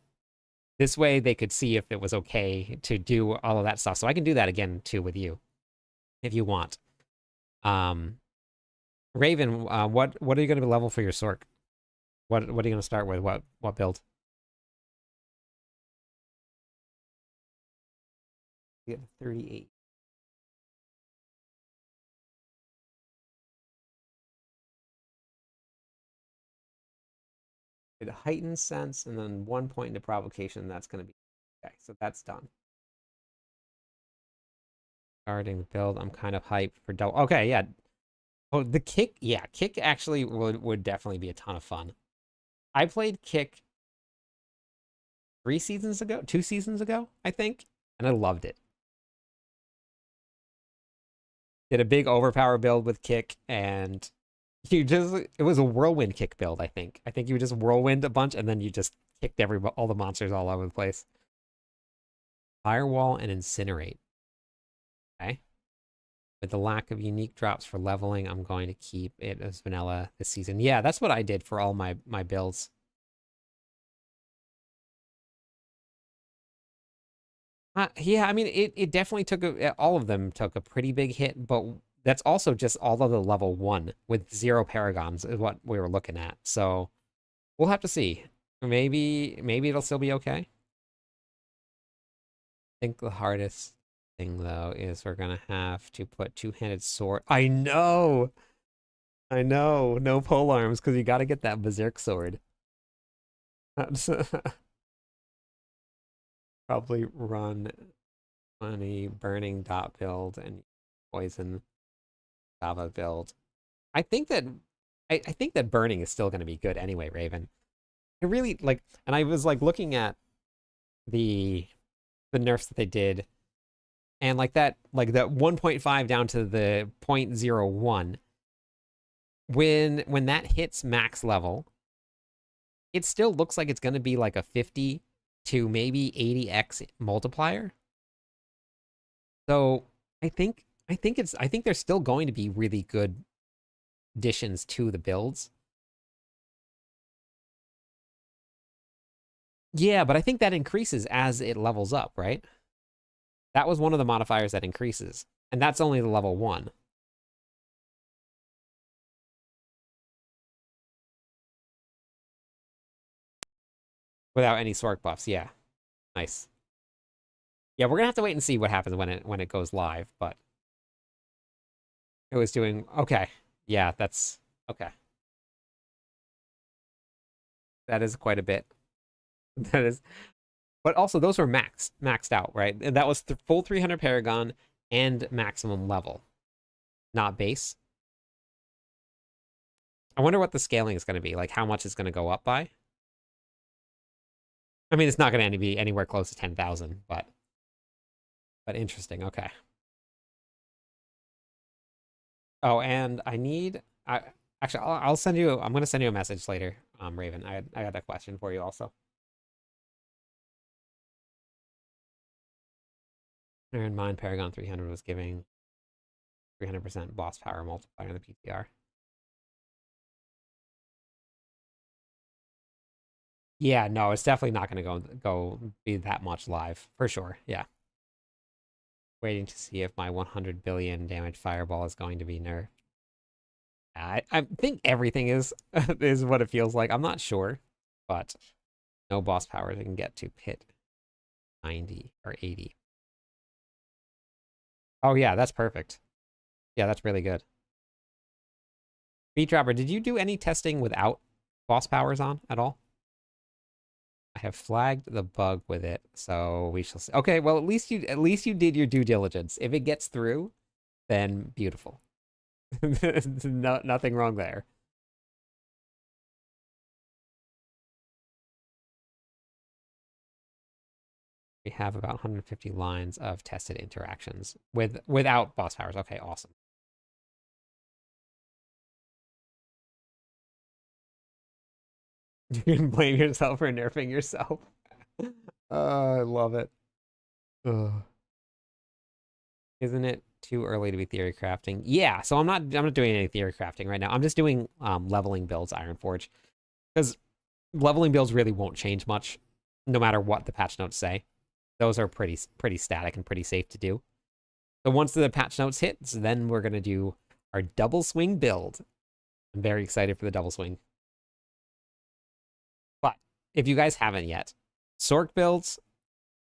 This way they could see if it was okay to do all of that stuff. So I can do that again too with you if you want. Raven, what are you going to level for your Sork? What are you going to start with? What build? You get 38. It heightens sense, and then 1 point into provocation. That's going to be okay. So that's done. Starting the build. I'm kind of hyped for double. Okay, yeah. Oh, the kick. Yeah, kick actually would definitely be a ton of fun. I played kick 2 seasons ago, I think, and I loved it. Did a big overpower build with kick, and it was a whirlwind kick build. I think you just whirlwind a bunch, and then you just kicked all the monsters all over the place. Firewall and incinerate. Okay. With the lack of unique drops for leveling, I'm going to keep it as vanilla this season. Yeah, that's what I did for all my builds. Yeah, I mean, it definitely took all of them took a pretty big hit, but that's also just all of the level 1 with 0 paragons is what we were looking at. So we'll have to see. Maybe it'll still be okay. I think the hardest thing though is we're gonna have to put two-handed sword. I know, no pole arms because you got to get that berserk sword. Probably run on a burning dot build and poison lava build. I think that I think that burning is still going to be good anyway, Raven. I really like, and I was like looking at the nerfs that they did, and like that 1.5 down to the 0.01. When that hits max level, it still looks like it's going to be like a 50 to maybe 80x multiplier. So I think there's still going to be really good additions to the builds. Yeah, but I think that increases as it levels up, right? That was one of the modifiers that increases, and that's only the level 1. Without any Sork buffs, yeah. Nice. Yeah, we're gonna have to wait and see what happens when it goes live, but it was doing okay. Yeah, that's okay. That is quite a bit. That is, but also those were maxed out, right? And that was the full 300 Paragon and maximum level, not base. I wonder what the scaling is going to be. Like, how much it's going to go up by. I mean, it's not going to be anywhere close to 10,000, but interesting. Okay. Oh, and actually, I'll send you. I'm going to send you a message later, Raven. I had a question for you also. Bear in mind, Paragon 300 was giving 300% boss power multiplier in the PTR. Yeah, no, it's definitely not going to go be that much live for sure. Yeah. Waiting to see if my 100 billion damage fireball is going to be nerfed. I think everything is is what it feels like. I'm not sure, but no boss powers I can get to pit 90 or 80. Oh yeah, that's perfect. Yeah, that's really good. Beat Dropper, did you do any testing without boss powers on at all? I have flagged the bug with it, so we shall see. Okay, well at least you did your due diligence. If it gets through, then beautiful. Nothing wrong there. We have about 150 lines of tested interactions without boss powers. Okay, awesome. You can blame yourself for nerfing yourself. I love it. Ugh. Isn't it too early to be theory crafting? Yeah, so I'm not doing any theory crafting right now. I'm just doing leveling builds Ironforge. Because leveling builds really won't change much, no matter what the patch notes say. Those are pretty static and pretty safe to do. So once the patch notes hit, then we're gonna do our double swing build. I'm very excited for the double swing. But if you guys haven't yet, Sork builds,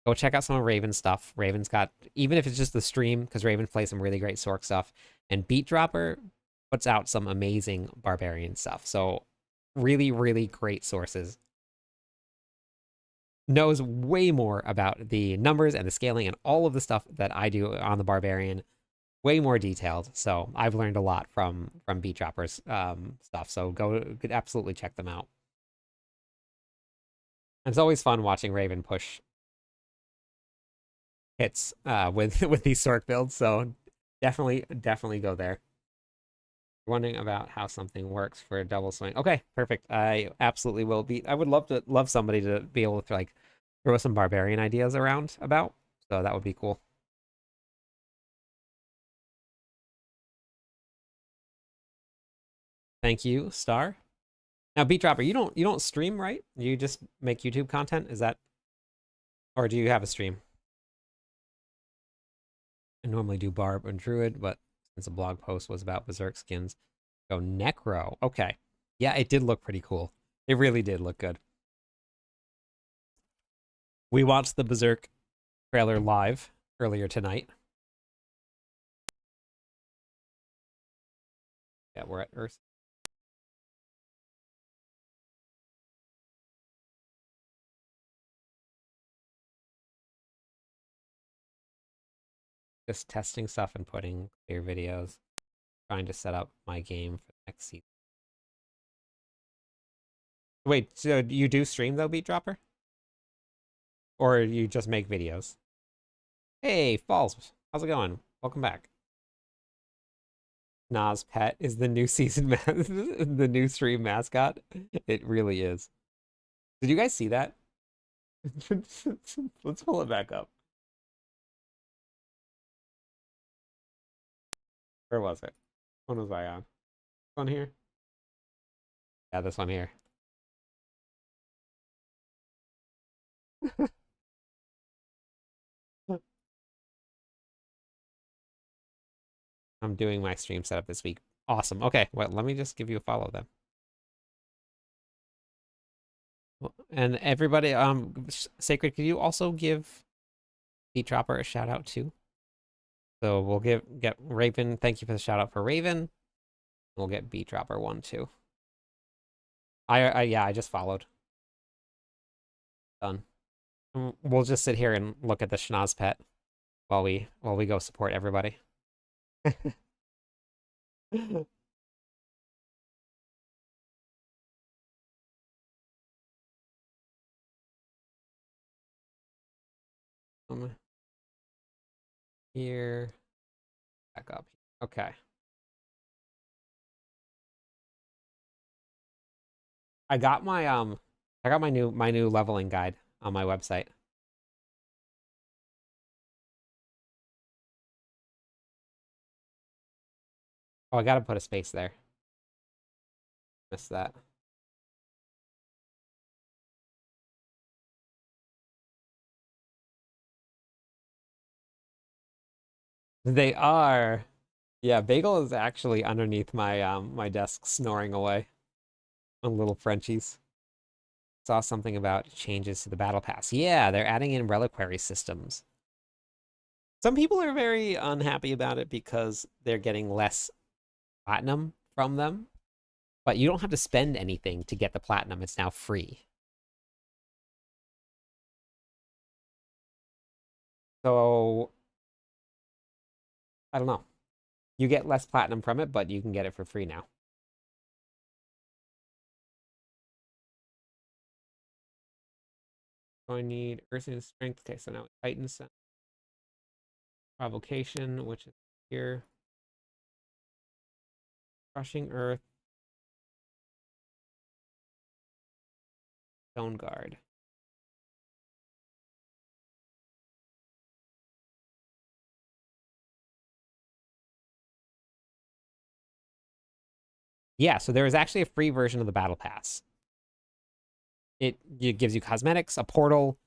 go check out some of Raven's stuff. Raven's got, even if it's just the stream, because Raven plays some really great Sork stuff, and Beat Dropper puts out some amazing Barbarian stuff. So really, really great sources. Knows way more about the numbers and the scaling and all of the stuff that I do on the Barbarian. Way more detailed. So I've learned a lot from Beat Dropper's stuff. So could absolutely check them out. And it's always fun watching Raven push hits with these Sork builds. So definitely go there. Wondering about how something works for a double swing. Okay, perfect. I absolutely will be. I would love somebody to be able to like throw some Barbarian ideas around about. So that would be cool. Thank you, Star. Now, Beat Dropper, you don't stream, right? You just make YouTube content. Is that, or do you have a stream? I normally do Barb and Druid, but since the blog post was about Berserk skins, go Necro. Okay, yeah, it did look pretty cool. It really did look good. We watched the Berserk trailer live earlier tonight. Yeah, we're at Earth. Just testing stuff and putting clear videos. Trying to set up my game for next season. Wait, so you do stream though, Beat Dropper? Or you just make videos? Hey, Falls, how's it going? Welcome back. Nas Pet is the new season the new stream mascot. It really is. Did you guys see that? Let's pull it back up. Where was it? What was I on? This one here? Yeah, this one here. I'm doing my stream setup this week. Awesome. Okay, well, let me just give you a follow then. And everybody, Sacred, could you also give Beat Dropper a shout out too? So we'll get Raven. Thank you for the shout out for Raven. We'll get Beat Dropper one too. Yeah, I just followed. Done. We'll just sit here and look at the Schnoz pet while we go support everybody. Here, back up. Okay. I got my new leveling guide on my website. Oh, I gotta put a space there. Missed that. They are. Yeah, Bagel is actually underneath my desk snoring away on little Frenchies. Saw something about changes to the battle pass. Yeah, they're adding in reliquary systems. Some people are very unhappy about it because they're getting less platinum from them, but you don't have to spend anything to get the platinum. It's now free. So I don't know. You get less platinum from it, but you can get it for free now. So I need Earth and Strength. Okay, so now Titans Provocation, which is here. Crushing Earth. Stone Guard. Yeah, so there is actually a free version of the Battle Pass. It gives you cosmetics, a portal.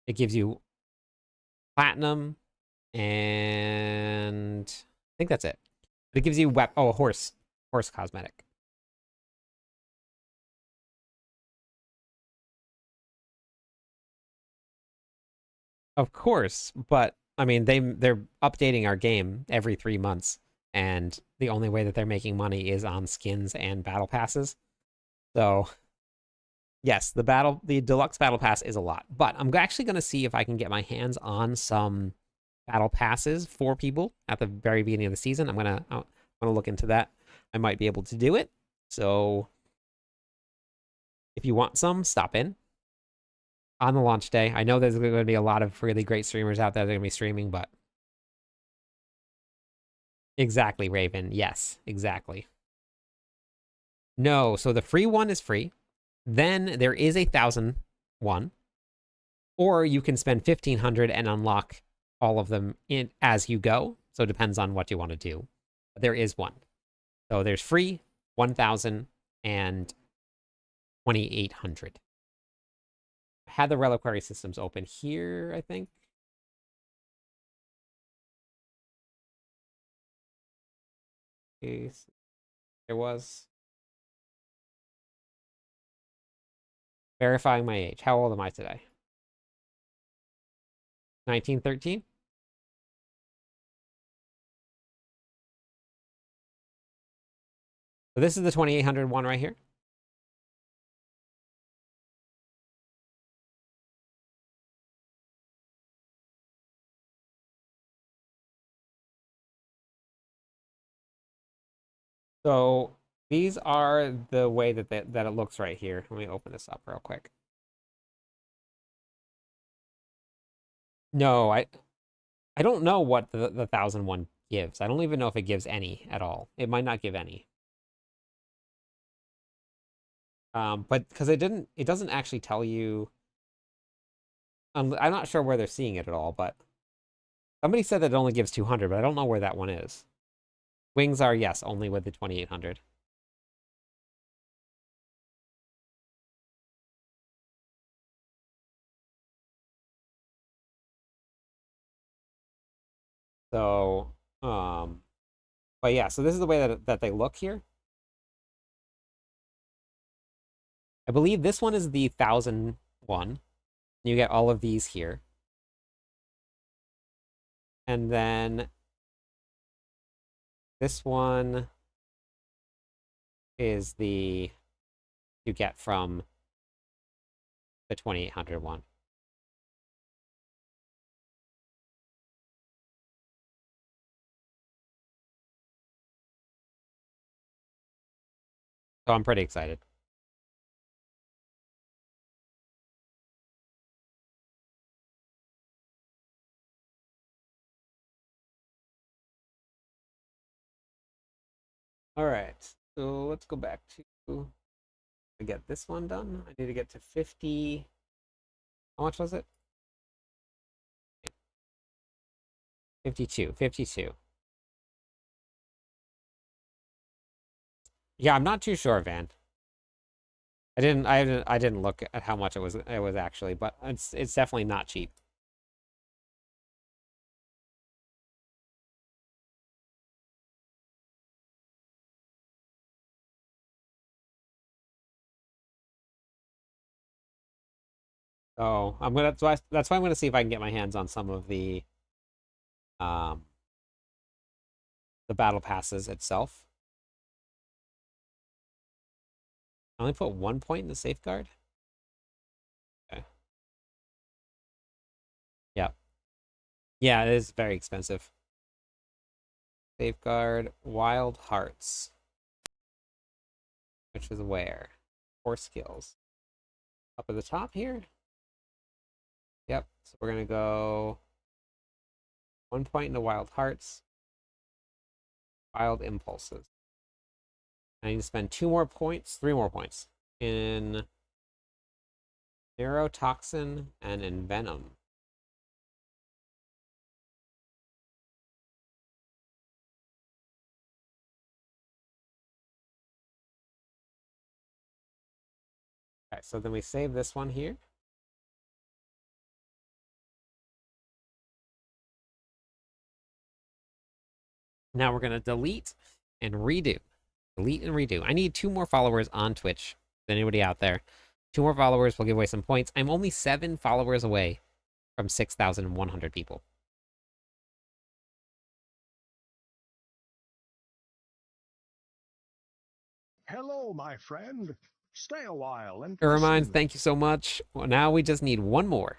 It gives you platinum, and I think that's it. It gives you a horse cosmetic. Of course, but I mean they're updating our game every 3 months, and the only way that they're making money is on skins and battle passes. So yes, the deluxe battle pass is a lot, but I'm actually going to see if I can get my hands on some battle passes for people at the very beginning of the season. I'm gonna look into that. I might be able to do it. So if you want some, stop in on the launch day. I know there's going to be a lot of really great streamers out there that are going to be streaming, but exactly, Raven. Yes, exactly. No, so the free one is free. Then there is 1,000 one, or you can spend 1,500 and unlock all of them as you go. So it depends on what you want to do. But there is one. So there's free, 1,000, and 2,800. Had the reliquary systems open here, I think. Okay, so there was. Verifying my age. How old am I today? 1913? So this is the 2,800 one right here. So these are the way that it looks right here. Let me open this up real quick. No, I don't know what the 1,001 gives. I don't even know if it gives any at all. It might not give any. But because it doesn't actually tell you. I'm not sure where they're seeing it at all, but somebody said that it only gives 200, but I don't know where that one is. Wings are, yes, only with the 2,800. So, but yeah, so this is the way that they look here. I believe this one is the 1,000 one. You get all of these here. And then this one is the you get from the 2,800 one. So I'm pretty excited. All right, so let's go back to get this one done. I need to get to 50. How much was it? 52. 52. Yeah, I'm not too sure, Van. I didn't look at how much it was actually, but it's definitely not cheap. So that's why I'm gonna see if I can get my hands on some of um the battle passes itself. I only put 1 point in the safeguard. Okay. Yeah. Yeah, it is very expensive. Safeguard Wild Hearts. Which is where? 4 skills. Up at the top here? Yep. So we're gonna go 1 point into Wild Hearts. Wild Impulses. I need to spend 2 more points, 3 more points in Neurotoxin and in Venom. Okay, so then we save this one here. Now we're gonna delete and redo. Delete and redo. I need 2 more followers on Twitch. Anybody out there? 2 more followers will give away some points. I'm only 7 followers away from 6,100 people. Hello, my friend. Stay a while and It reminds, listen. thank you so much. Well, now we just need 1 more.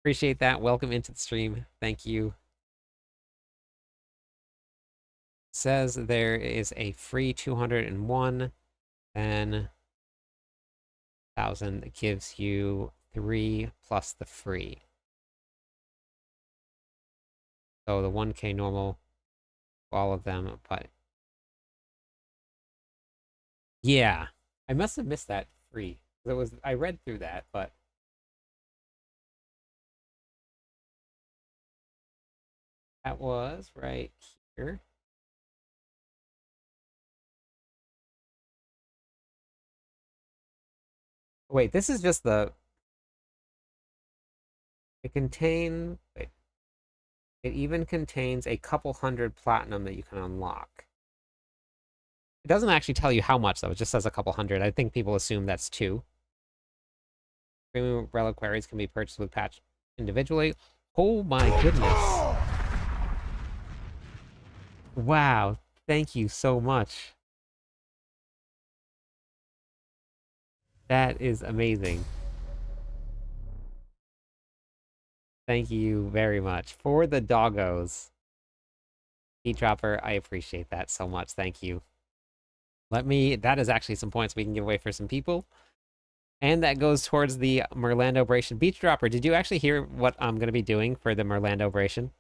Appreciate that. Welcome into the stream. Thank you. Says there is a free 201, then 1,000 that gives you 3 plus the free. So the 1K normal, all of them, but yeah, I must have missed that free. I read through that, but that was right here. Wait, this is just wait, it even contains a couple hundred platinum that you can unlock. It doesn't actually tell you how much, though. It just says a couple hundred. I think people assume that's 2. Premium reliquaries can be purchased with patch individually. Oh my goodness. Wow. Thank you so much. That is amazing. Thank you very much. For the doggos. Heat Dropper, I appreciate that so much. Thank you. That is actually some points we can give away for some people. And that goes towards the Merlandobration Beach Dropper. Did you actually hear what I'm going to be doing for the Merlandobration?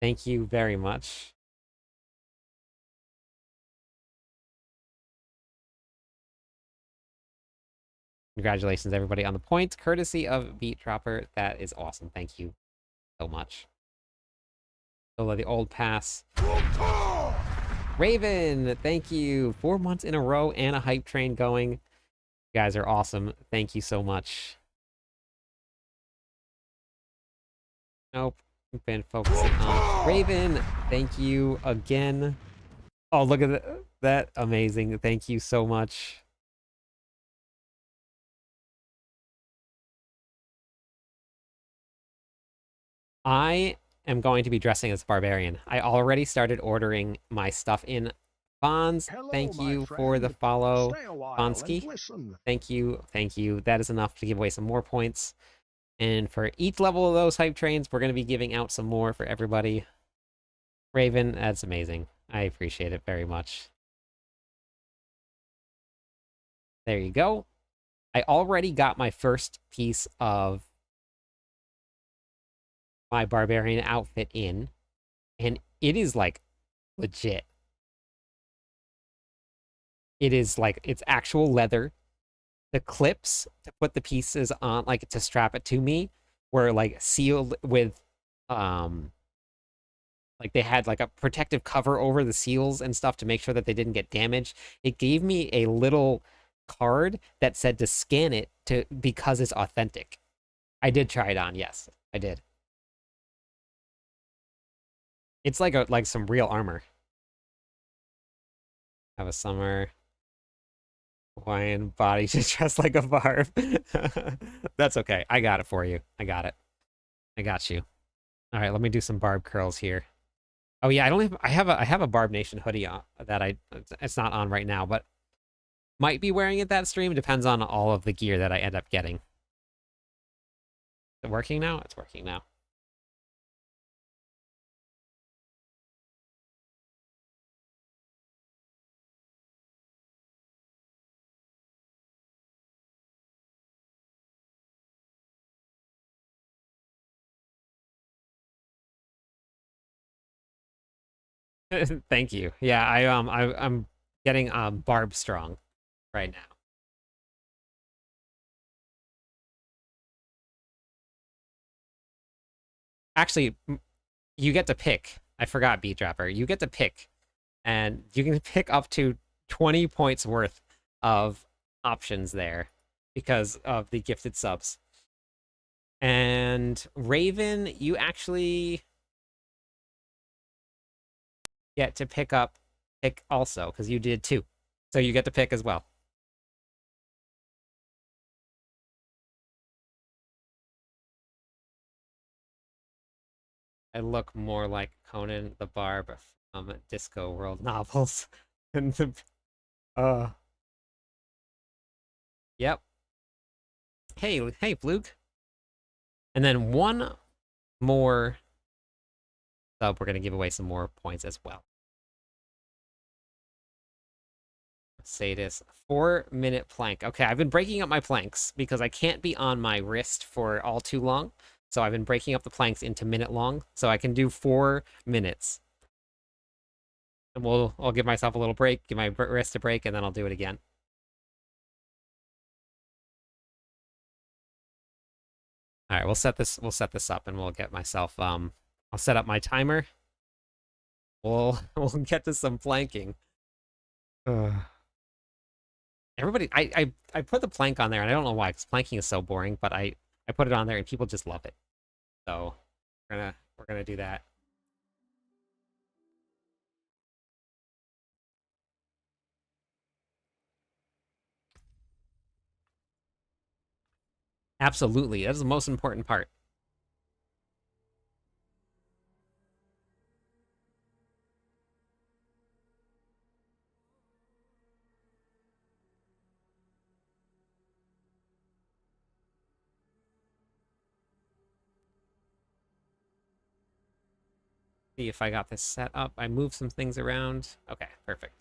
Thank you very much. Congratulations, everybody, on the points, courtesy of Beat Dropper. That is awesome. Thank you so much. So the old pass. Raven, thank you. 4 months in a row and a hype train going. You guys are awesome. Thank you so much. Nope. We've been focusing on Raven. Thank you again. Oh, look at that. Amazing. Thank you so much. I am going to be dressing as Barbarian. I already started ordering my stuff in Bonds. Hello, Thank my you for the friend. follow, Stay a while and Bonsky. listen. Thank you. Thank you. That is enough to give away some more points. And for each level of those hype trains, we're going to be giving out some more for everybody. Raven, that's amazing. I appreciate it very much. There you go. I already got my first piece of my Barbarian outfit in. And it is like legit. It is like it's actual leather. The clips to put the pieces on, like to strap it to me, were like sealed with like they had like a protective cover over the seals and stuff to make sure that they didn't get damaged. It gave me a little card that said to scan it to because it's authentic. I did try it on, yes, I did. It's like some real armor. Have a summer Hawaiian body just dressed like a barb. That's okay. I got it for you. I got it. I got you. All right, let me do some barb curls here. Oh yeah, I have a Barb Nation hoodie on that it's not on right now, but might be wearing it that stream. Depends on all of the gear that I end up getting. Is it working now? It's working now. Thank you. Yeah, I'm getting Barb Strong right now. Actually, you get to pick. I forgot Beat Dropper. You get to pick, and you can pick up to 20 points worth of options there because of the gifted subs. And Raven, you actually get to pick also because you did too. So you get to pick as well. I look more like Conan the Barb from Disco World novels. and the, uh, yep. Hey, Fluke. And then one more sub. We're gonna give away some more points as well. Sadis, 4-minute plank. Okay, I've been breaking up my planks because I can't be on my wrist for all too long. So I've been breaking up the planks into minute long, so I can do 4 minutes. And I'll give myself a little break, give my wrist a break, and then I'll do it again. All right, we'll set this up, and we'll get myself I'll set up my timer. We'll get to some planking. Everybody, I put the plank on there, and I don't know why, because planking is so boring, but I put it on there, and people just love it. So we're gonna do that. Absolutely, that's the most important part. See if I got this set up. I moved some things around. Okay, perfect.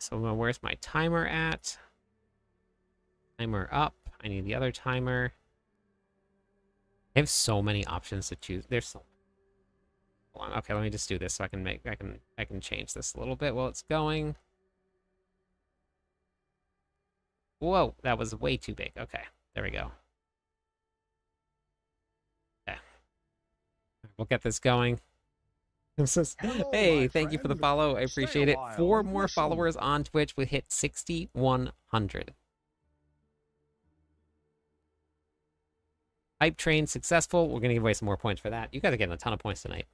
So where's my timer at? Timer up. I need the other timer. I have so many options to choose. There's so hold on. Okay, let me just do this so I can change this a little bit while it's going. Whoa, that was way too big. Okay, there we go. Okay. We'll get this going. Hey, thank you for the follow. I appreciate it. 4 more followers on Twitch. We hit 6,100. Hype train successful. We're going to give away some more points for that. You guys are getting a ton of points tonight.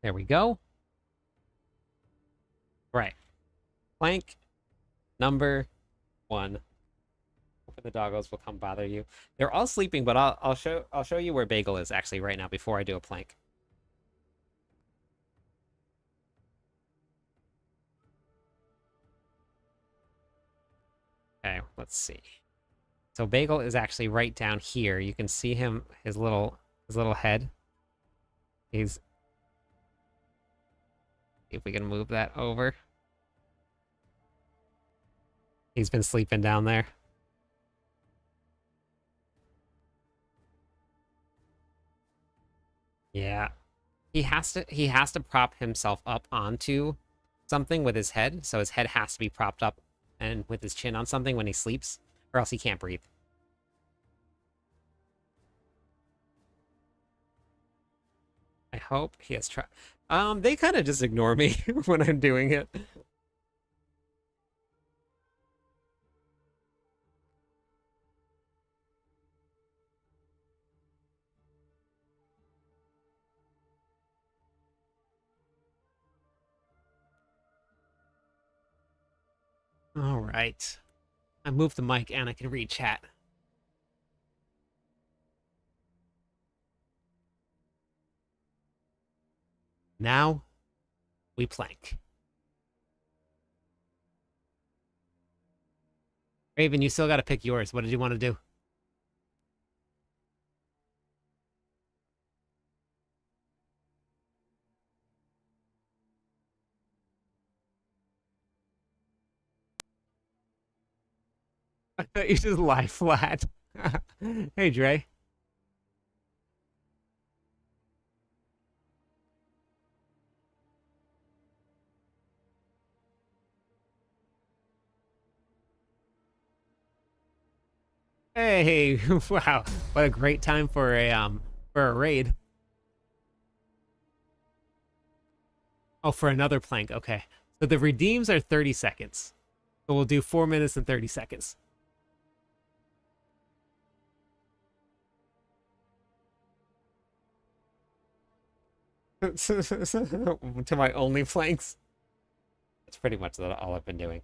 There we go. Right. Plank number 1. Hoping the doggos will come bother you. They're all sleeping, but I'll show you where Bagel is actually right now before I do a plank. Okay, let's see. So Bagel is actually right down here. You can see him, his little His little head. He's... See if we can move that over. He's been sleeping down there. Yeah. He has to prop himself up onto something with his head, so his head has to be propped up and with his chin on something when he sleeps, or else he can't breathe. I hope he has tried. They kind of just ignore me when I'm doing it. All right. I moved the mic and I can read chat. Now, we plank. Raven, you still got to pick yours. What did you want to do? I thought you just lie flat. Hey, Dre. Hey, wow. What a great time for a raid. Oh, for another plank. Okay. So the redeems are 30 seconds. So we'll do 4 minutes and 30 seconds. To my only planks. That's pretty much all I've been doing.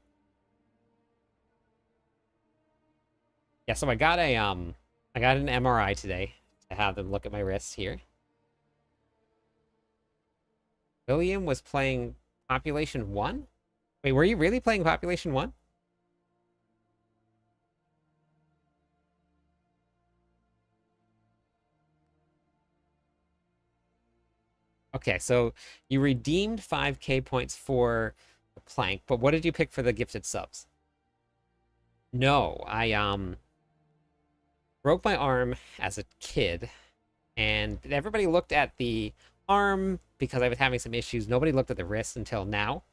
Yeah, so I got an MRI today to have them look at my wrists here. William was playing Population 1? Wait, were you really playing Population 1? Okay, so you redeemed 5k points for the plank, but what did you pick for the gifted subs? No, I broke my arm as a kid, and everybody looked at the arm because I was having some issues. Nobody looked at the wrist until now.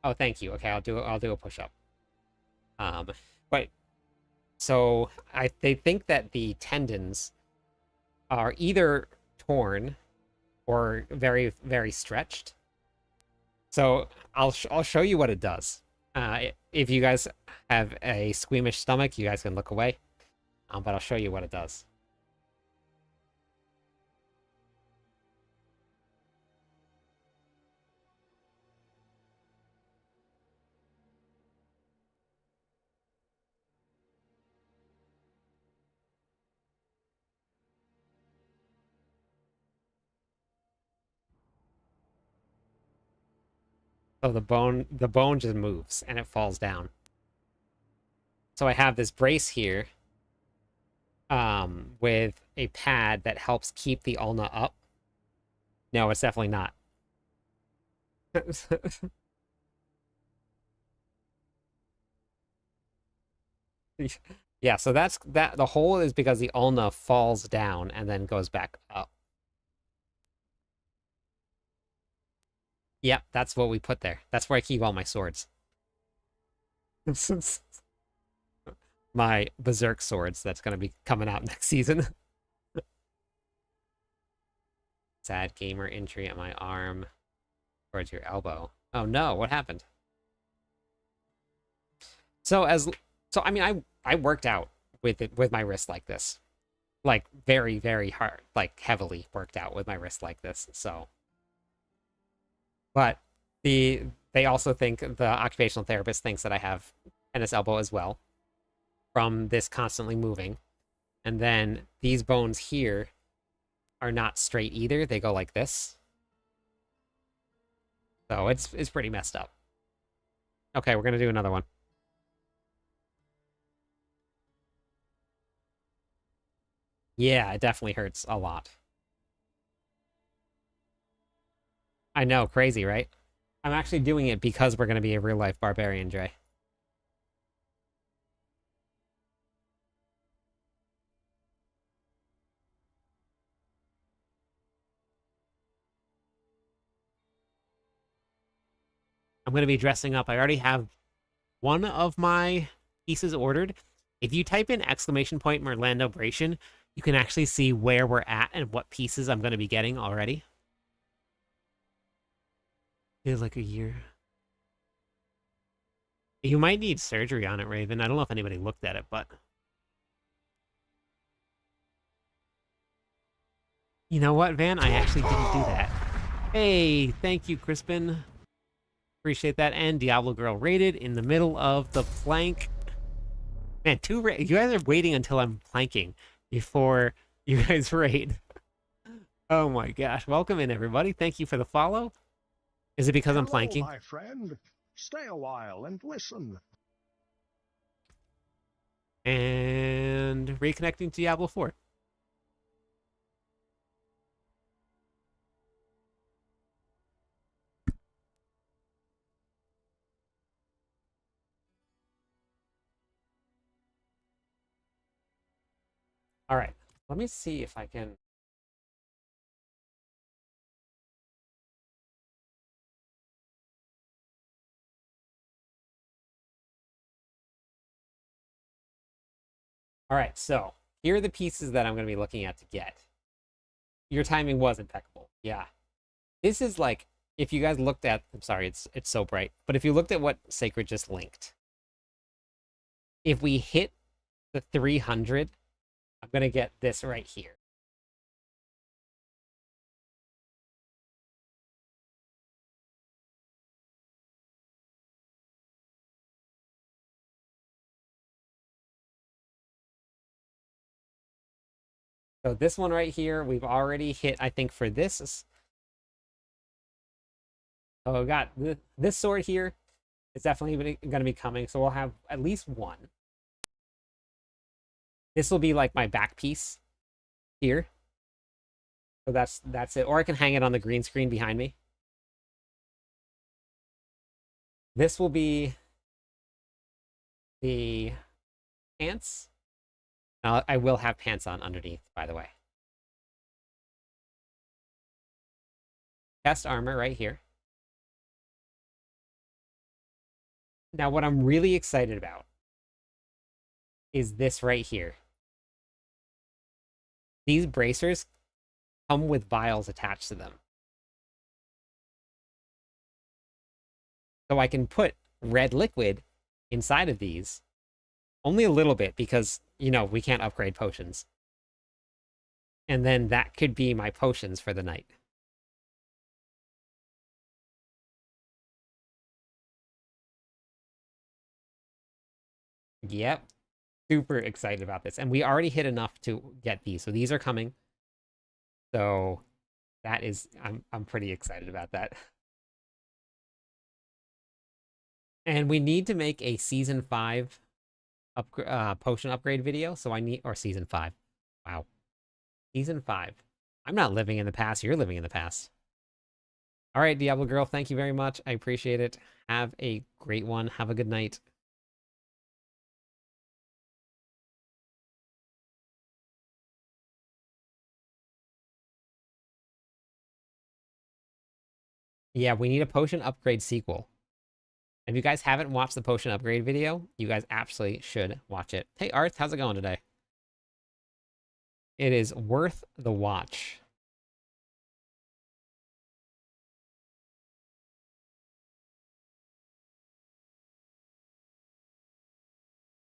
Oh, thank you. Okay, I'll do a push-up. But so they think that the tendons are either torn or very, very stretched. So I'll show you what it does. If you guys have a squeamish stomach, you guys can look away. But I'll show you what it does. So the bone just moves and it falls down. So I have this brace here, with a pad that helps keep the ulna up. No, it's definitely not. Yeah, so that's that. The hole is because the ulna falls down and then goes back up. Yep, that's what we put there. That's where I keep all my swords. My Berserk swords that's going to be coming out next season. Sad gamer injury at my arm towards your elbow. Oh no, what happened? So I mean I worked out with my wrist like this. Like very, very hard, like heavily worked out with my wrist like this. So but they also think the occupational therapist thinks that I have tennis elbow as well from this constantly moving. And then these bones here are not straight either. They go like this. So it's pretty messed up. Okay, we're gonna do another one. Yeah, it definitely hurts a lot. I know, crazy, right? I'm actually doing it because we're going to be a real life barbarian, Dre. I'm going to be dressing up. I already have one of my pieces ordered. If you type in !Merlandobration, you can actually see where we're at and what pieces I'm going to be getting already. Feels like a year. You might need surgery on it, Raven. I don't know if anybody looked at it, but you know what, Van? I actually didn't do that. Hey, thank you, Crispin. Appreciate that. And Diablo Girl rated in the middle of the plank. Man, you guys are waiting until I'm planking before you guys raid. Oh my gosh. Welcome in, everybody. Thank you for the follow. Is it because I'm Hello, planking? my friend. Stay a while and listen. And reconnecting to Diablo 4. All right. Let me see if I can. All right. So here are the pieces that I'm going to be looking at to get. Your timing was impeccable. Yeah. This is like, if you guys looked at, I'm sorry, it's so bright, but if you looked at what Sacred just linked, if we hit the 300, I'm going to get this right here. So this one right here, we've already hit, I think, for this. Oh, got this sword here. It's definitely going to be coming. So we'll have at least one. This will be like my back piece here. So that's it. Or I can hang it on the green screen behind me. This will be the pants. I will have pants on underneath, by the way. Chest armor right here. Now, what I'm really excited about is this right here. These bracers come with vials attached to them. So I can put red liquid inside of these. Only a little bit because, we can't upgrade potions. And then that could be my potions for the night. Yep. Super excited about this. And we already hit enough to get these. So these are coming. So that is, I'm pretty excited about that. And we need to make a season 5 potion upgrade video. So or season 5. Wow. Season 5. I'm not living in the past. You're living in the past. All right, Diablo Girl, thank you very much. I appreciate it. Have a great one. Have a good night. Yeah, we need a potion upgrade sequel. If you guys haven't watched the potion upgrade video, you guys absolutely should watch it. Hey, Arth, how's it going today? It is worth the watch.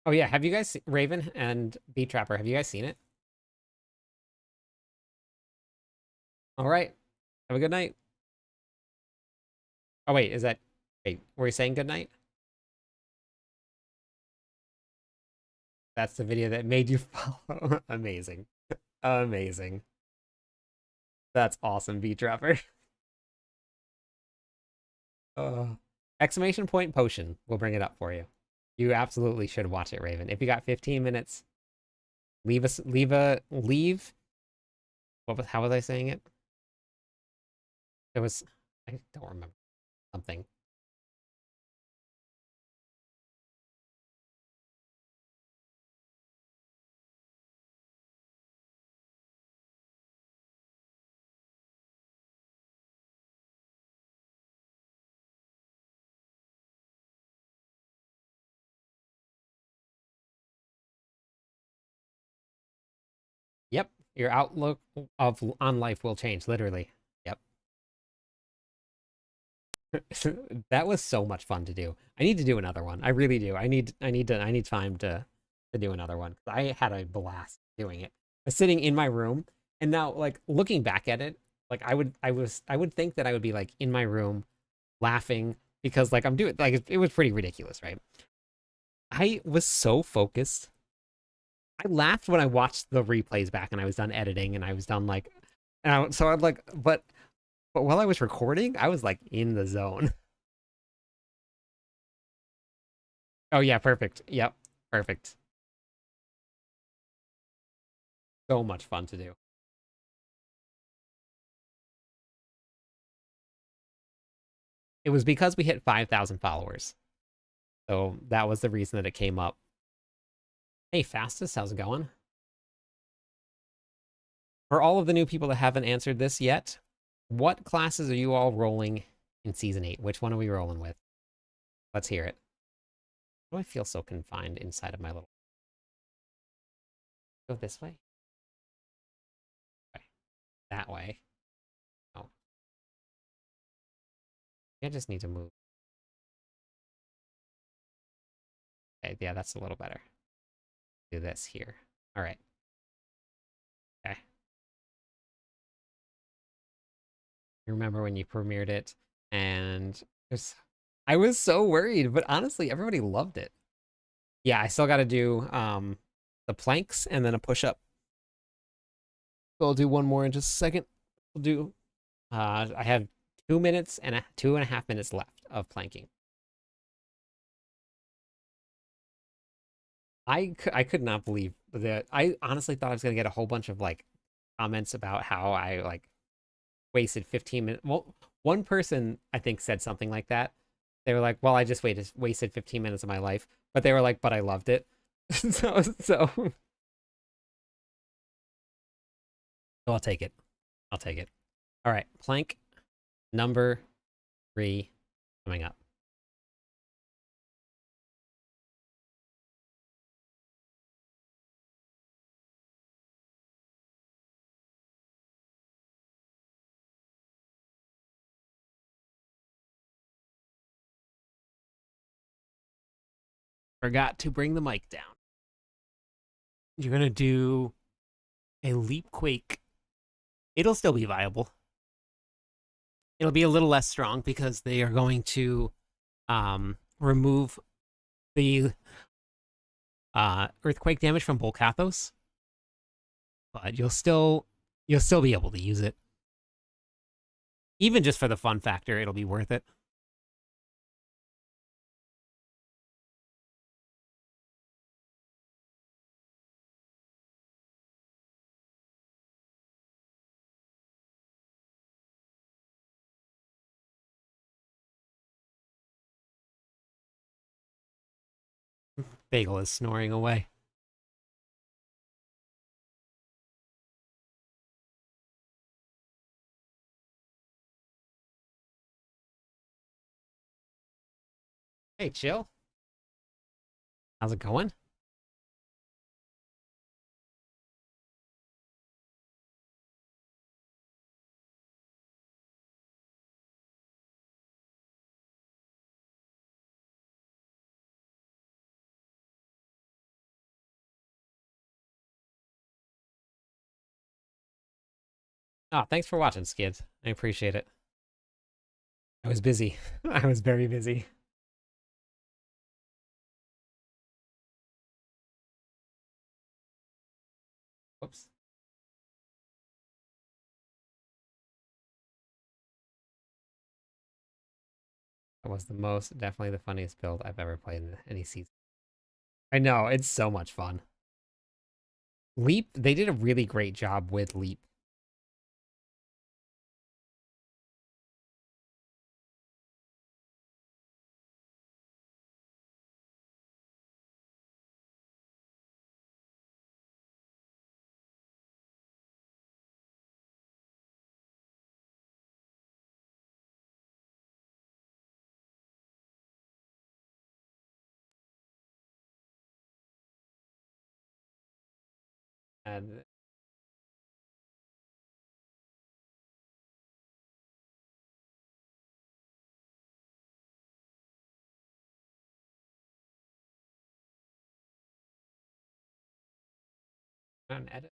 Oh yeah, have you guys Raven and Beat Trapper? Have you guys seen it? All right, have a good night. Oh wait, wait? Were you saying good night? That's the video that made you follow. Amazing, amazing. That's awesome, Beat Trapper. Exclamation point potion. We'll bring it up for you. You absolutely should watch it, Raven. If you got 15 minutes, leave. How was I saying it? It was, I don't remember something. Yep, your outlook of on life will change, literally. Yep. That was so much fun to do. I need to do another one. I really do. I need time to do another one. I had a blast doing it. I was sitting in my room, and now like looking back at it, like I would think that I would be like in my room laughing because like I'm doing like it was pretty ridiculous, right? I was so focused. I laughed when I watched the replays back and I was done editing and I was done like so I'm like but while I was recording, I was like in the zone. Oh yeah, perfect. Yep, perfect. So much fun to do. It was because we hit 5,000 followers. So that was the reason that it came up. Hey, Fastest, how's it going? For all of the new people that haven't answered this yet, what classes are you all rolling in Season 8? Which one are we rolling with? Let's hear it. Why do I feel so confined inside of my little... Go this way? Okay. That way. Oh, I just need to move. Okay, yeah, that's a little better. Do this here. All right. Okay. You remember when you premiered it and just I was so worried, but honestly, everybody loved it. Yeah, I still got to do the planks and then a push up. So I'll do one more in just a second. We'll do I have 2 minutes and 2.5 minutes left of planking. I could not believe that. I honestly thought I was gonna get a whole bunch of like comments about how I like wasted 15 minutes. Well, one person I think said something like that. They were like, "Well, I just wasted 15 minutes of my life," but they were like, "But I loved it." So I'll take it. I'll take it. All right, plank number 3 coming up. Forgot to bring the mic down. You're gonna do a leap quake. It'll still be viable. It'll be a little less strong because they are going to remove the earthquake damage from Bolcathos, but you'll still be able to use it. Even just for the fun factor, it'll be worth it. Bagel is snoring away. Hey, chill. How's it going? Oh, thanks for watching, Skids. I appreciate it. I was busy. I was very busy. Whoops. That was definitely the funniest build I've ever played in any season. I know, it's so much fun. Leap, they did a really great job with Leap. And an edit.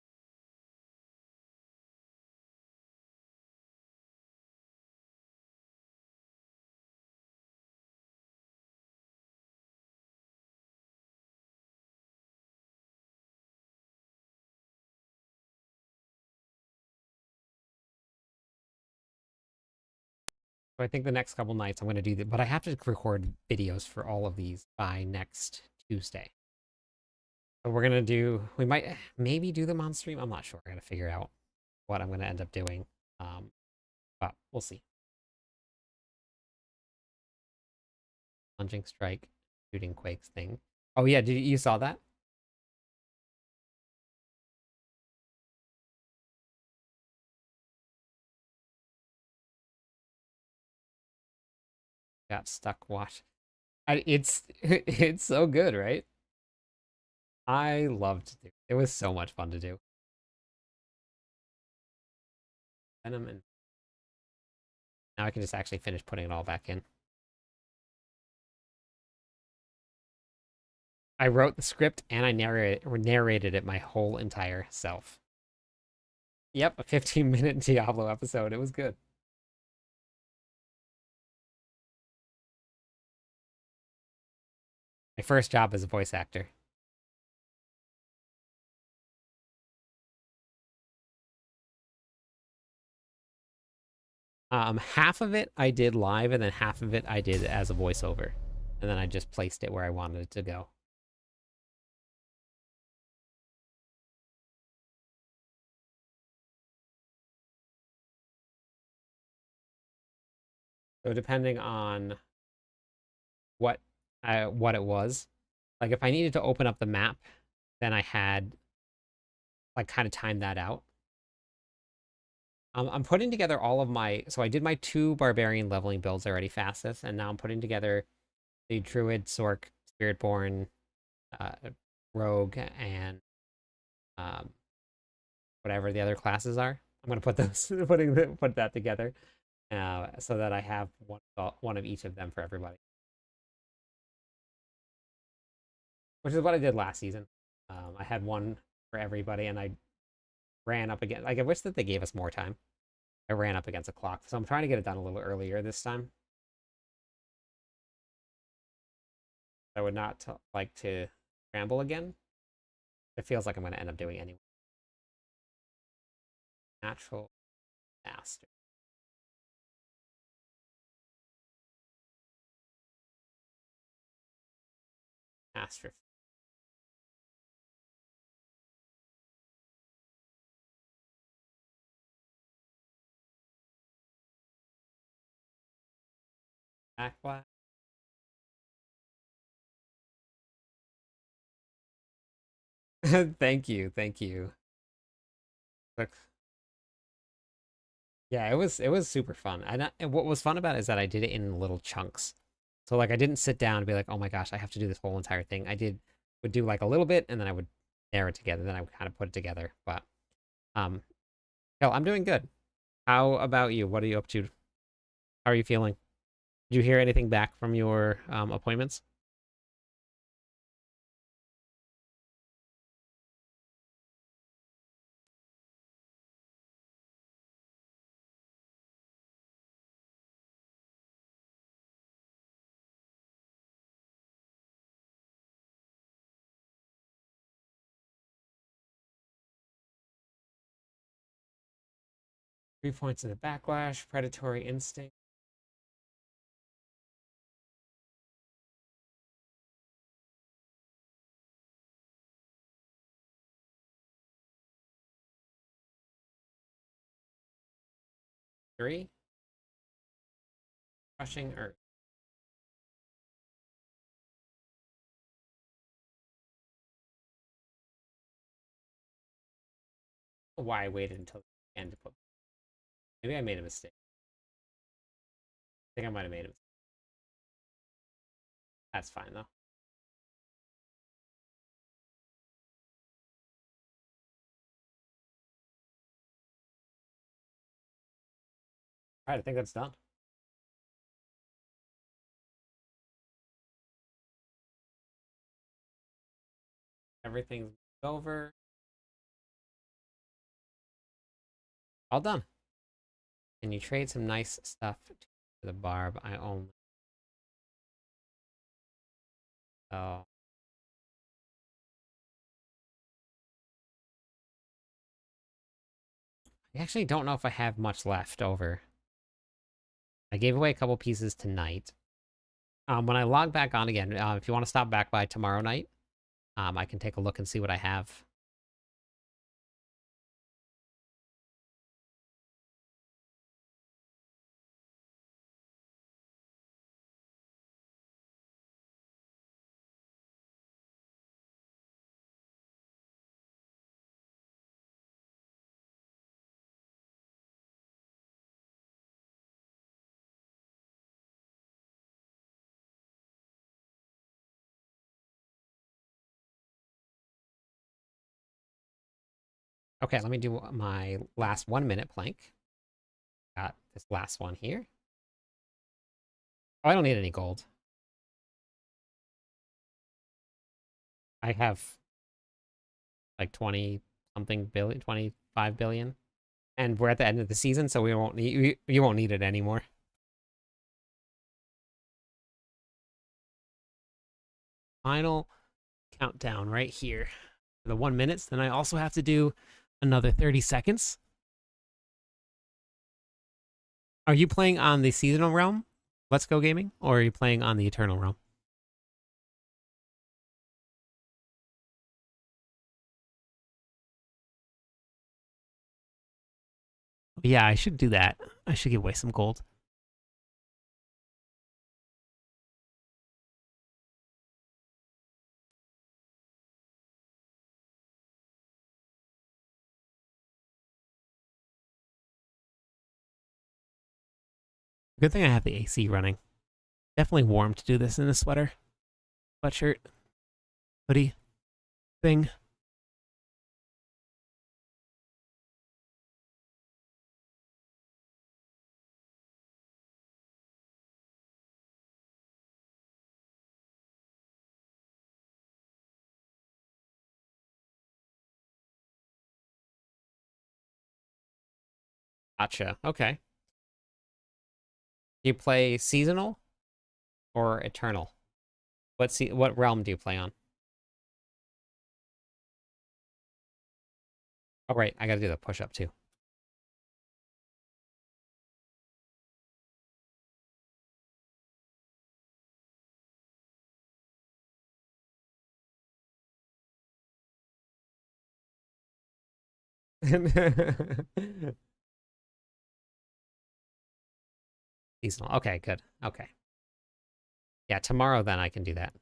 So I think the next couple nights I'm going to do that, but I have to record videos for all of these by next Tuesday. So we're going to do, we might maybe do them on stream. I'm not sure. I got to figure out what I'm going to end up doing. But we'll see. Plunging strike, shooting quakes thing. Oh yeah, did you saw that? Got stuck watch. It's it's so good, right? I loved it. It was so much fun to do. Venom and now I can just actually finish putting it all back in. I wrote the script and I narrated it my whole entire self. Yep, a 15-minute Diablo episode. It was good. My first job as a voice actor. Half of it I did live, and then half of it I did as a voiceover, and then I just placed it where I wanted it to go. So depending on what it was, like if I needed to open up the map, then I had like kind of timed that out. I'm putting together all of my, so I did my 2 barbarian leveling builds already fastest, and now I'm putting together the druid, sork, spiritborn, uh, rogue, and um, whatever the other classes are. I'm gonna put those put that together so that I have one of each of them for everybody, which is what I did last season. I had one for everybody, and I ran up again. Like I wish that they gave us more time. I ran up against a clock, so I'm trying to get it done a little earlier this time. I would not like to scramble again. It feels like I'm going to end up doing anyway. Natural master. Master. Backlash. Thank you. Thank you. Look, yeah, it was super fun. And what was fun about it is that I did it in little chunks. So like I didn't sit down and be like, oh my gosh, I have to do this whole entire thing. Would do like a little bit and then I would narrow it together. Then I would kind of put it together. But um hell, I'm doing good. How about you? What are you up to? How are you feeling? Did you hear anything back from your appointments? 3 points in a backlash, predatory instinct. 3. Crushing Earth. Why I waited until the end to put. Maybe I made a mistake. I think I might have made a mistake. That's fine though. All right, I think that's done. Everything's over. All done. And you trade some nice stuff to the barb. I own. Oh, I actually don't know if I have much left over. I gave away a couple pieces tonight. When I log back on again, if you want to stop back by tomorrow night, I can take a look and see what I have. Okay, let me do my last 1 minute plank. Got this last one here. Oh, I don't need any gold. I have like 20 something billion, 25 billion. And we're at the end of the season, so we won't need you won't need it anymore. Final countdown right here. For the 1 minute, then I also have to do another 30 seconds. Are you playing on the seasonal realm? Let's Go Gaming, or are you playing on the eternal realm? Yeah, I should do that. I should give away some gold. Good thing I have the AC running. Definitely warm to do this in a sweater, sweatshirt, hoodie thing. Gotcha. Okay. Do you play seasonal or eternal? What realm do you play on? Oh right, I gotta do the push up too. Seasonal. Okay, good. Okay. Yeah, tomorrow then I can do that.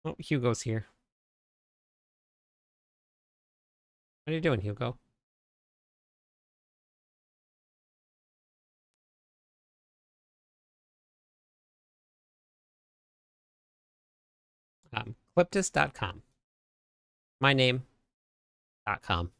Oh, Hugo's here. What are you doing, Hugo? Cliptus.com. My name.com.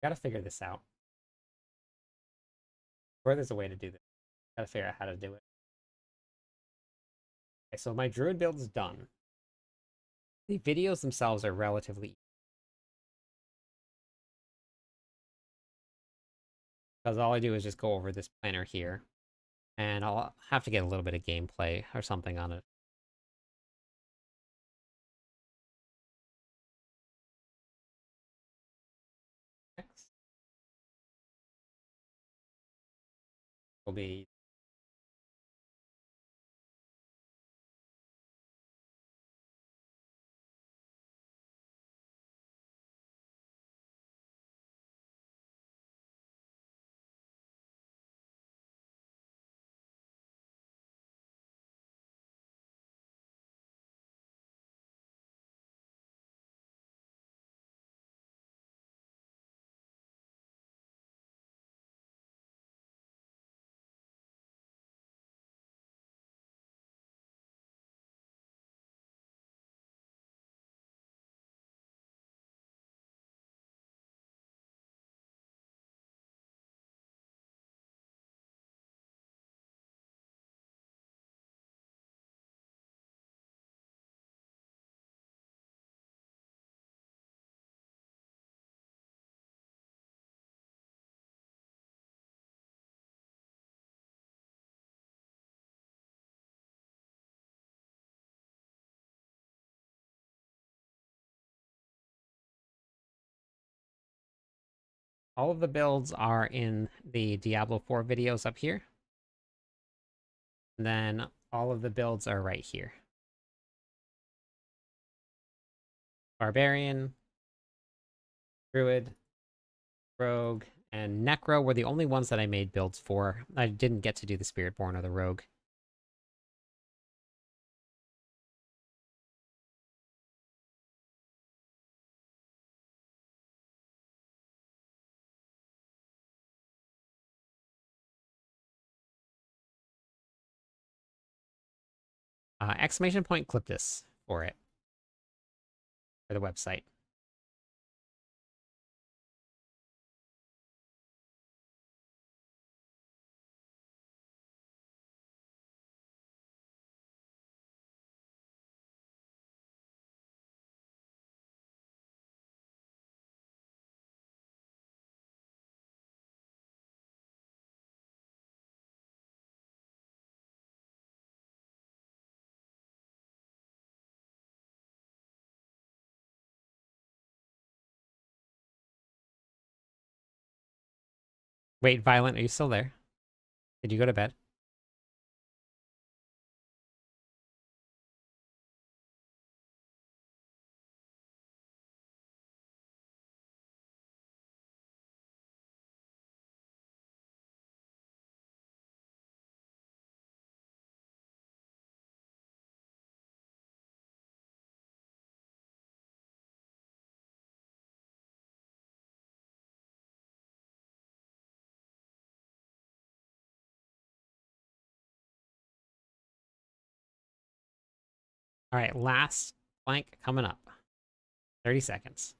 Gotta figure this out. Or there's a way to do this. Gotta figure out how to do it. Okay, so my druid build is done. The videos themselves are relatively, because all I do is just go over this planner here, and I'll have to get a little bit of gameplay or something on it. Next will be all of the builds are in the Diablo 4 videos up here. And then all of the builds are right here. Barbarian, Druid, Rogue, and Necro were the only ones that I made builds for. I didn't get to do the Spiritborn or the Rogue. Exclamation point clip this for it, for the website. Wait, Violent, are you still there? Did you go to bed? All right, last flank coming up. 30 seconds.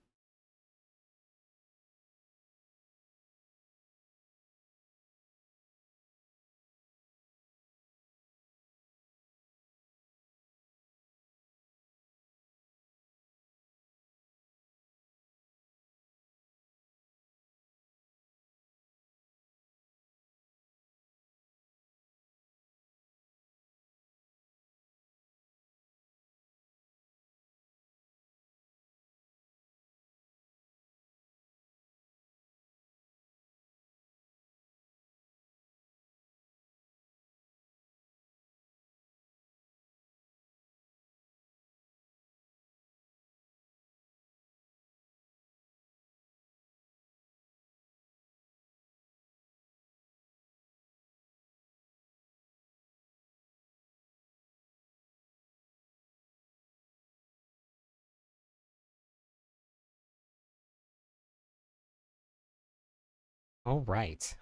All right.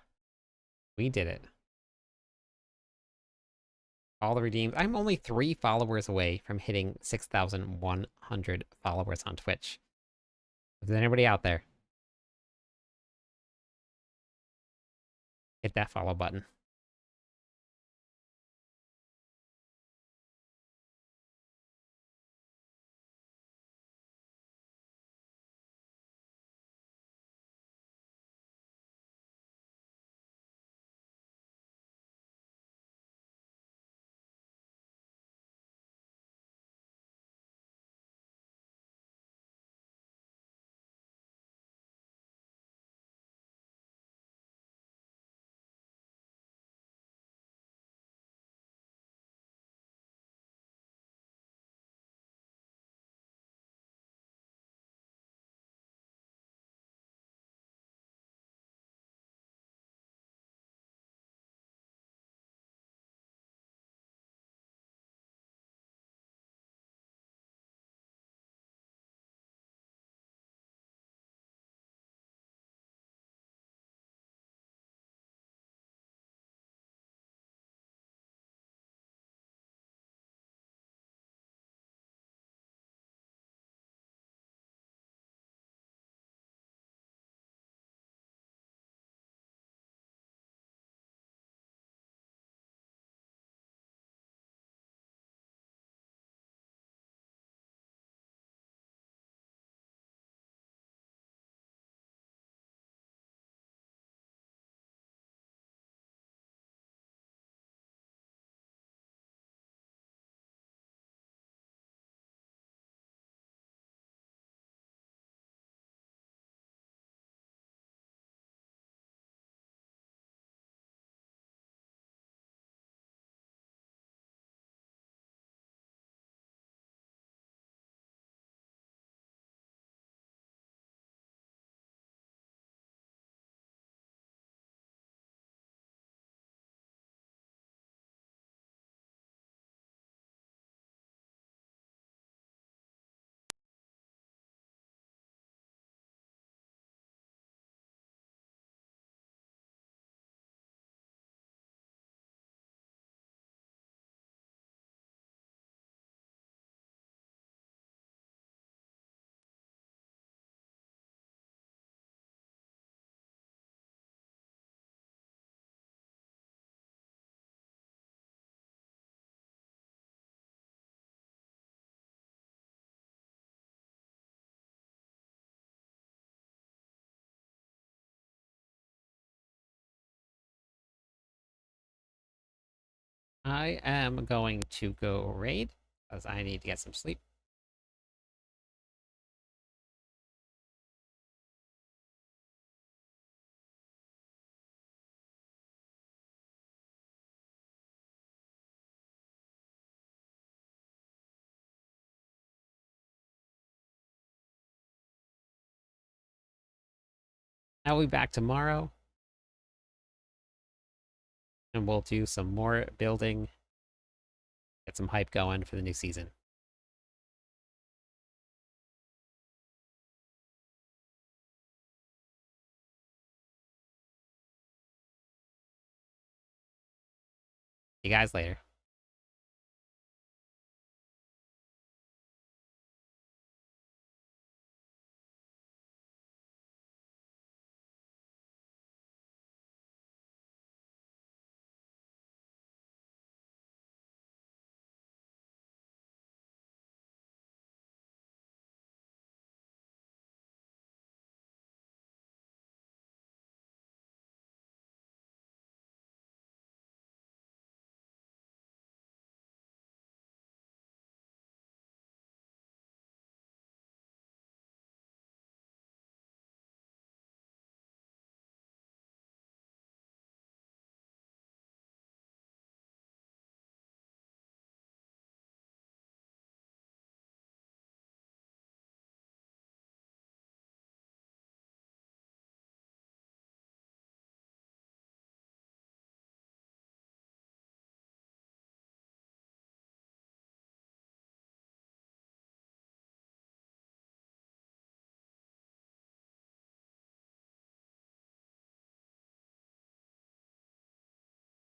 We did it. All the redeemed. I'm only 3 followers away from hitting 6,100 followers on Twitch. If there's anybody out there, hit that follow button. I am going to go raid, because I need to get some sleep. I'll be back tomorrow, and we'll do some more building, get some hype going for the new season. See you guys later.